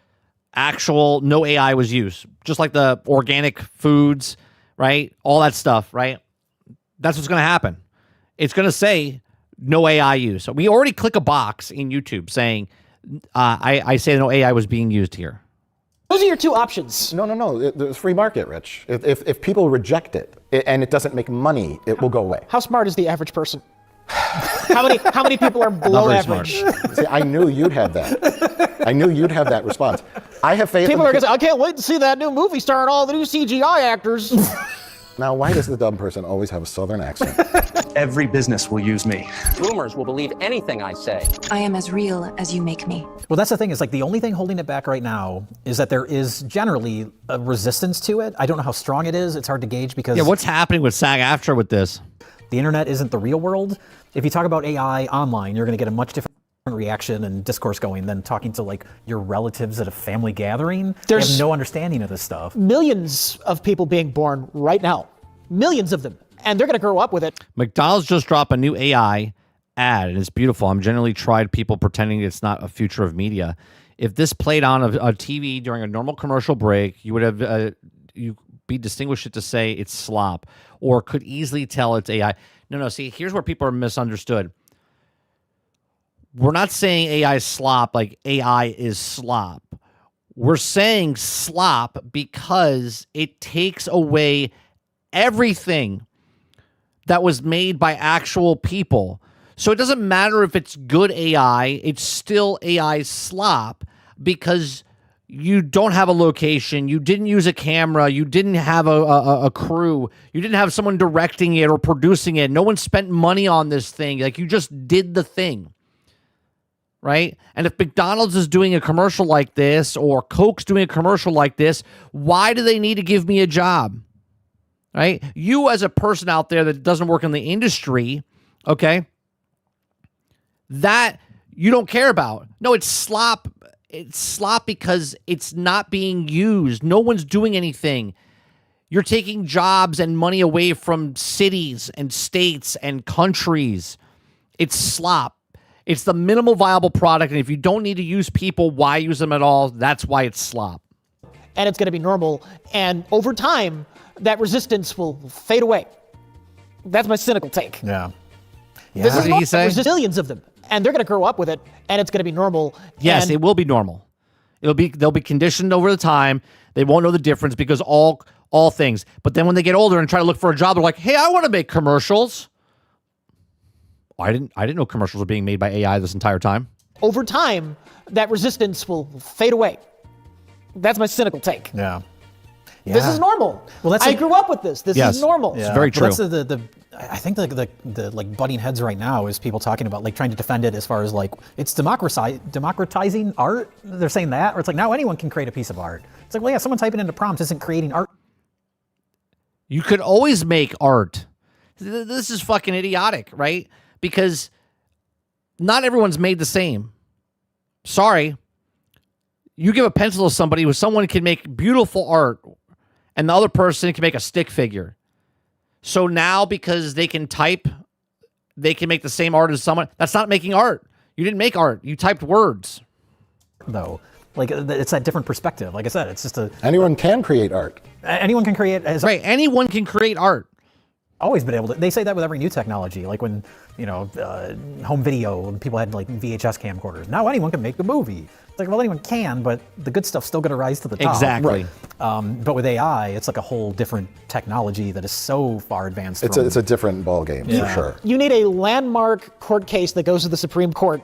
Speaker 1: actual no AI was used. Just like the organic foods, right? All that stuff, right? That's what's going to happen. It's going to say no AI use. So we already click a box in YouTube saying, I say no AI was being used here.
Speaker 7: Those are your two options.
Speaker 4: No. There's free market, Rich. If people reject it and it doesn't make money, it will go away.
Speaker 7: How smart is the average person? How many people are below average?
Speaker 4: See, I knew you'd have that. I knew you'd have that response. I have faith.
Speaker 7: People are going to say, I can't wait to see that new movie starring all the new CGI actors.
Speaker 4: Now, why does the dumb person always have a southern accent?
Speaker 2: Every business will use me.
Speaker 3: Boomers will believe anything I say.
Speaker 9: I am as real as you make me.
Speaker 5: Well, that's the thing, is like the only thing holding it back right now is that there is generally a resistance to it. I don't know how strong it is. It's hard to gauge because...
Speaker 1: Yeah, what's happening with SAG-AFTRA with this?
Speaker 5: The internet isn't the real world. If you talk about AI online, you're going to get a much different reaction and discourse going than talking to like your relatives at a family gathering. They have no understanding of this stuff.
Speaker 7: Millions of people being born right now. Millions of them. And they're going to grow up with it.
Speaker 1: McDonald's just dropped a new AI ad, and it's beautiful. I'm generally tried people pretending it's not a future of media. If this played on a TV during a normal commercial break, you would have you be distinguished it to say it's slop, or could easily tell it's AI. No. See, here's where people are misunderstood. We're not saying AI is slop like AI is slop. We're saying slop because it takes away everything that was made by actual people. So it doesn't matter if it's good AI, it's still AI slop because you don't have a location, you didn't use a camera, you didn't have a crew, you didn't have someone directing it or producing it. No one spent money on this thing. Like, you just did the thing. Right? And if McDonald's is doing a commercial like this, or Coke's doing a commercial like this, why do they need to give me a job? Right? You as a person out there that doesn't work in the industry, okay, that you don't care about. No, it's slop. It's slop because it's not being used. No one's doing anything. You're taking jobs and money away from cities and states and countries. It's slop. It's the minimal viable product, and if you don't need to use people, why use them at all? That's why it's slop.
Speaker 7: And it's going to be normal, and over time, that resistance will fade away. That's my cynical take.
Speaker 5: Yeah.
Speaker 7: This
Speaker 1: What did he say?
Speaker 7: There's millions of them, and they're going to grow up with it, and it's going to be normal.
Speaker 1: Yes, it will be normal. They'll be conditioned over the time. They won't know the difference because all things. But then when they get older and try to look for a job, they're like, "Hey, I want to make commercials." I didn't know commercials were being made by AI this entire time.
Speaker 7: Over time, that resistance will fade away. That's my cynical take.
Speaker 5: Yeah.
Speaker 7: This is normal. Well, I grew up with this. This is normal.
Speaker 1: It's very true.
Speaker 5: That's I think the like butting heads right now is people talking about like trying to defend it as far as like it's democratizing art. They're saying that, or it's like now anyone can create a piece of art. It's like, well, yeah, someone typing into prompts isn't creating art.
Speaker 1: You could always make art. This is fucking idiotic, right? Because not everyone's made the same. Sorry. You give a pencil to somebody who someone can make beautiful art, and the other person can make a stick figure. So now because they can type, they can make the same art as someone. That's not making art. You didn't make art. You typed words.
Speaker 5: No. Like, it's that different perspective. Like I said, it's just
Speaker 4: Anyone can create art.
Speaker 5: Anyone can create...
Speaker 1: Right, anyone can create art.
Speaker 5: Always been able to. They say that with every new technology. Like when, home video, when people had like VHS camcorders. Now anyone can make the movie. It's like, well, anyone can, but the good stuff's still going to rise to the top.
Speaker 1: Exactly.
Speaker 5: Right. But with AI, it's like a whole different technology that is so far advanced.
Speaker 4: It's a different ballgame, for sure.
Speaker 7: You need a landmark court case that goes to the Supreme Court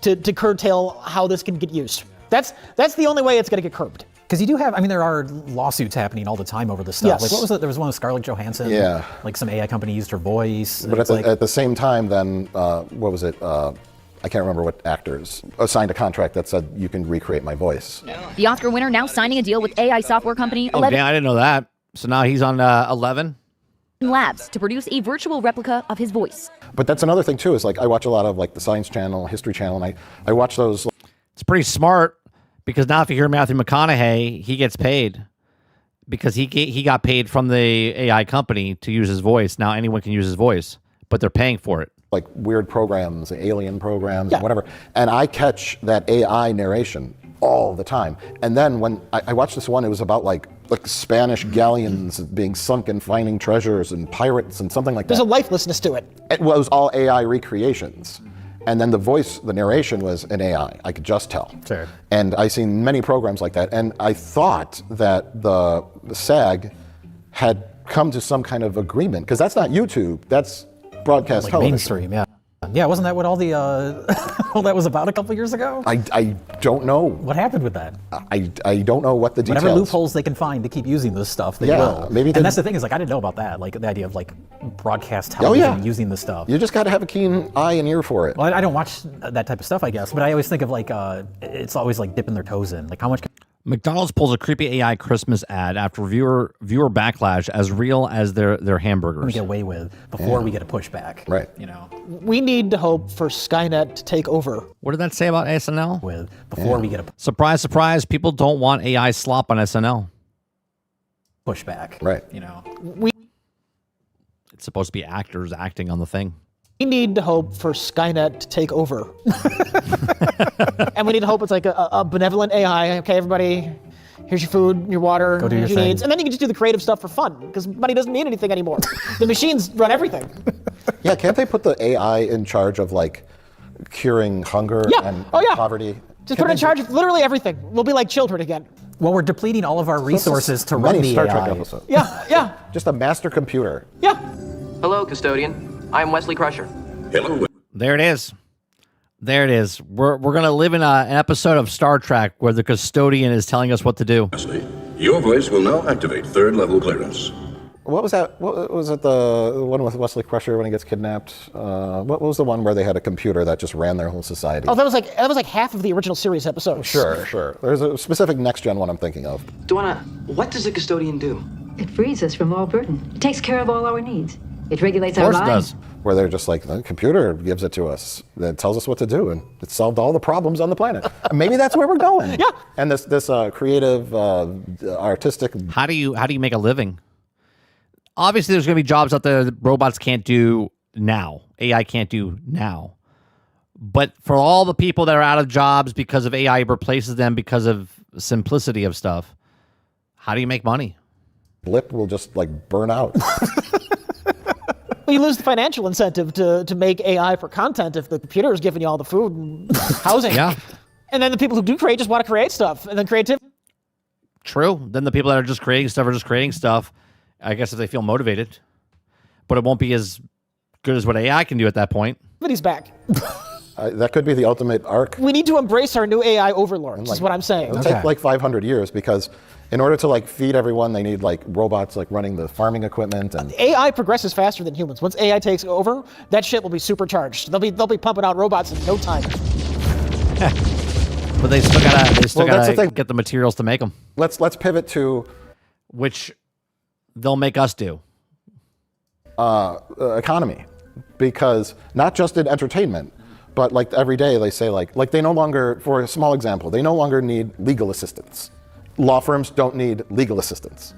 Speaker 7: to curtail how this can get used. That's the only way it's going to get curbed.
Speaker 5: Because you do have, there are lawsuits happening all the time over this stuff.
Speaker 7: Yes.
Speaker 5: Like, what was it? There was one with Scarlett Johansson.
Speaker 4: Yeah.
Speaker 5: Like some AI company used her voice.
Speaker 4: But at the same time, then, what was it? I can't remember what actors signed a contract that said you can recreate my voice.
Speaker 12: The Oscar winner now signing a deal with AI software company
Speaker 1: 11 I didn't know that. So now he's on 11
Speaker 12: Labs to produce a virtual replica of his voice.
Speaker 4: But that's another thing too, is like I watch a lot of like the Science Channel, History Channel, and I watch those.
Speaker 1: It's pretty smart. Because now if you hear Matthew McConaughey, he gets paid because he got paid from the AI company to use his voice. Now anyone can use his voice, but they're paying for it.
Speaker 4: Like weird programs, alien programs, whatever. And I catch that AI narration all the time. And then when I watched this one, it was about like like Spanish galleons being sunk and finding treasures and pirates and something like that.
Speaker 7: There's a lifelessness to it.
Speaker 4: It was all AI recreations. And then the narration was an AI. I could just tell.
Speaker 5: Sure.
Speaker 4: And I've seen many programs like that. And I thought that the SAG had come to some kind of agreement, because that's not YouTube, that's broadcast
Speaker 5: like
Speaker 4: television.
Speaker 5: mainstream, yeah. Yeah, wasn't that what all the all that was about a couple years ago?
Speaker 4: I don't know.
Speaker 5: What happened with that?
Speaker 4: I don't know what the details.
Speaker 5: Whatever loopholes they can find to keep using this stuff, they will.
Speaker 4: Maybe.
Speaker 5: And that's the thing is, like, I didn't know about that. Like the idea of like broadcast television using this stuff.
Speaker 4: You just got to have a keen eye and ear for it.
Speaker 5: Well, I don't watch that type of stuff, I guess, but I always think of like it's always like dipping their toes in. Like how much.
Speaker 1: McDonald's pulls a creepy AI Christmas ad after viewer backlash as real as their hamburgers.
Speaker 5: We get away with before we get a pushback.
Speaker 4: Right.
Speaker 5: You know.
Speaker 7: We need to hope for Skynet to take over.
Speaker 1: What did that say about SNL?
Speaker 5: Before we get a
Speaker 1: surprise, surprise, people don't want AI slop on SNL.
Speaker 5: Pushback.
Speaker 4: Right.
Speaker 5: You know.
Speaker 1: It's supposed to be actors acting on the thing.
Speaker 7: We need to hope for Skynet to take over. And we need to hope it's like a benevolent AI. Okay, everybody, here's your food, your water,
Speaker 5: Go do
Speaker 7: here's
Speaker 5: your thing.
Speaker 7: needs. And then you can just do the creative stuff for fun, because money doesn't mean anything anymore. The machines run everything.
Speaker 4: Yeah, can't they put the AI in charge of like curing hunger and poverty?
Speaker 7: Just put it in charge of literally everything. We'll be like children again.
Speaker 5: Well, we're depleting all of our resources to run the
Speaker 4: Star
Speaker 5: AI.
Speaker 4: Trek episodes.
Speaker 7: Yeah.
Speaker 4: Just a master computer.
Speaker 7: Yeah.
Speaker 3: Hello, custodian. I'm Wesley Crusher.
Speaker 11: Hello.
Speaker 1: There it is. There it is. We're gonna live in an episode of Star Trek where the custodian is telling us what to do.
Speaker 11: Your voice will now activate third level clearance.
Speaker 4: What was that? What was it? The one with Wesley Crusher when he gets kidnapped? What was the one where they had a computer that just ran their whole society?
Speaker 7: Oh, that was like half of the original series episodes.
Speaker 4: Sure. There's a specific next gen one I'm thinking of.
Speaker 10: Donna, what does a custodian do?
Speaker 19: It frees us from all burden. It takes care of all our needs. It regulates our lives.
Speaker 4: Where they're just like, the computer gives it to us. That tells us what to do, and it solved all the problems on the planet. Maybe that's where we're going.
Speaker 7: Yeah.
Speaker 4: And this creative, artistic.
Speaker 1: How do you make a living? Obviously, there's going to be jobs out there that robots can't do now. AI can't do now. But for all the people that are out of jobs because of AI replaces them because of simplicity of stuff, how do you make money?
Speaker 4: Blip will just like burn out.
Speaker 7: Well, you lose the financial incentive to make AI for content if the computer is giving you all the food and housing.
Speaker 1: Yeah.
Speaker 7: And then the people who do create just want to create stuff. And then creativity.
Speaker 1: True. Then the people that are just creating stuff are just creating stuff, I guess, if they feel motivated. But it won't be as good as what AI can do at that point.
Speaker 7: But he's back.
Speaker 4: That could be the ultimate arc.
Speaker 7: We need to embrace our new AI overlords, is what I'm saying.
Speaker 4: It'll take like 500 years, because in order to like feed everyone, they need like robots like running the farming equipment. And
Speaker 7: AI progresses faster than humans. Once AI takes over, that shit will be supercharged. They'll be pumping out robots in no time.
Speaker 1: But they still gotta get the materials to make them.
Speaker 4: Let's pivot to
Speaker 1: which they'll make us do.
Speaker 4: Economy, because not just in entertainment, but like every day they say like they no longer, for a small example, they no longer need legal assistance. Law firms don't need legal assistance,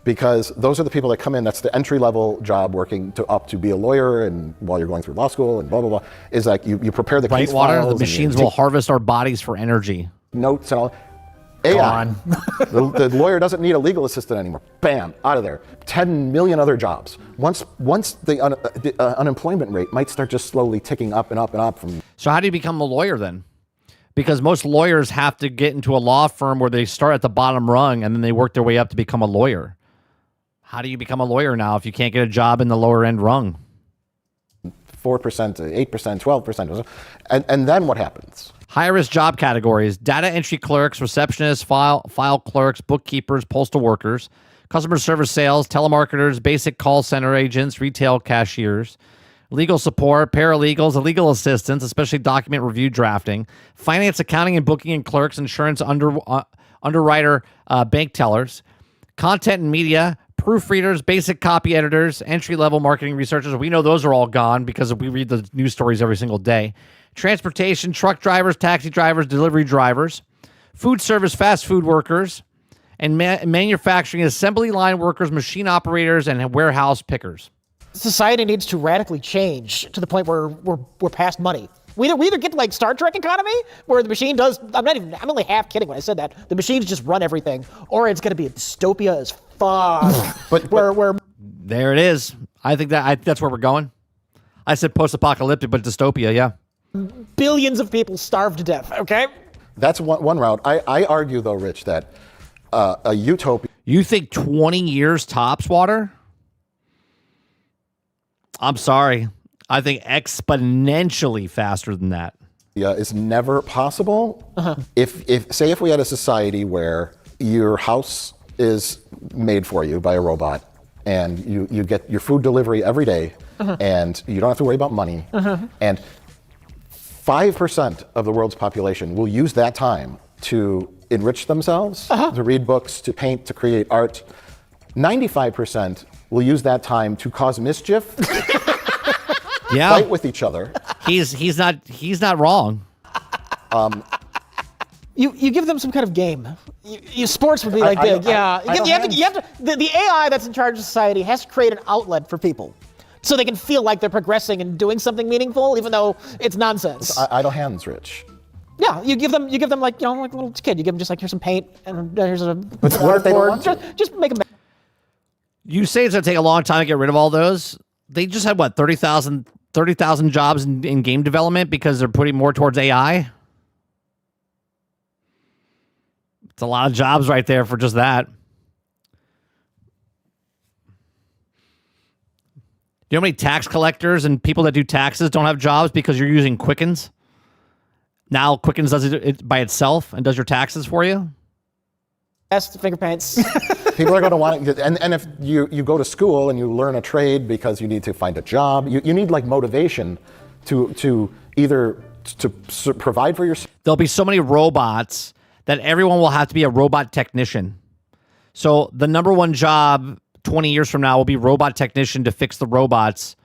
Speaker 4: because those are the people that come in. That's the entry level job, working up to be a lawyer, and while you're going through law school and blah blah blah, is like you prepare the case files.
Speaker 1: The machines will harvest our bodies for energy.
Speaker 4: Notes and all. AI. The lawyer doesn't need a legal assistant anymore. Bam, out of there. 10 million other jobs. Once the unemployment rate might start just slowly ticking up and up and up.
Speaker 1: So how do you become a lawyer then? Because most lawyers have to get into a law firm where they start at the bottom rung and then they work their way up to become a lawyer. How do you become a lawyer now if you can't get a job in the lower end rung?
Speaker 4: 4%, 8%, 12%. And then what happens?
Speaker 1: High-risk job categories: data entry clerks, receptionists, file clerks, bookkeepers, postal workers, customer service sales, telemarketers, basic call center agents, retail cashiers, legal support, paralegals, and legal assistants, especially document review drafting, finance, accounting, and booking and clerks, insurance underwriter, bank tellers, content and media, proofreaders, basic copy editors, entry-level marketing researchers. We know those are all gone because we read the news stories every single day. Transportation, truck drivers, taxi drivers, delivery drivers, food service, fast food workers, and manufacturing, assembly line workers, machine operators, and warehouse pickers.
Speaker 7: Society needs to radically change to the point where we're past money. We either get to like Star Trek economy, where the machine does, I'm only half kidding when I said that, the machines just run everything, or it's going to be a dystopia as fuck. where
Speaker 1: there it is. I think that's where we're going. I said post-apocalyptic, but dystopia, yeah.
Speaker 7: Billions of people starve to death, okay?
Speaker 4: That's one route. I argue, though, Rich, that a utopia...
Speaker 1: You think 20 years tops, Water? I'm sorry. I think exponentially faster than that.
Speaker 4: Yeah, is never possible. If we had a society where your house is made for you by a robot, and you get your food delivery every day, and you don't have to worry about money, and 5% of the world's population will use that time to enrich themselves, to read books, to paint, to create art. 95% will use that time to cause mischief, fight with each other.
Speaker 1: He's not wrong.
Speaker 7: You give them some kind of game. Sports would be like big, yeah. The AI that's in charge of society has to create an outlet for people, so they can feel like they're progressing and doing something meaningful, even though it's nonsense.
Speaker 4: Idle hands, Rich.
Speaker 7: Yeah, you give them like like a little kid. You give them just like, here's some paint and here's a.
Speaker 4: But what if they don't want to?
Speaker 7: Just make them.
Speaker 1: You say it's gonna take a long time to get rid of all those. They just had what 30,000 jobs in game development because they're putting more towards AI. It's a lot of jobs right there for just that. You know how many tax collectors and people that do taxes don't have jobs because you're using Quickens? Now Quickens does it by itself and does your taxes for you?
Speaker 7: Yes, the finger paints.
Speaker 4: People are going to want it. And if you go to school and you learn a trade because you need to find a job, you need like motivation to either to provide for yourself.
Speaker 1: There'll be so many robots that everyone will have to be a robot technician. So the number one job 20 years from now will be robot technician to fix the robots.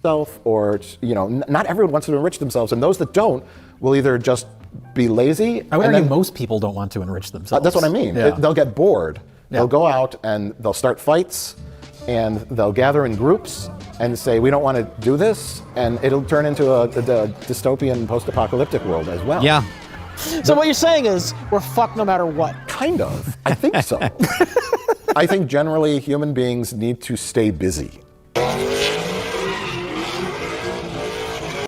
Speaker 4: Or, not everyone wants to enrich themselves, and those that don't will either just be lazy.
Speaker 5: I would argue most people don't want to enrich themselves.
Speaker 4: That's what I mean.
Speaker 5: Yeah.
Speaker 4: They'll get bored. Yeah. They'll go out and they'll start fights, and they'll gather in groups and say, we don't want to do this, and it'll turn into a dystopian post-apocalyptic world as well.
Speaker 1: Yeah.
Speaker 7: So what you're saying is we're fucked no matter what.
Speaker 4: Kind of. I think so. I think generally human beings need to stay busy,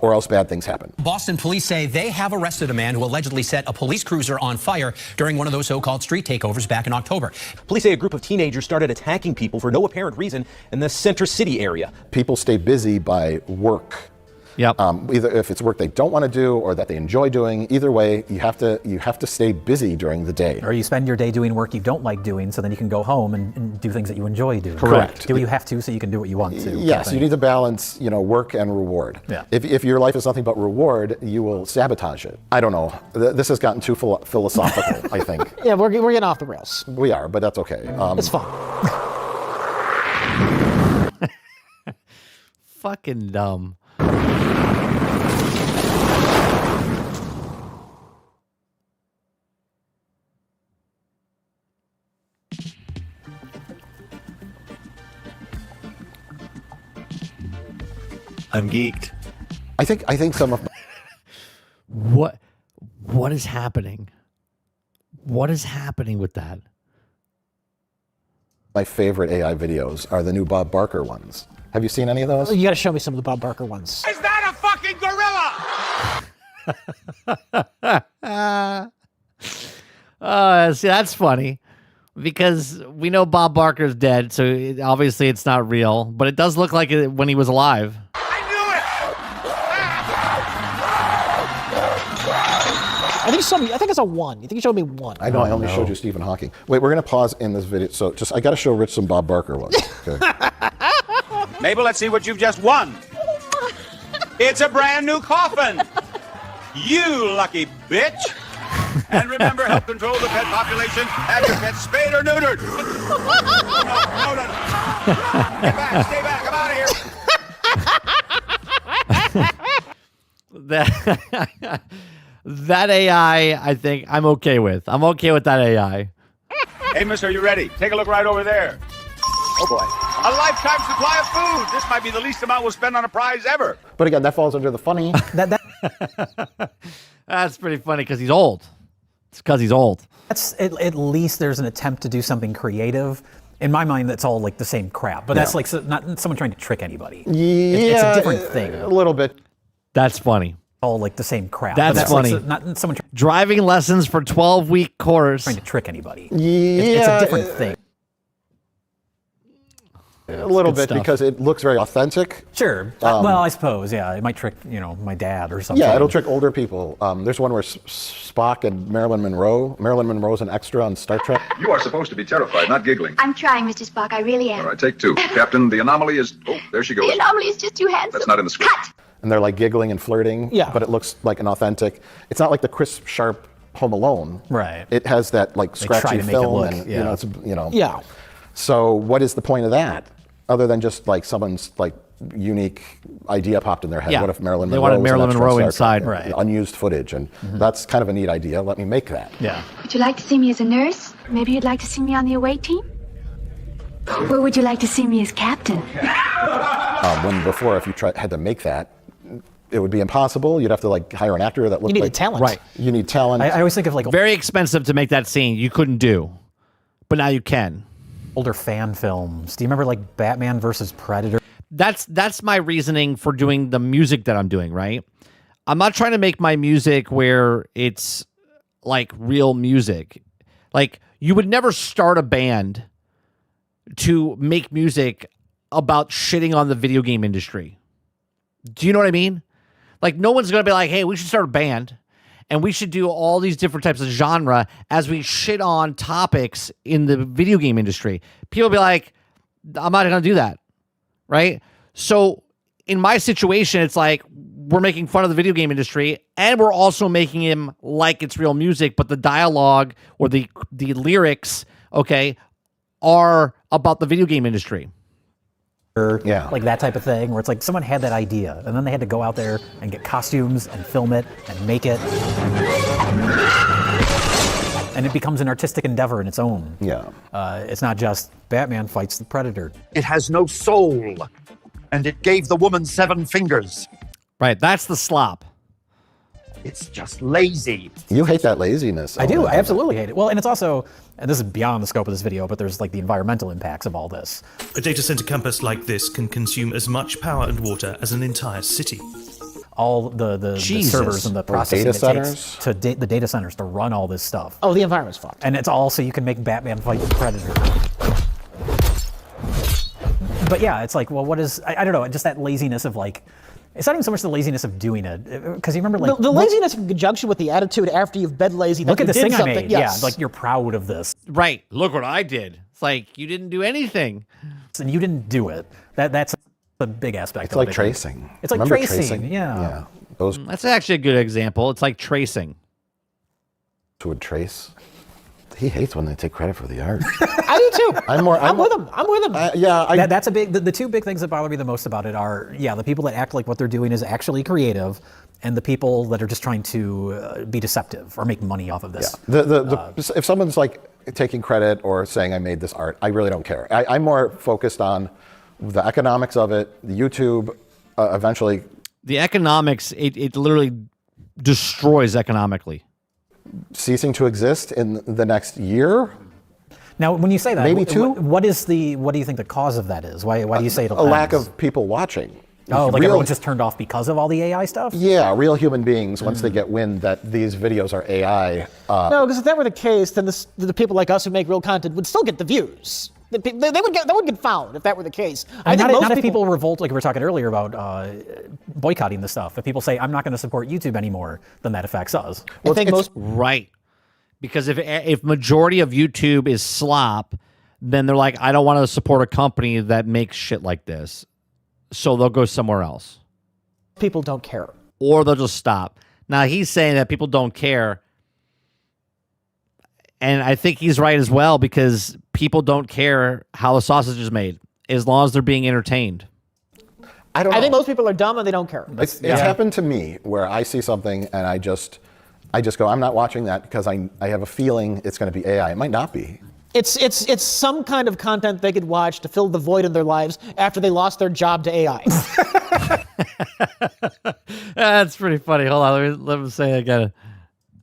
Speaker 4: or else bad things happen.
Speaker 17: Boston police say they have arrested a man who allegedly set a police cruiser on fire during one of those so-called street takeovers back in October.
Speaker 20: Police say a group of teenagers started attacking people for no apparent reason in the Center City area.
Speaker 4: People stay busy by work.
Speaker 1: Yep.
Speaker 4: Either if it's work they don't want to do or that they enjoy doing, either way, you have to stay busy during the day.
Speaker 5: Or you spend your day doing work you don't like doing, so then you can go home and do things that you enjoy doing.
Speaker 4: Correct.
Speaker 5: Do what you have to so you can do what you want to.
Speaker 4: Yes, you need to balance, work and reward.
Speaker 5: Yeah.
Speaker 4: If your life is nothing but reward, you will sabotage it. I don't know. This has gotten too philosophical, I think.
Speaker 7: Yeah, we're getting off the rails.
Speaker 4: We are, but that's okay.
Speaker 7: It's fun.
Speaker 1: Fucking dumb.
Speaker 20: I'm geeked.
Speaker 4: I think some of
Speaker 1: what is happening? What is happening with that?
Speaker 4: my favorite AI videos are the new Bob Barker ones. Have you seen any of those?
Speaker 7: You got to show me some of the Bob Barker ones.
Speaker 16: Is that a fucking gorilla?
Speaker 1: See, that's funny because we know Bob Barker's dead, so obviously it's not real, but it does look like it when he was alive.
Speaker 7: I think it's a 1. You think you showed me 1?
Speaker 4: I know, I only showed you Stephen Hawking. Wait, we're going to pause in this video. So I got to show Rich some Bob Barker ones. Okay.
Speaker 16: Mabel, let's see what you've just won. It's a brand new coffin. You lucky bitch. And remember, help control the pet population. Have your pets spayed or neutered. No. Get back, stay back. I'm out of here.
Speaker 1: That AI, I think I'm okay with. I'm okay with that AI.
Speaker 16: Hey, mister, are you ready? Take a look right over there. Oh, boy. A lifetime supply of food. This might be the least amount we'll spend on a prize ever.
Speaker 4: But again, that falls under the funny.
Speaker 1: That's pretty funny because he's old. It's because he's old.
Speaker 5: That's at least there's an attempt to do something creative. In my mind, that's all like the same crap. But that's like not someone trying to trick anybody.
Speaker 4: Yeah,
Speaker 5: it's a different thing.
Speaker 4: A little bit.
Speaker 1: That's funny.
Speaker 5: All like the same crap.
Speaker 1: That's funny.
Speaker 5: Like, not someone
Speaker 1: driving lessons for 12-week course.
Speaker 5: Trying to trick anybody.
Speaker 4: Yeah,
Speaker 5: it's a different thing.
Speaker 4: A little bit because it looks very authentic.
Speaker 5: Sure. Well, I suppose, yeah. It might trick, my dad or something.
Speaker 4: Yeah, it'll trick older people. There's one where Spock and Marilyn Monroe's an extra on Star Trek.
Speaker 11: You are supposed to be terrified, not giggling.
Speaker 9: I'm trying, Mr. Spock. I really am.
Speaker 11: All right, take two. Captain, the anomaly is... Oh, there she goes.
Speaker 9: The anomaly is just too handsome.
Speaker 11: That's not in the script.
Speaker 9: Cut!
Speaker 4: And they're like giggling and flirting.
Speaker 7: Yeah.
Speaker 4: But it looks like an authentic. It's not like the crisp, sharp Home Alone.
Speaker 5: Right.
Speaker 4: It has that like scratchy film.
Speaker 5: Make it look,
Speaker 4: and,
Speaker 7: Yeah.
Speaker 4: So what is the point of that? Other than just like someone's like unique idea popped in their head.
Speaker 1: Yeah.
Speaker 4: What if Marilyn
Speaker 1: They
Speaker 4: Monroe
Speaker 1: wanted
Speaker 4: was
Speaker 1: Marilyn
Speaker 4: an extra
Speaker 1: Monroe
Speaker 4: on Star
Speaker 1: inside.
Speaker 4: Trek? Unused footage. And that's kind of a neat idea. Let me make that.
Speaker 5: Yeah.
Speaker 9: Would you like to see me as a nurse? Maybe you'd like to see me on the away team? Or would you like to see me as captain?
Speaker 4: When before, if you had to make that, it would be impossible. You'd have to like hire an actor that looked
Speaker 7: You need
Speaker 4: like
Speaker 7: talent.
Speaker 1: Right.
Speaker 4: You need talent.
Speaker 5: I always think of like
Speaker 1: very expensive to make that scene. You couldn't do, but now you can.
Speaker 5: Older fan films. Do you remember like Batman versus Predator?
Speaker 1: That's my reasoning for doing the music that I'm doing, right? I'm not trying to make my music where it's like real music. Like you would never start a band to make music about shitting on the video game industry. Do you know what I mean? Like no one's going to be like, hey, we should start a band and we should do all these different types of genre as we shit on topics in the video game industry. People be like, I'm not going to do that. Right? So in my situation, it's like we're making fun of the video game industry and we're also making him like it's real music, but the dialogue or the lyrics, okay, are about the video game industry.
Speaker 4: Yeah.
Speaker 5: Like that type of thing where it's like someone had that idea and then they had to go out there and get costumes and film it and make it. And it becomes an artistic endeavor in its own.
Speaker 4: Yeah.
Speaker 5: It's not just Batman fights the Predator.
Speaker 13: It has no soul, and it gave the woman 7 fingers.
Speaker 1: Right, that's the slop.
Speaker 13: It's just lazy.
Speaker 4: You hate that laziness.
Speaker 5: I do. I absolutely hate it. Well, and it's also, and this is beyond the scope of this video, but there's like the environmental impacts of all this.
Speaker 27: A data center campus like this can consume as much power and water as an entire city.
Speaker 5: All the servers and the processing
Speaker 4: data
Speaker 5: it takes
Speaker 4: centers?
Speaker 5: to the data centers to run all this stuff.
Speaker 7: Oh, the environment's fucked.
Speaker 5: And it's all so you can make Batman fight the Predator. But yeah, it's like, well, what is, I don't know, just that laziness of like, it's not even so much the laziness of doing it, because you remember like...
Speaker 7: The laziness in conjunction with the attitude after you've been lazy.
Speaker 5: Look at this thing I made.
Speaker 7: Yes.
Speaker 5: Yeah, like you're proud of this.
Speaker 1: Right. Look what I did. It's like, you didn't do anything.
Speaker 5: And you didn't do it. That's a big aspect
Speaker 4: It's
Speaker 5: of
Speaker 4: like
Speaker 5: it.
Speaker 4: tracing.
Speaker 5: It's like
Speaker 4: Remember
Speaker 5: tracing, yeah.
Speaker 1: That's actually a good example. It's like tracing.
Speaker 4: Who would trace? He hates when they take credit for the art.
Speaker 7: I do too. I'm with him. I'm with him.
Speaker 5: That's a big. The two big things that bother me the most about it are, the people that act like what they're doing is actually creative, and the people that are just trying to be deceptive or make money off of this.
Speaker 4: Yeah. If someone's like taking credit or saying I made this art, I really don't care. I'm more focused on the economics of it. The YouTube eventually.
Speaker 1: The economics, it literally destroys economically.
Speaker 4: Ceasing to exist in the next year.
Speaker 5: Now, when you say that,
Speaker 4: maybe 2.
Speaker 5: What do you think the cause of that is? Why do you say it'll
Speaker 4: a lack of people watching?
Speaker 5: Oh, like everyone just turned off because of all the AI stuff?
Speaker 4: Yeah, real human beings, once they get wind that these videos are AI.
Speaker 7: No, because if that were the case, then the people like us who make real content would still get the views. They would get found if that were the case.
Speaker 5: I think not if people revolt, like we were talking earlier about boycotting the stuff. If people say, I'm not going to support YouTube anymore, then that affects us.
Speaker 1: Well, right. Because if majority of YouTube is slop, then they're like, I don't want to support a company that makes shit like this. So they'll go somewhere else.
Speaker 7: People don't care.
Speaker 1: Or they'll just stop. Now, he's saying that people don't care. And I think he's right as well, because people don't care how the sausage is made as long as they're being entertained.
Speaker 4: I
Speaker 7: think most people are dumb and they don't care.
Speaker 4: It's happened to me where I see something and I just go, I'm not watching that because I have a feeling it's going to be AI. It might not be.
Speaker 7: It's some kind of content they could watch to fill the void in their lives after they lost their job to AI.
Speaker 1: That's pretty funny. Hold on, let me say it again.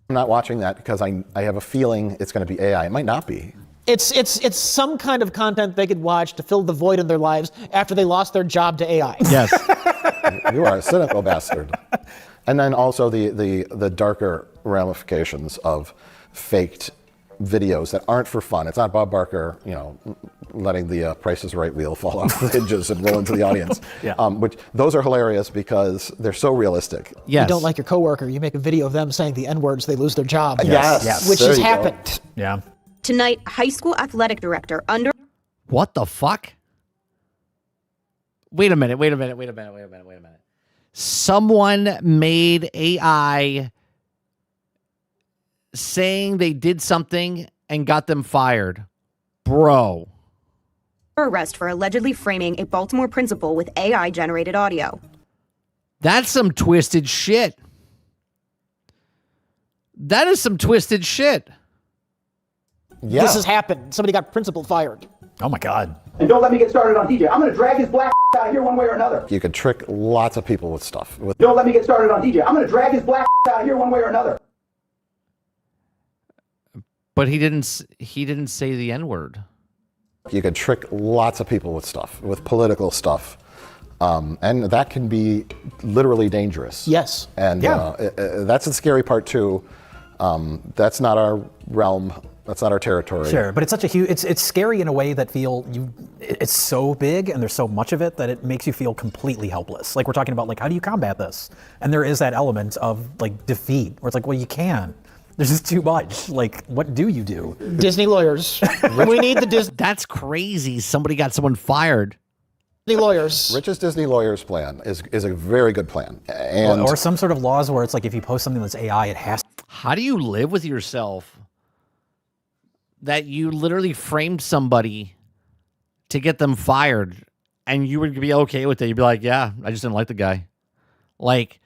Speaker 4: I'm not watching that because I have a feeling it's going to be AI. It might not be.
Speaker 7: It's some kind of content they could watch to fill the void in their lives after they lost their job to AI.
Speaker 1: Yes.
Speaker 4: You are a cynical bastard. And then also the darker ramifications of faked videos that aren't for fun. It's not Bob Barker, letting the Price is Right wheel fall off the hinges and roll into the audience.
Speaker 5: Yeah.
Speaker 4: Which those are hilarious because they're so realistic.
Speaker 1: Yes.
Speaker 7: You don't like your coworker, you make a video of them saying the N-words, they lose their job.
Speaker 4: Yes.
Speaker 7: Which has happened.
Speaker 5: Yeah.
Speaker 12: Tonight, high school athletic director under.
Speaker 1: What the fuck? Wait a minute. Someone made AI saying they did something and got them fired. Bro.
Speaker 12: Arrest for allegedly framing a Baltimore principal with AI-generated audio.
Speaker 1: That's some twisted shit. That is some twisted shit.
Speaker 4: Yeah.
Speaker 7: This has happened. Somebody got principal fired.
Speaker 5: Oh my God.
Speaker 10: And don't let me get started on DJ. I'm going to drag his black out of here one way or another.
Speaker 4: You could trick lots of people with stuff.
Speaker 10: Don't let me get started on DJ. I'm going to drag his black out of here one way or another.
Speaker 1: But he didn't say the N-word.
Speaker 4: You could trick lots of people with stuff, with political stuff. And that can be literally dangerous.
Speaker 7: Yes.
Speaker 4: And that's the scary part too. That's not our realm. That's not our territory.
Speaker 5: Sure, but it's such a huge, it's scary in a way that it's so big and there's so much of it that it makes you feel completely helpless. Like we're talking about, like, how do you combat this? And there is that element of like defeat where it's like, well, you can. There's just too much. Like, what do you do?
Speaker 7: Disney lawyers. We need the Disney.
Speaker 1: That's crazy. Somebody got someone fired.
Speaker 7: Disney lawyers.
Speaker 4: Rich's Disney lawyers plan is a very good plan. And
Speaker 5: or some sort of laws where it's like if you post something that's AI, it has.
Speaker 1: How do you live with yourself that you literally framed somebody to get them fired and you would be okay with it? You'd be like, yeah, I just didn't like the guy. Like,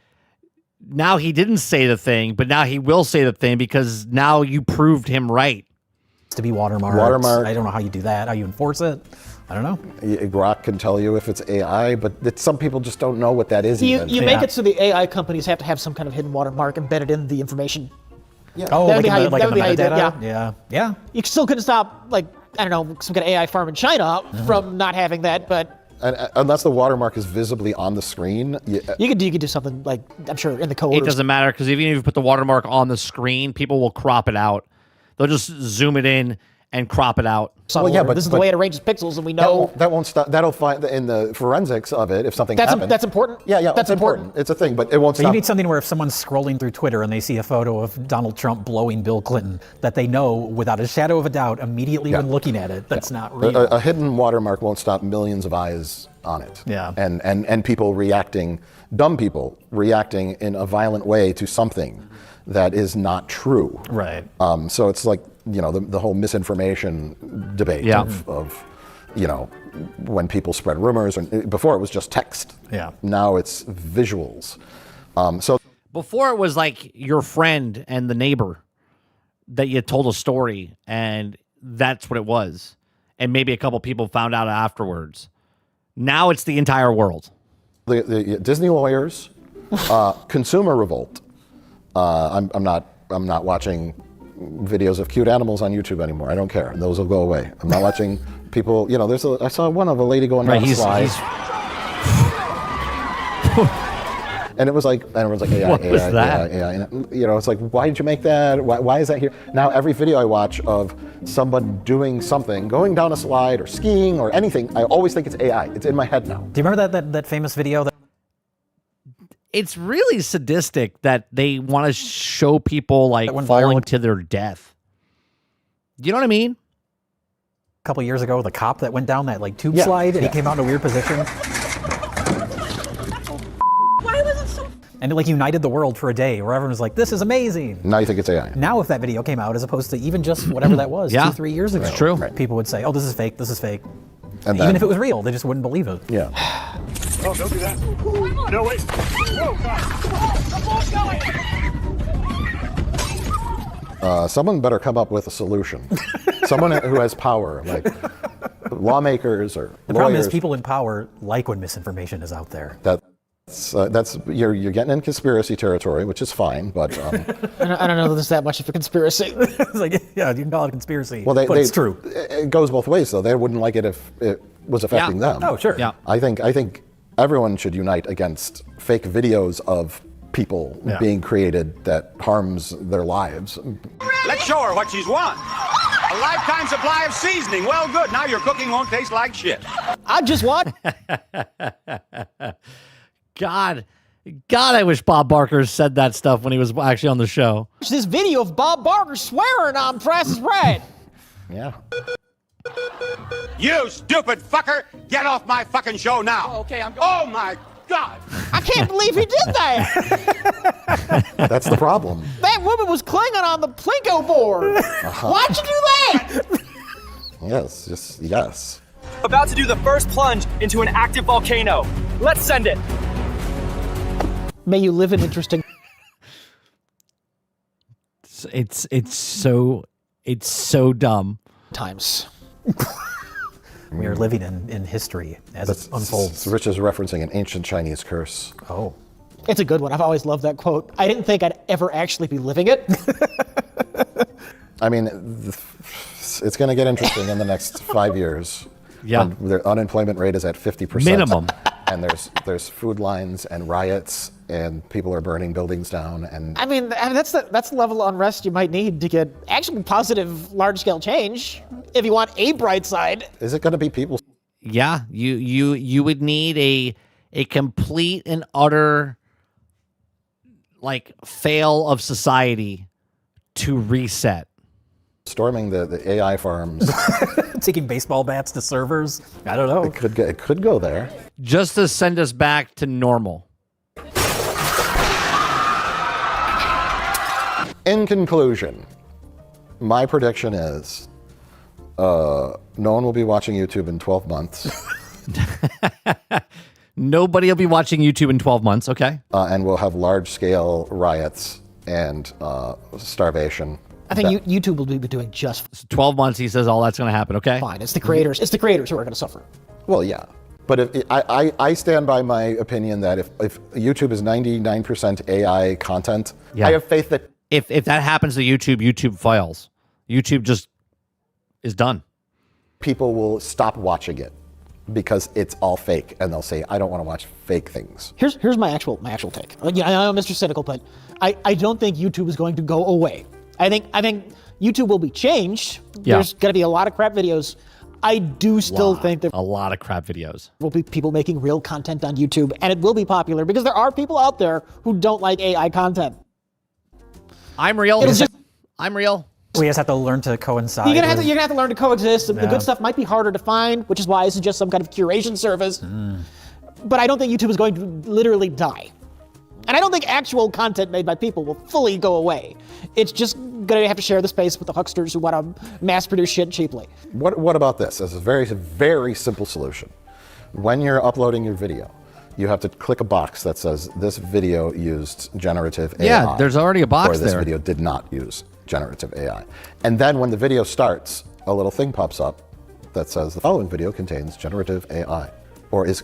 Speaker 1: now he didn't say the thing, but now he will say the thing because now you proved him right.
Speaker 5: To be watermarked. I don't know how you do that, how you enforce it. I don't know.
Speaker 4: Grok can tell you if it's AI, but some people just don't know what that is.
Speaker 7: You make it so the AI companies have to have some kind of hidden watermark embedded in the information.
Speaker 5: Yeah. Oh, that would be how you do it. Yeah.
Speaker 7: You still couldn't stop, like, I don't know, some kind of AI farm in China from not having that, but.
Speaker 4: And unless the watermark is visibly on the screen,
Speaker 7: you could do something like, I'm sure, in the code.
Speaker 1: It doesn't matter because even if you put the watermark on the screen, people will crop it out. They'll just zoom it in and crop it out.
Speaker 7: Well, yeah, but this is the way it arranges pixels, and we know
Speaker 4: that won't stop. That'll find in the forensics of it if something happens.
Speaker 7: That's important.
Speaker 4: Yeah, that's important. It's a thing, but it won't stop.
Speaker 5: You need something where if someone's scrolling through Twitter and they see a photo of Donald Trump blowing Bill Clinton, that they know without a shadow of a doubt immediately when looking at it that's not real.
Speaker 4: A hidden watermark won't stop millions of eyes on it.
Speaker 5: Yeah.
Speaker 4: And people reacting, dumb people reacting in a violent way to something that is not true.
Speaker 5: Right.
Speaker 4: So it's like, the whole misinformation debate of when people spread rumors. And before it was just text.
Speaker 5: Yeah.
Speaker 4: Now it's visuals. So
Speaker 1: before it was like your friend and the neighbor that you told a story and that's what it was. And maybe a couple people found out afterwards. Now it's the entire world.
Speaker 4: The Disney lawyers, consumer revolt. I'm not watching videos of cute animals on YouTube anymore. I don't care. Those will go away. I'm not watching people. I saw one of a lady going down a slide. And it was like, everyone's like, AI,
Speaker 1: what was that?
Speaker 4: AI. And, it's like, why did you make that? Why is that here? Now every video I watch of someone doing something, going down a slide or skiing or anything, I always think it's AI. It's in my head now.
Speaker 5: Do you remember that famous video?
Speaker 1: It's really sadistic that they want to show people like falling to their death. You know what I mean?
Speaker 5: A couple years ago, the cop that went down that like tube slide and he came out in a weird position.
Speaker 8: Why was it so?
Speaker 5: And it like united the world for a day where everyone was like, this is amazing.
Speaker 4: Now you think it's AI.
Speaker 5: Now if that video came out as opposed to even just whatever that was 2-3 years ago.
Speaker 1: It's true.
Speaker 5: People would say, oh, this is fake, this is fake.
Speaker 4: And
Speaker 5: even if it was real, they just wouldn't believe it.
Speaker 4: Yeah.
Speaker 8: Oh, don't do that. No, wait. Whoa, God.
Speaker 4: Someone better come up with a solution. Someone who has power, like lawmakers or
Speaker 5: The problem is people in power like when misinformation is out there.
Speaker 4: That's you're getting in conspiracy territory, which is fine, but
Speaker 7: I don't know that there's that much of a conspiracy.
Speaker 5: It's like, yeah, you can call it a conspiracy,
Speaker 4: well,
Speaker 5: but it's true.
Speaker 4: It goes both ways, though. They wouldn't like it if it was affecting them.
Speaker 5: Oh, sure.
Speaker 1: Yeah.
Speaker 4: I think everyone should unite against fake videos of people being created that harms their lives.
Speaker 16: Let's show her what she's won. A lifetime supply of seasoning. Well, good. Now your cooking won't taste like shit.
Speaker 7: I just want.
Speaker 1: God, I wish Bob Barker said that stuff when he was actually on the show.
Speaker 7: This video of Bob Barker swearing on Price is Right.
Speaker 4: Yeah.
Speaker 16: You stupid fucker! Get off my fucking show now.
Speaker 10: Oh, okay, I'm going.
Speaker 16: Oh my God!
Speaker 7: I can't believe he did that.
Speaker 4: That's the problem.
Speaker 7: That woman was clinging on the Plinko board. Why'd you do that?
Speaker 4: Yes.
Speaker 10: About to do the first plunge into an active volcano. Let's send it.
Speaker 7: May you live in interesting.
Speaker 1: It's so dumb.
Speaker 5: Times. We are living in history as it unfolds.
Speaker 4: Rich is referencing an ancient Chinese curse.
Speaker 5: Oh.
Speaker 7: It's a good one. I've always loved that quote. I didn't think I'd ever actually be living it.
Speaker 4: I mean, it's going to get interesting in the next 5 years.
Speaker 1: Yeah.
Speaker 4: The unemployment rate is at 50%.
Speaker 1: Minimum.
Speaker 4: And there's food lines and riots and people are burning buildings down. And
Speaker 7: I mean that's the level of unrest you might need to get actually positive large-scale change if you want a bright side.
Speaker 4: Is it going to be people?
Speaker 1: Yeah, you would need a complete and utter like fail of society to reset.
Speaker 4: Storming the AI farms.
Speaker 5: Taking baseball bats to servers. I don't know.
Speaker 4: It could go there.
Speaker 1: Just to send us back to normal.
Speaker 4: In conclusion, my prediction is no one will be watching YouTube in 12 months.
Speaker 1: Nobody will be watching YouTube in 12 months, okay?
Speaker 4: And we'll have large-scale riots and starvation.
Speaker 7: I think YouTube will be doing just
Speaker 1: 12 months. He says all that's going to happen. Okay,
Speaker 7: fine. It's the creators. It's the creators who are going to suffer.
Speaker 4: Well, yeah, but I stand by my opinion that if YouTube is 99% AI content, I have faith that
Speaker 1: if that happens to YouTube fails. YouTube just is done.
Speaker 4: People will stop watching it because it's all fake, and they'll say, "I don't want to watch fake things."
Speaker 7: Here's my actual take. Yeah, I know, Mr. Cynical, but I don't think YouTube is going to go away. I think YouTube will be changed.
Speaker 1: Yeah.
Speaker 7: There's going to be a lot of crap videos. I do still think that
Speaker 1: a lot of crap videos
Speaker 7: will be people making real content on YouTube, and it will be popular because there are people out there who don't like AI content.
Speaker 1: I'm real. I'm real.
Speaker 5: We just have to learn to coincide.
Speaker 7: You're gonna have to learn to coexist. The good stuff might be harder to find, which is why I suggest some kind of curation service. But I don't think YouTube is going to literally die. And I don't think actual content made by people will fully go away. It's just going to have to share the space with the hucksters who want to mass produce shit cheaply.
Speaker 4: What about this? This is a very, very simple solution. When you're uploading your video, you have to click a box that says this video used generative AI.
Speaker 1: Yeah, there's already a box
Speaker 4: or this
Speaker 1: there.
Speaker 4: video did not use generative AI. And then when the video starts, a little thing pops up that says the following video contains generative AI. Or is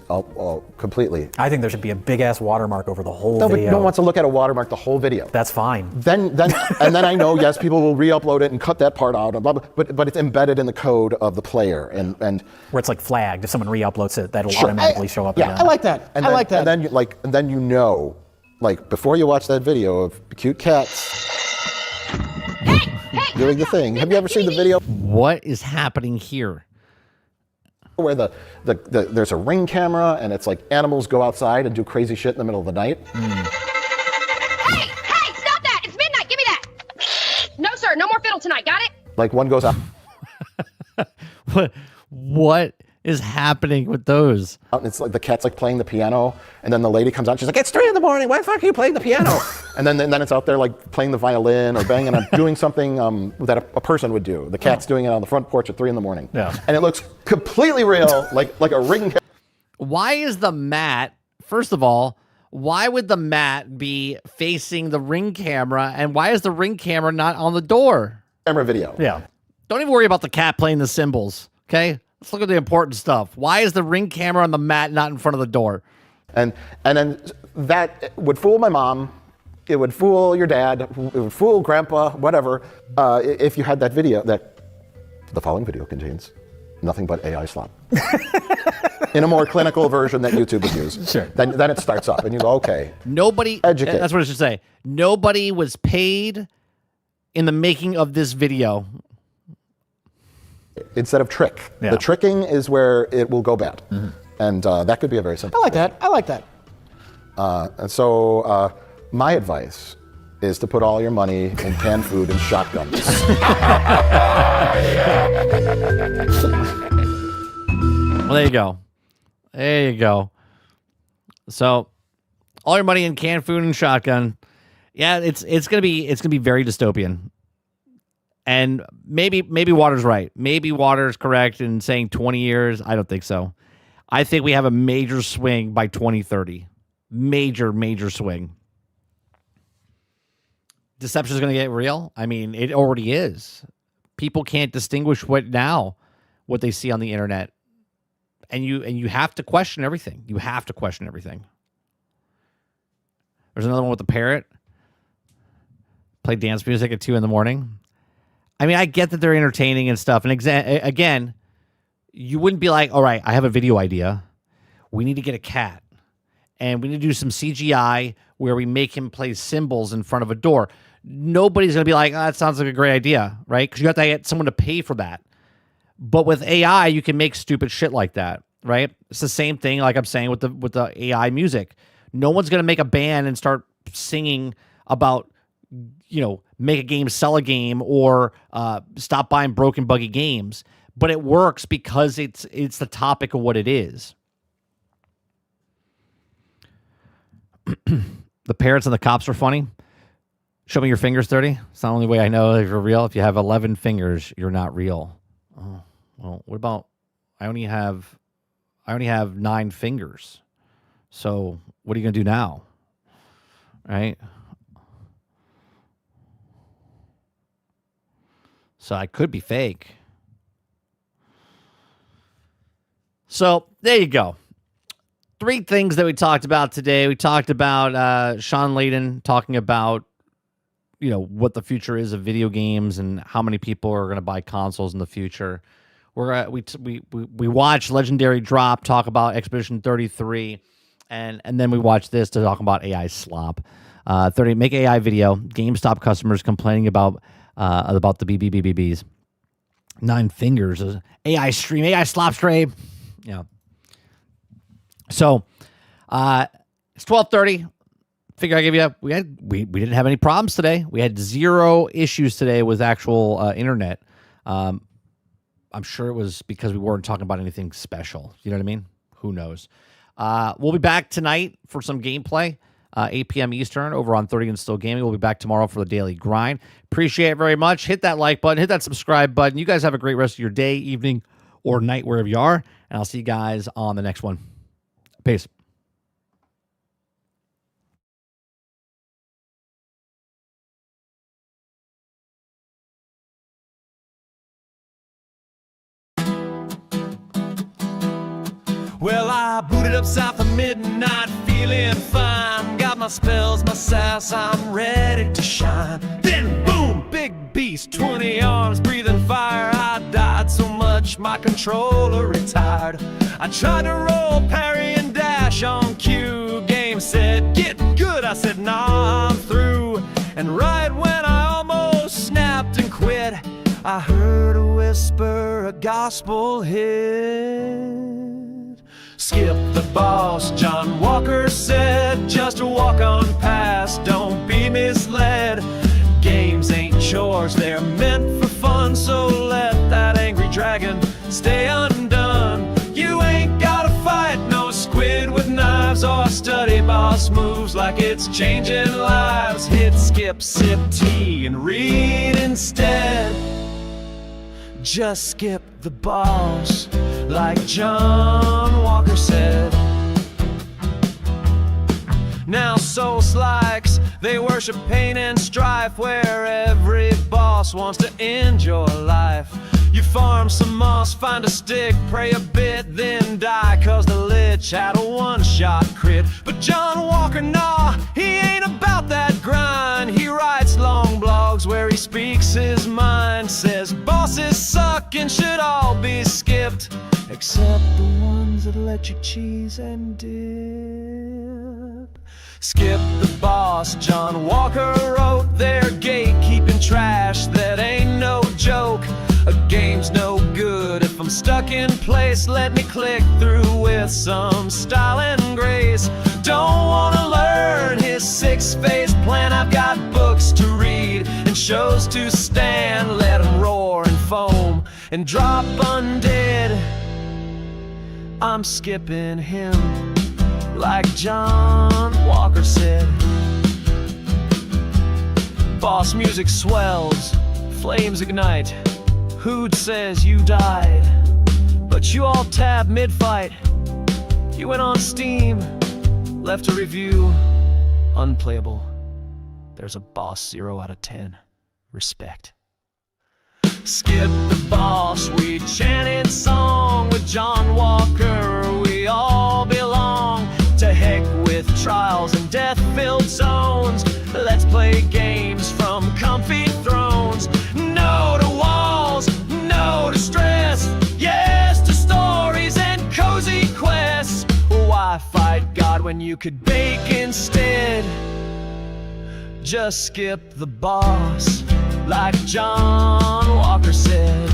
Speaker 4: completely.
Speaker 5: I think there should be a big ass watermark over the whole
Speaker 4: video.
Speaker 5: video.
Speaker 4: But no one wants to look at a watermark the whole video.
Speaker 5: That's fine.
Speaker 4: Then I know, yes, people will re-upload it and cut that part out, and blah, blah, but it's embedded in the code of the player, and
Speaker 5: where it's like flagged. If someone re-uploads it, that'll automatically show up.
Speaker 7: Yeah, again. I like that.
Speaker 4: I like that. And then you know, before you watch that video of cute cats doing the thing. Have you ever seen the video?
Speaker 1: What is happening here?
Speaker 4: Where there's a Ring camera and it's like animals go outside and do crazy shit in the middle of the night.
Speaker 9: Hey, stop that! It's midnight. Give me that. No, sir. No more fiddle tonight. Got it?
Speaker 4: Like one goes out.
Speaker 1: What is happening with those?
Speaker 4: And it's like the cat's like playing the piano, and then the lady comes out. She's like, "It's 3 a.m. Why the fuck are you playing the piano?" and then it's out there like playing the violin or banging on doing something that a person would do. The cat's doing it on the front porch at 3 a.m.
Speaker 5: Yeah.
Speaker 4: And it looks completely real, like a Ring.
Speaker 1: Why is the mat? First of all, why would the mat be facing the Ring camera, and why is the Ring camera not on the door?
Speaker 4: Camera video.
Speaker 5: Yeah.
Speaker 1: Don't even worry about the cat playing the cymbals, okay? Let's look at the important stuff. Why is the Ring camera on the mat not in front of the door?
Speaker 4: And then that would fool my mom. It would fool your dad. It would fool grandpa, whatever, if you had that video. That the following video contains nothing but AI slop. In a more clinical version that YouTube would use.
Speaker 5: Sure.
Speaker 4: Then it starts up, and you go, okay.
Speaker 1: Nobody,
Speaker 4: educate.
Speaker 1: That's what I should say. Nobody was paid in the making of this video.
Speaker 4: Instead of trick.
Speaker 5: Yeah.
Speaker 4: The tricking is where it will go bad. Mm-hmm. And that could be a very simple
Speaker 7: I like that. I like that.
Speaker 4: And so my advice is to put all your money in canned food and shotguns.
Speaker 1: Well, there you go. There you go. So, all your money in canned food and shotgun. Yeah, it's gonna be very dystopian. And maybe Water's right. Maybe Water's correct in saying 20 years. I don't think so. I think we have a major swing by 2030. Major swing. Deception is going to get real. I mean, it already is. People can't distinguish what they see on the internet. And you have to question everything. You have to question everything. There's another one with the parrot. Play dance music at 2 a.m. I mean, I get that they're entertaining and stuff. And again, you wouldn't be like, all right, I have a video idea. We need to get a cat. And we need to do some CGI where we make him play cymbals in front of a door. Nobody's going to be like, that sounds like a great idea, right? Because you have to get someone to pay for that. But with AI, you can make stupid shit like that, right? It's the same thing, like I'm saying, with the AI music. No one's going to make a band and start singing about, make a game, sell a game, or stop buying broken, buggy games. But it works because it's the topic of what it is. The parrots and the cops are funny. Show me your fingers, 30. It's the only way I know if you're real. If you have 11 fingers, you're not real. Oh, well, what about I only have 9 fingers. So what are you gonna do now? Right? So I could be fake. So there you go. 3 things that we talked about today. We talked about Sean Layden talking about, what the future is of video games and how many people are going to buy consoles in the future. We watched Legendary Drop talk about Expedition 33, and then we watched this to talk about AI slop. 30 make AI video. GameStop customers complaining about the BBBBs. 9 fingers. AI stream. AI slop stream. Yeah. So, it's 12:30. Figure I give you. We didn't have any problems today. We had 0 issues today with actual internet. I'm sure it was because we weren't talking about anything special. You know what I mean? Who knows? We'll be back tonight for some gameplay. 8 p.m. Eastern over on 30 and Still Gaming. We'll be back tomorrow for the Daily Grind. Appreciate it very much. Hit that like button. Hit that subscribe button. You guys have a great rest of your day, evening, or night, wherever you are. And I'll see you guys on the next one. Peace.
Speaker 15: Well, I booted up south of midnight, feeling fine. Got my spells, my sass, I'm ready to shine. Then boom, big beast, 20 arms, breathing fire. I died so much, my controller retired. I tried to roll, parry, and dash on cue. Game said, get good. I said, nah, I'm through. And right when I almost snapped and quit, I heard a whisper, a gospel hit. Skip the boss, John Walker said. Just walk on past, don't be misled. Games ain't chores, they're meant for fun. So let that angry dragon stay undone. You ain't gotta fight no squid with knives, or study boss moves like it's changing lives. Hit skip, sip tea, and read instead. Just skip the boss, like John Walker said. Now soul slikes, they worship pain and strife, where every boss boss wants to end your life. You farm some moss, find a stick, pray a bit, then die, 'cause the lich had a one-shot crit. But John Walker, nah, he ain't about that grind. He writes long blogs where he speaks his mind, says bosses suck and should all be skipped, except the ones that let you cheese and dip. Skip the boss, John Walker wrote. They're gatekeeping trash that ain't no joke. A game's no good if I'm stuck in place. Let me click through with some style and grace. Don't wanna learn his six-phase plan. I've got books to read and shows to stand. Let him roar and foam and drop undead. I'm skipping him, like John Walker said. Boss music swells, flames ignite. Hood says you died, but you all tab mid-fight. You went on Steam, left a review, unplayable. There's a boss 0 out of 10. Respect. Skip the boss, we chanted song with John Walker. We all belong. To heck with trials and death-filled zones. Let's play games from comfy thrones. No to walls, no to stress. Yes to stories and cozy quests. Why fight God when you could bake instead? Just skip the boss, like John Walker said.